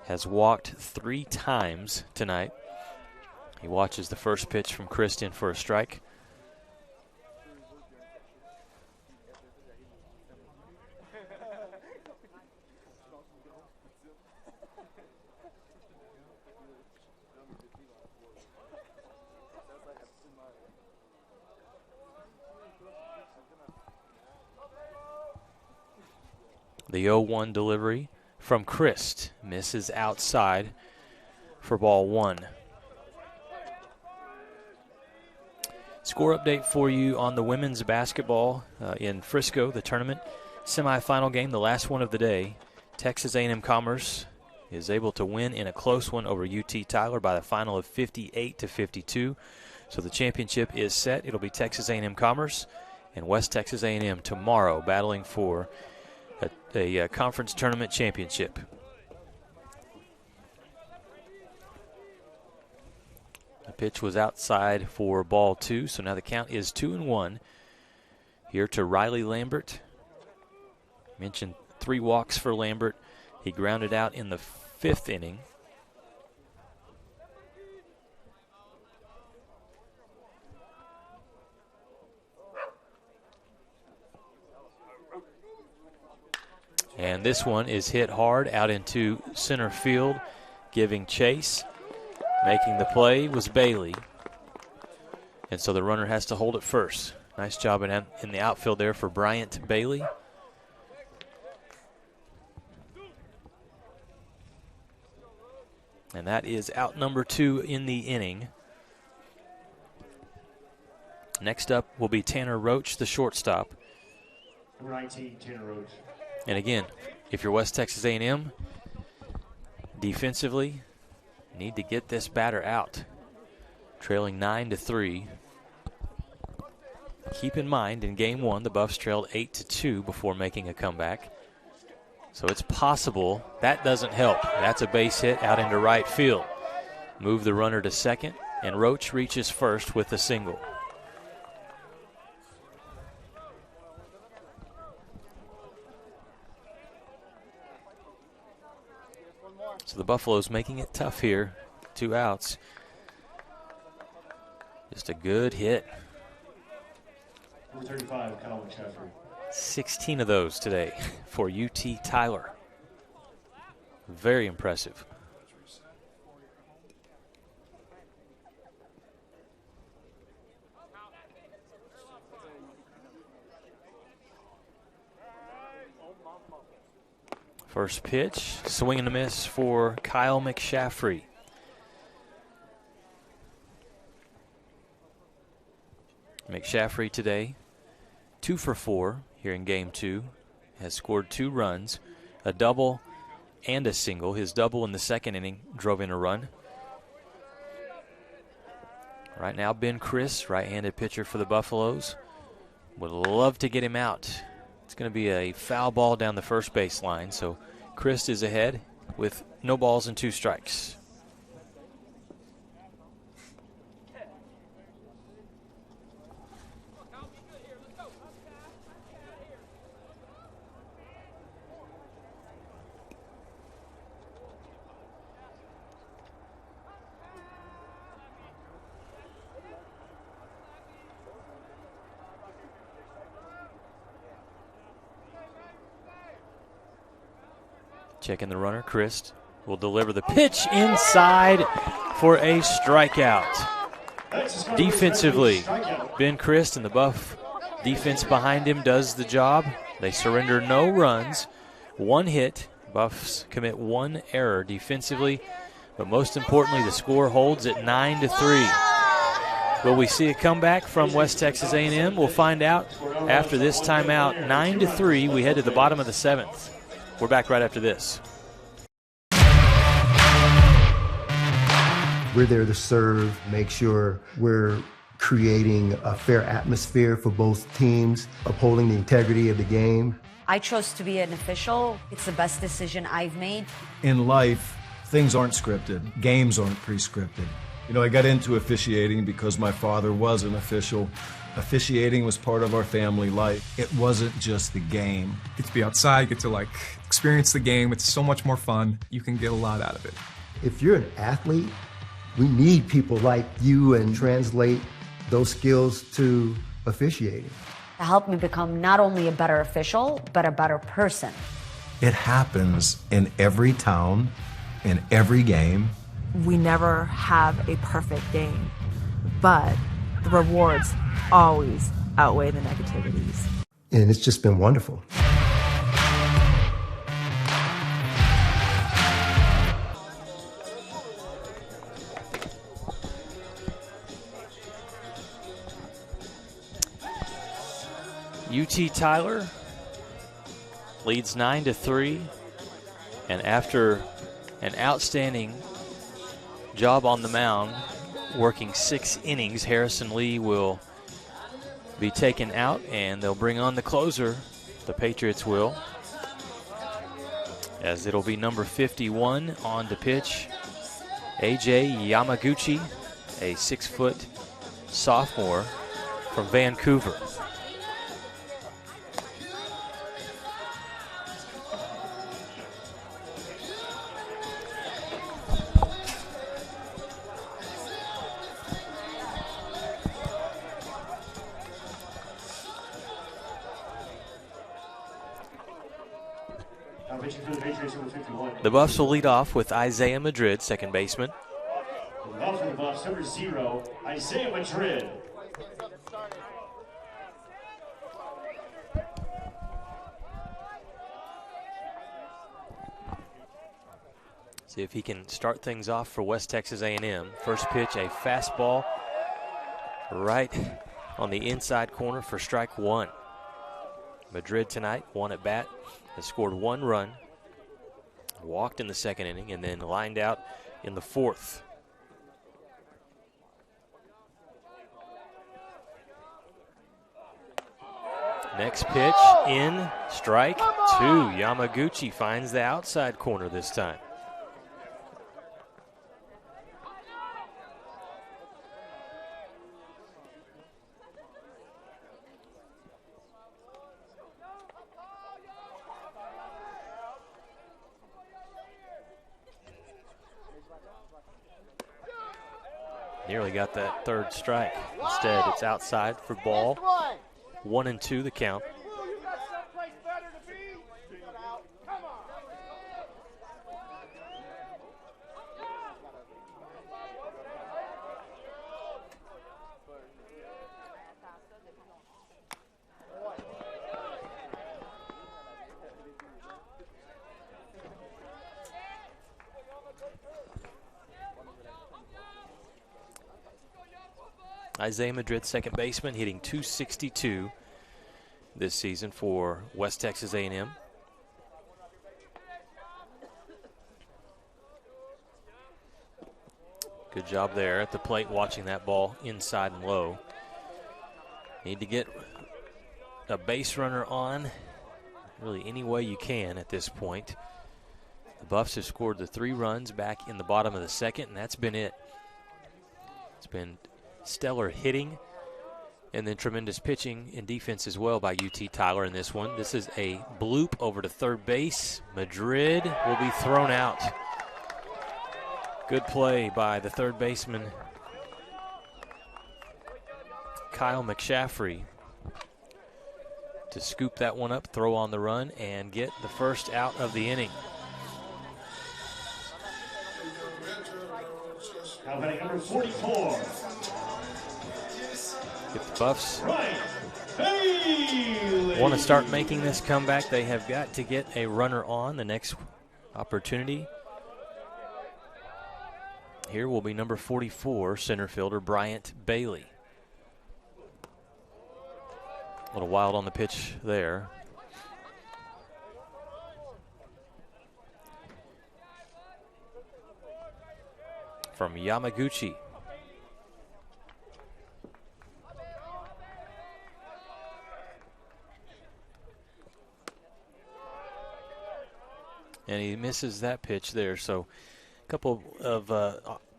has walked 3 times tonight. He watches the first pitch from Kristen for a strike. The 0-1 delivery from Christ misses outside for ball 1. Score update for you on the women's basketball in Frisco, the tournament semifinal game, the last one of the day. Texas A&M Commerce is able to win in a close one over UT Tyler by the final of 58-52. So the championship is set. It'll be Texas A&M Commerce and West Texas A&M tomorrow battling for a conference tournament championship. The pitch was outside for ball 2, so now the count is 2-1. Here to Riley Lambert. Mentioned 3 walks for Lambert. He grounded out in the 5th inning. And this one is hit hard out into center field, giving chase. Making the play was Bailey. And so the runner has to hold it first. Nice job in the outfield there for Bryant Bailey. And that is out number 2 in the inning. Next up will be Tanner Roach, the shortstop. Number 19, Tanner Roach. And again, if you're West Texas A&M, defensively, need to get this batter out. Trailing 9-3. Keep in mind, in game 1, the Buffs trailed 8-2 before making a comeback. So it's possible that doesn't help. That's a base hit out into right field. Move the runner to second, and Roach reaches first with a single. So the Buffaloes making it tough here. 2 outs. Just a good hit. Number 35, Colin Chaffrey. 16 of those today for UT Tyler. Very impressive. First pitch, swing and a miss for Kyle McShaffrey. McShaffrey today, 2 for 4 here in game 2, has scored 2 runs, a double and a single. His double in the 2nd inning drove in a run. Right now, Ben Chris, right-handed pitcher for the Buffaloes, would love to get him out. It's going to be a foul ball down the first base line, so Christ is ahead with no balls and 2 strikes. Checking the runner, Christ will deliver the pitch inside for a strikeout. Defensively, Ben Christ and the Buff defense behind him does the job. They surrender no runs, 1 hit. Buffs commit 1 error defensively, but most importantly, the score holds at 9-3. Will we see a comeback from West Texas A&M? We'll find out after this timeout. 9-3, we head to the bottom of the 7th. We're back right after this. We're there to serve, make sure we're creating a fair atmosphere for both teams, upholding the integrity of the game. I chose to be an official. It's the best decision I've made. In life, things aren't scripted. Games aren't pre-scripted. You know, I got into officiating because my father was an official. Officiating was part of our family life. It wasn't just the game. Get to be outside, get to like experience the game. It's so much more fun. You can get a lot out of it. If you're an athlete, we need people like you and translate those skills to officiating. To help me become not only a better official, but a better person. It happens in every town, in every game. We never have a perfect game, but the rewards always outweigh the negativities. And it's just been wonderful. UT Tyler leads 9-3, and after an outstanding job on the mound, working 6 innings, Harrison Lee will be taken out, and they'll bring on the closer. The Patriots will, as it'll be number 51 on the pitch, AJ Yamaguchi, a 6-foot sophomore from Vancouver. The Buffs will lead off with Isaiah Madrid, second baseman. Now for the Buffs, number 0, Isaiah Madrid. See if he can start things off for West Texas A&M. First pitch, a fastball right on the inside corner for strike 1. Madrid tonight, 1 at bat, has scored 1 run, walked in the second inning, and then lined out in the 4th. Next pitch in, strike 2. Yamaguchi finds the outside corner this time. Nearly got that 3rd strike. Instead, it's outside for ball. 1-2 the count. Isaiah Madrid, second baseman, hitting .262 this season for West Texas A&M. Good job there at the plate, watching that ball inside and low. Need to get a base runner on really any way you can at this point. The Buffs have scored the 3 runs back in the bottom of the 2nd, and that's been it. It's been stellar hitting and then tremendous pitching and defense as well by UT Tyler in this one. This is a bloop over to third base. Madrid will be thrown out. Good play by the third baseman, Kyle McShaffrey, to scoop that one up, throw on the run, and get the first out of the inning. Now batting number 44. If the Buffs Bailey. Want to start making this comeback, they have got to get a runner on the next opportunity. Here will be number 44, center fielder Bryant Bailey. A little wild on the pitch there. From Yamaguchi. And he misses that pitch there. So a couple of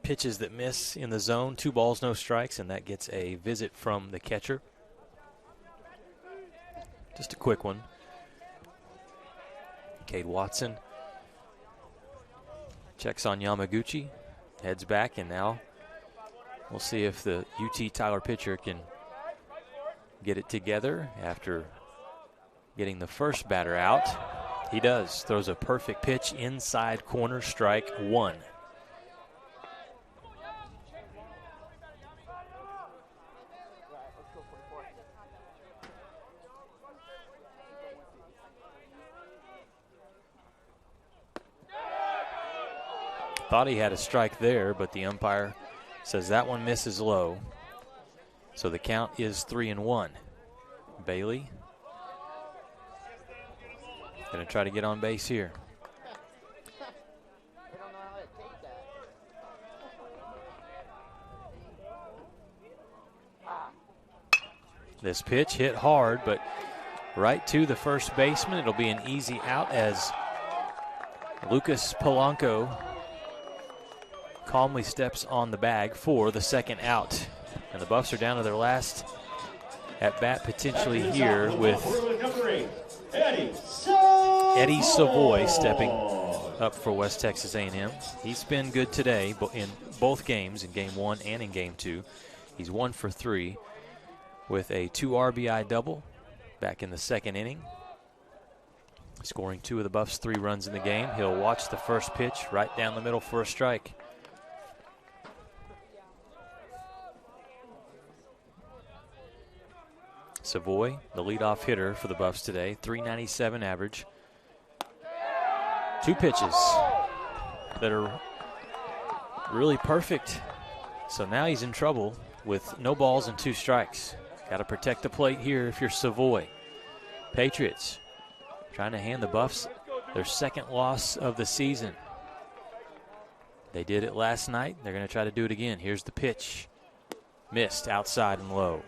pitches that miss in the zone. 2 balls, no strikes, and that gets a visit from the catcher. Just a quick one. Cade Watson checks on Yamaguchi, heads back, and now we'll see if the UT Tyler pitcher can get it together after getting the first batter out. He does. Throws a perfect pitch inside corner, strike 1. Thought he had a strike there, but the umpire says that one misses low. So the count is 3-1. Bailey going to try to get on base here. This pitch hit hard, but right to the first baseman. It'll be an easy out as Lucas Polanco calmly steps on the bag for the second out. And the Buffs are down to their last at-bat potentially here with Eddie Savoy stepping up for West Texas A&M. He's been good today in both games, in Game 1 and in Game 2. He's 1 for 3 with a 2 RBI double back in the second inning, scoring 2 of the Buffs' 3 runs in the game. He'll watch the first pitch right down the middle for a strike. Savoy, the leadoff hitter for the Buffs today, .397 average. 2 pitches that are really perfect. So now he's in trouble with no balls and 2 strikes. Got to protect the plate here if you're Savoy. Patriots trying to hand the Buffs their second loss of the season. They did it last night. They're going to try to do it again. Here's the pitch. Missed outside and low.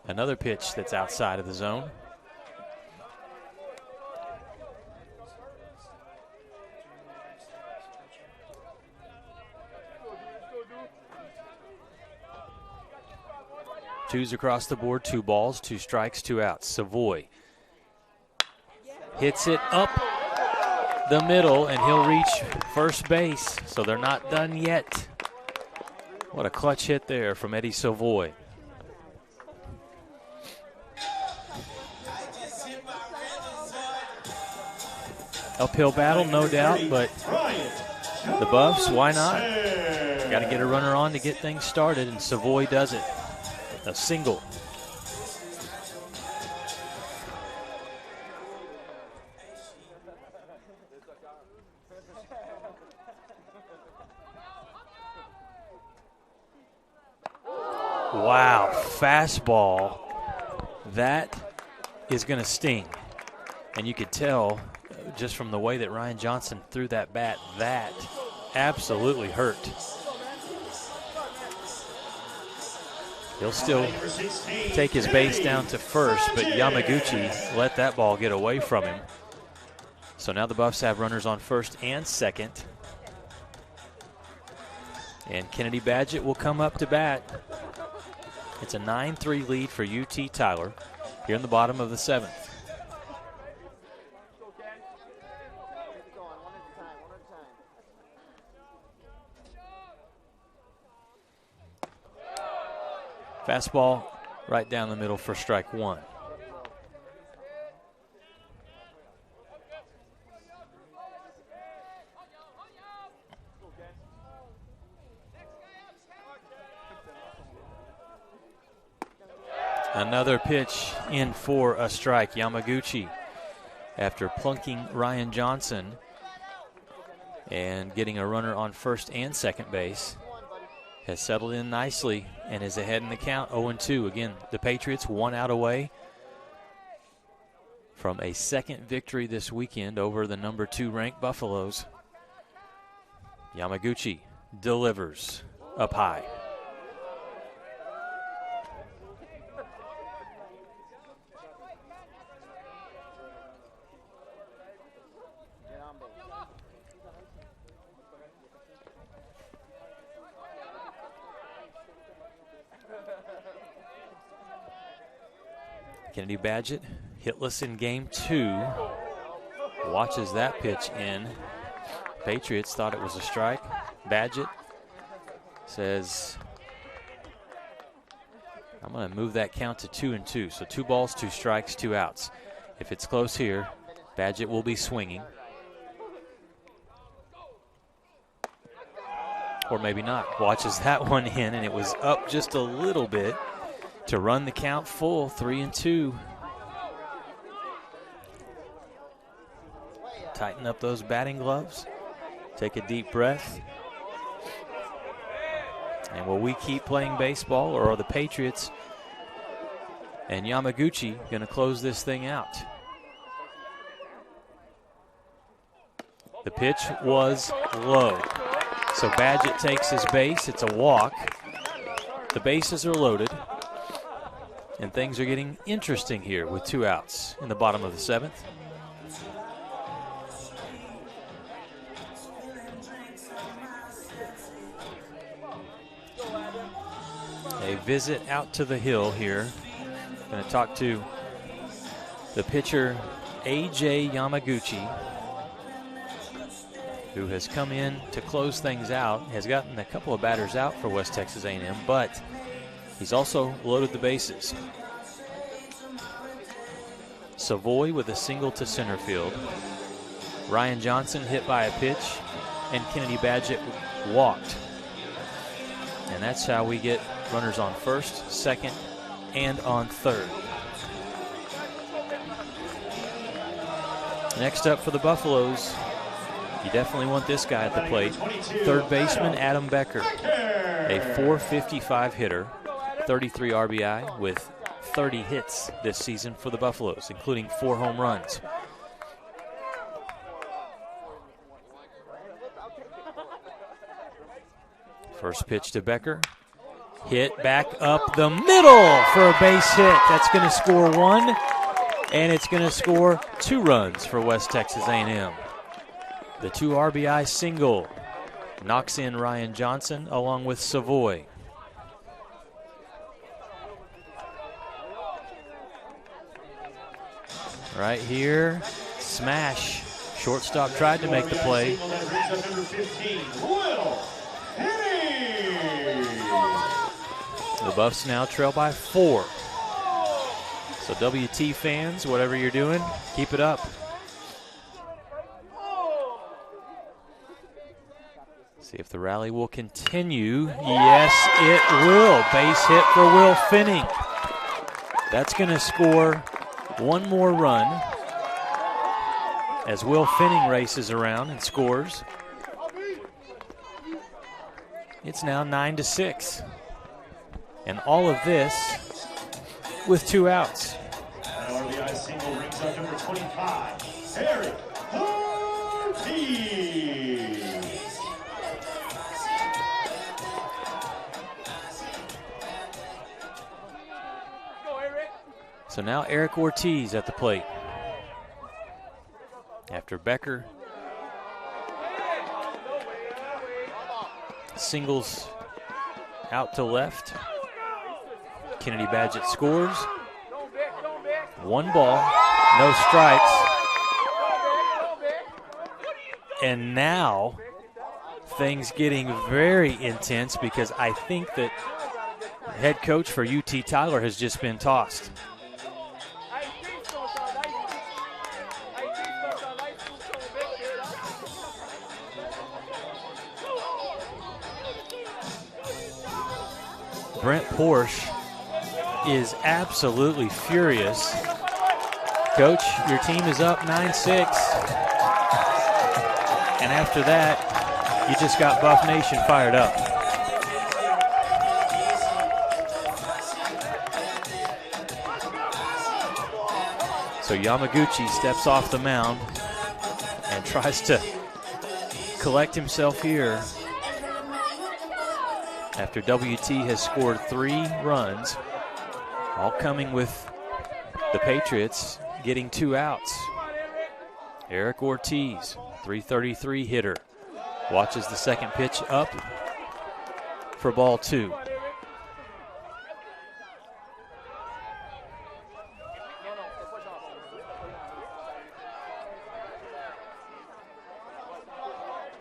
Another pitch that's outside of the zone. Twos across the board, 2 balls, 2 strikes, 2 outs. Savoy hits it up the middle, and he'll reach first base. So they're not done yet. What a clutch hit there from Eddie Savoy. Uphill battle, no doubt, but the Buffs, why not? Got to get a runner on to get things started, and Savoy does it. A single. Wow, fastball. That is going to sting. And you could tell just from the way that Ryan Johnson threw that bat, that absolutely hurt. He'll still take his base down to first, but Yamaguchi let that ball get away from him. So now the Buffs have runners on first and second. And Kennedy Badgett will come up to bat. It's a 9-3 lead for UT Tyler here in the bottom of the 7th. Fastball right down the middle for strike one. Another pitch in for a strike. Yamaguchi, after plunking Ryan Johnson and getting a runner on first and second base, has settled in nicely and is ahead in the count, 0-2. Again, the Patriots 1 out away from a second victory this weekend over the number 2 ranked Buffaloes. Yamaguchi delivers up high. Kennedy Badgett, hitless in game 2. Watches that pitch in. Patriots thought it was a strike. Badgett says, I'm going to move that count to 2-2. So 2 balls, 2 strikes, 2 outs. If it's close here, Badgett will be swinging. Or maybe not. Watches that one in, and it was up just a little bit to run the count full, 3-2. Tighten up those batting gloves. Take a deep breath. And will we keep playing baseball, or are the Patriots and Yamaguchi going to close this thing out? The pitch was low. So Badgett takes his base. It's a walk. The bases are loaded. And things are getting interesting here with 2 outs in the bottom of the 7th. A visit out to the hill here. Going to talk to the pitcher, A.J. Yamaguchi, who has come in to close things out, has gotten a couple of batters out for West Texas A&M, but he's also loaded the bases. Savoy with a single to center field. Ryan Johnson hit by a pitch, and Kennedy Badgett walked. And that's how we get runners on first, second, and on third. Next up for the Buffaloes, you definitely want this guy at the plate. Third baseman Adam Becker, a .455 hitter, 33 RBI with 30 hits this season for the Buffaloes, including 4 home runs. First pitch to Becker. Hit back up the middle for a base hit. That's going to score 1, and it's going to score 2 runs for West Texas A&M. The 2 RBI single knocks in Ryan Johnson along with Savoy. Right here, smash. Shortstop tried to make the play. The Buffs now trail by 4. So WT fans, whatever you're doing, keep it up. See if the rally will continue. Yes, it will. Base hit for Will Finning. That's going to score 1 more run as Will Finning races around and scores. It's now 9-6. And all of this with 2 outs. An RBI single brings up number 25, Eric Ortiz. So now Eric Ortiz at the plate. After Becker singles out to left, Kennedy Badgett scores. 1 ball, no strikes. And now things getting very intense because I think that The head coach for UT Tyler has just been tossed. Brent Porsche is absolutely furious. Coach, your team is up 9-6. And after that, you just got Buff Nation fired up. So Yamaguchi steps off the mound and tries to collect himself here after WT has scored 3 runs, all coming with the Patriots getting 2 outs. Eric Ortiz, 333 hitter, watches the second pitch up for ball 2.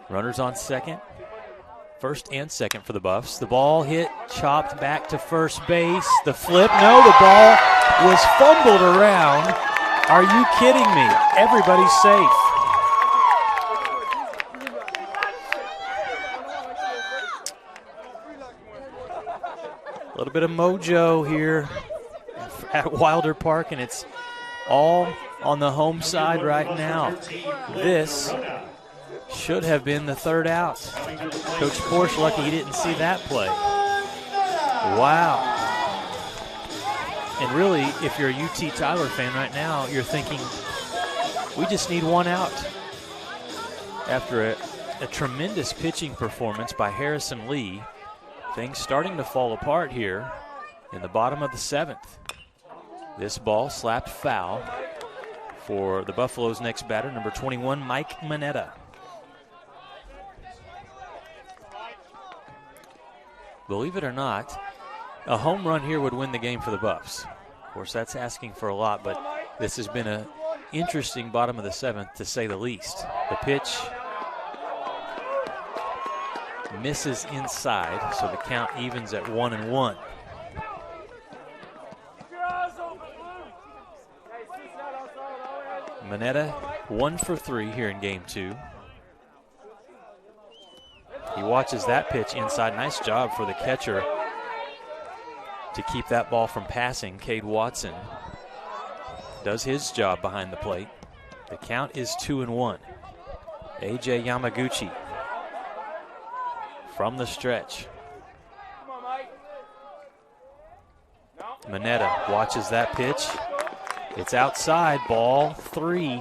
Runners on second. First and second for the Buffs. The ball hit, chopped back to first base. The flip, no, the ball was fumbled around. Are you kidding me? Everybody's safe. A little bit of mojo here at Wilder Park, and it's all on the home side right now. This should have been the 3rd out. Coach Porsche lucky he didn't see that play. Wow. And really, if you're a UT Tyler fan right now, you're thinking, we just need 1 out. After a tremendous pitching performance by Harrison Lee, things starting to fall apart here in the bottom of the 7th. This ball slapped foul for the Buffaloes' next batter, number 21, Mike Mineta. Believe it or not, a home run here would win the game for the Buffs. Of course, that's asking for a lot, but this has been an interesting bottom of the 7th, to say the least. The pitch misses inside, so the count evens at 1-1. Mineta 1 for 3 here in game 2. He watches that pitch inside. Nice job for the catcher to keep that ball from passing. Cade Watson does his job behind the plate. The count is 2-1. AJ Yamaguchi from the stretch. Mineta watches that pitch. It's outside, ball 3.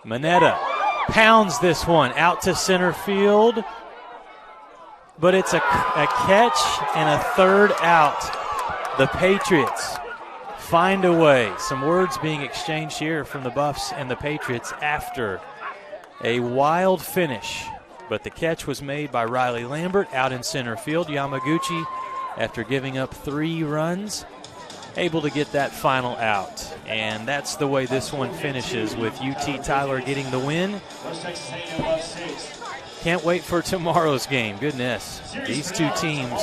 Mineta pounds this one out to center field, but it's a catch and a 3rd out. The Patriots find a way. Some words being exchanged here from the Buffs and the Patriots after a wild finish, but the catch was made by Riley Lambert out in center field. Yamaguchi, after giving up 3 runs, able to get that final out. And that's the way this one finishes, with UT Tyler getting the win. Can't wait for tomorrow's game. Goodness, these two teams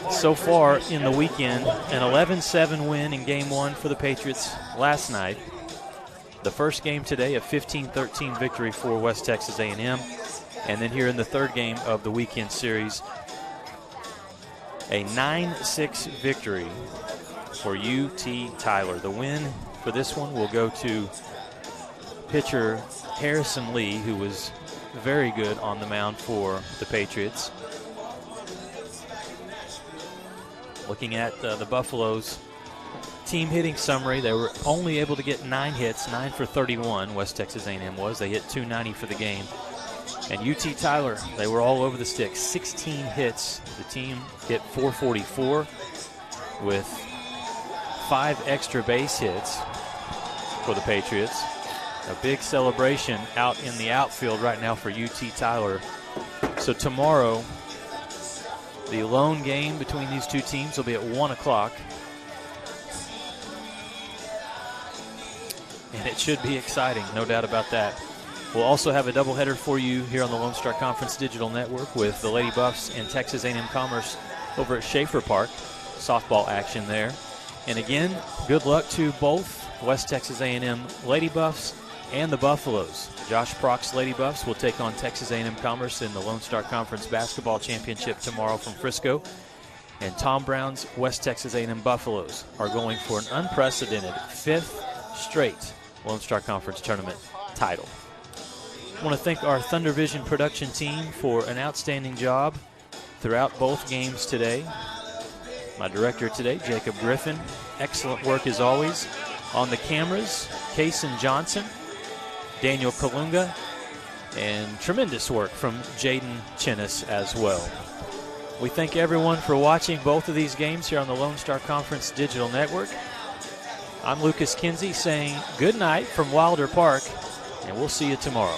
so far in the weekend, an 11-7 win in game 1 for the Patriots last night. The first game today, a 15-13 victory for West Texas A&M. And then here in the 3rd game of the weekend series, a 9-6 victory for UT Tyler. The win for this one will go to pitcher Harrison Lee, who was very good on the mound for the Patriots. Looking at the Buffaloes team hitting summary, they were only able to get 9 hits, 9 for 31, West Texas A&M was. They hit 290 for the game. And UT Tyler, they were all over the stick, 16 hits. The team hit 444 with 5 extra base hits for the Patriots. A big celebration out in the outfield right now for UT Tyler. So tomorrow, the lone game between these two teams will be at 1 o'clock. and it should be exciting, no doubt about that. We'll also have a doubleheader for you here on the Lone Star Conference Digital Network with the Lady Buffs and Texas A&M Commerce over at Schaefer Park. Softball action there. And again, good luck to both West Texas A&M Lady Buffs and the Buffaloes. Josh Prock's Lady Buffs will take on Texas A&M Commerce in the Lone Star Conference Basketball Championship tomorrow from Frisco. And Tom Brown's West Texas A&M Buffaloes are going for an unprecedented 5th straight Lone Star Conference Tournament title. I want to thank our Thunder Vision production team for an outstanding job throughout both games today. My director today, Jacob Griffin, excellent work as always. On the cameras, Kaysen Johnson, Daniel Kalunga, and tremendous work from Jaden Chinnis as well. We thank everyone for watching both of these games here on the Lone Star Conference Digital Network. I'm Lucas Kinsey saying good night from Wilder Park, and we'll see you tomorrow.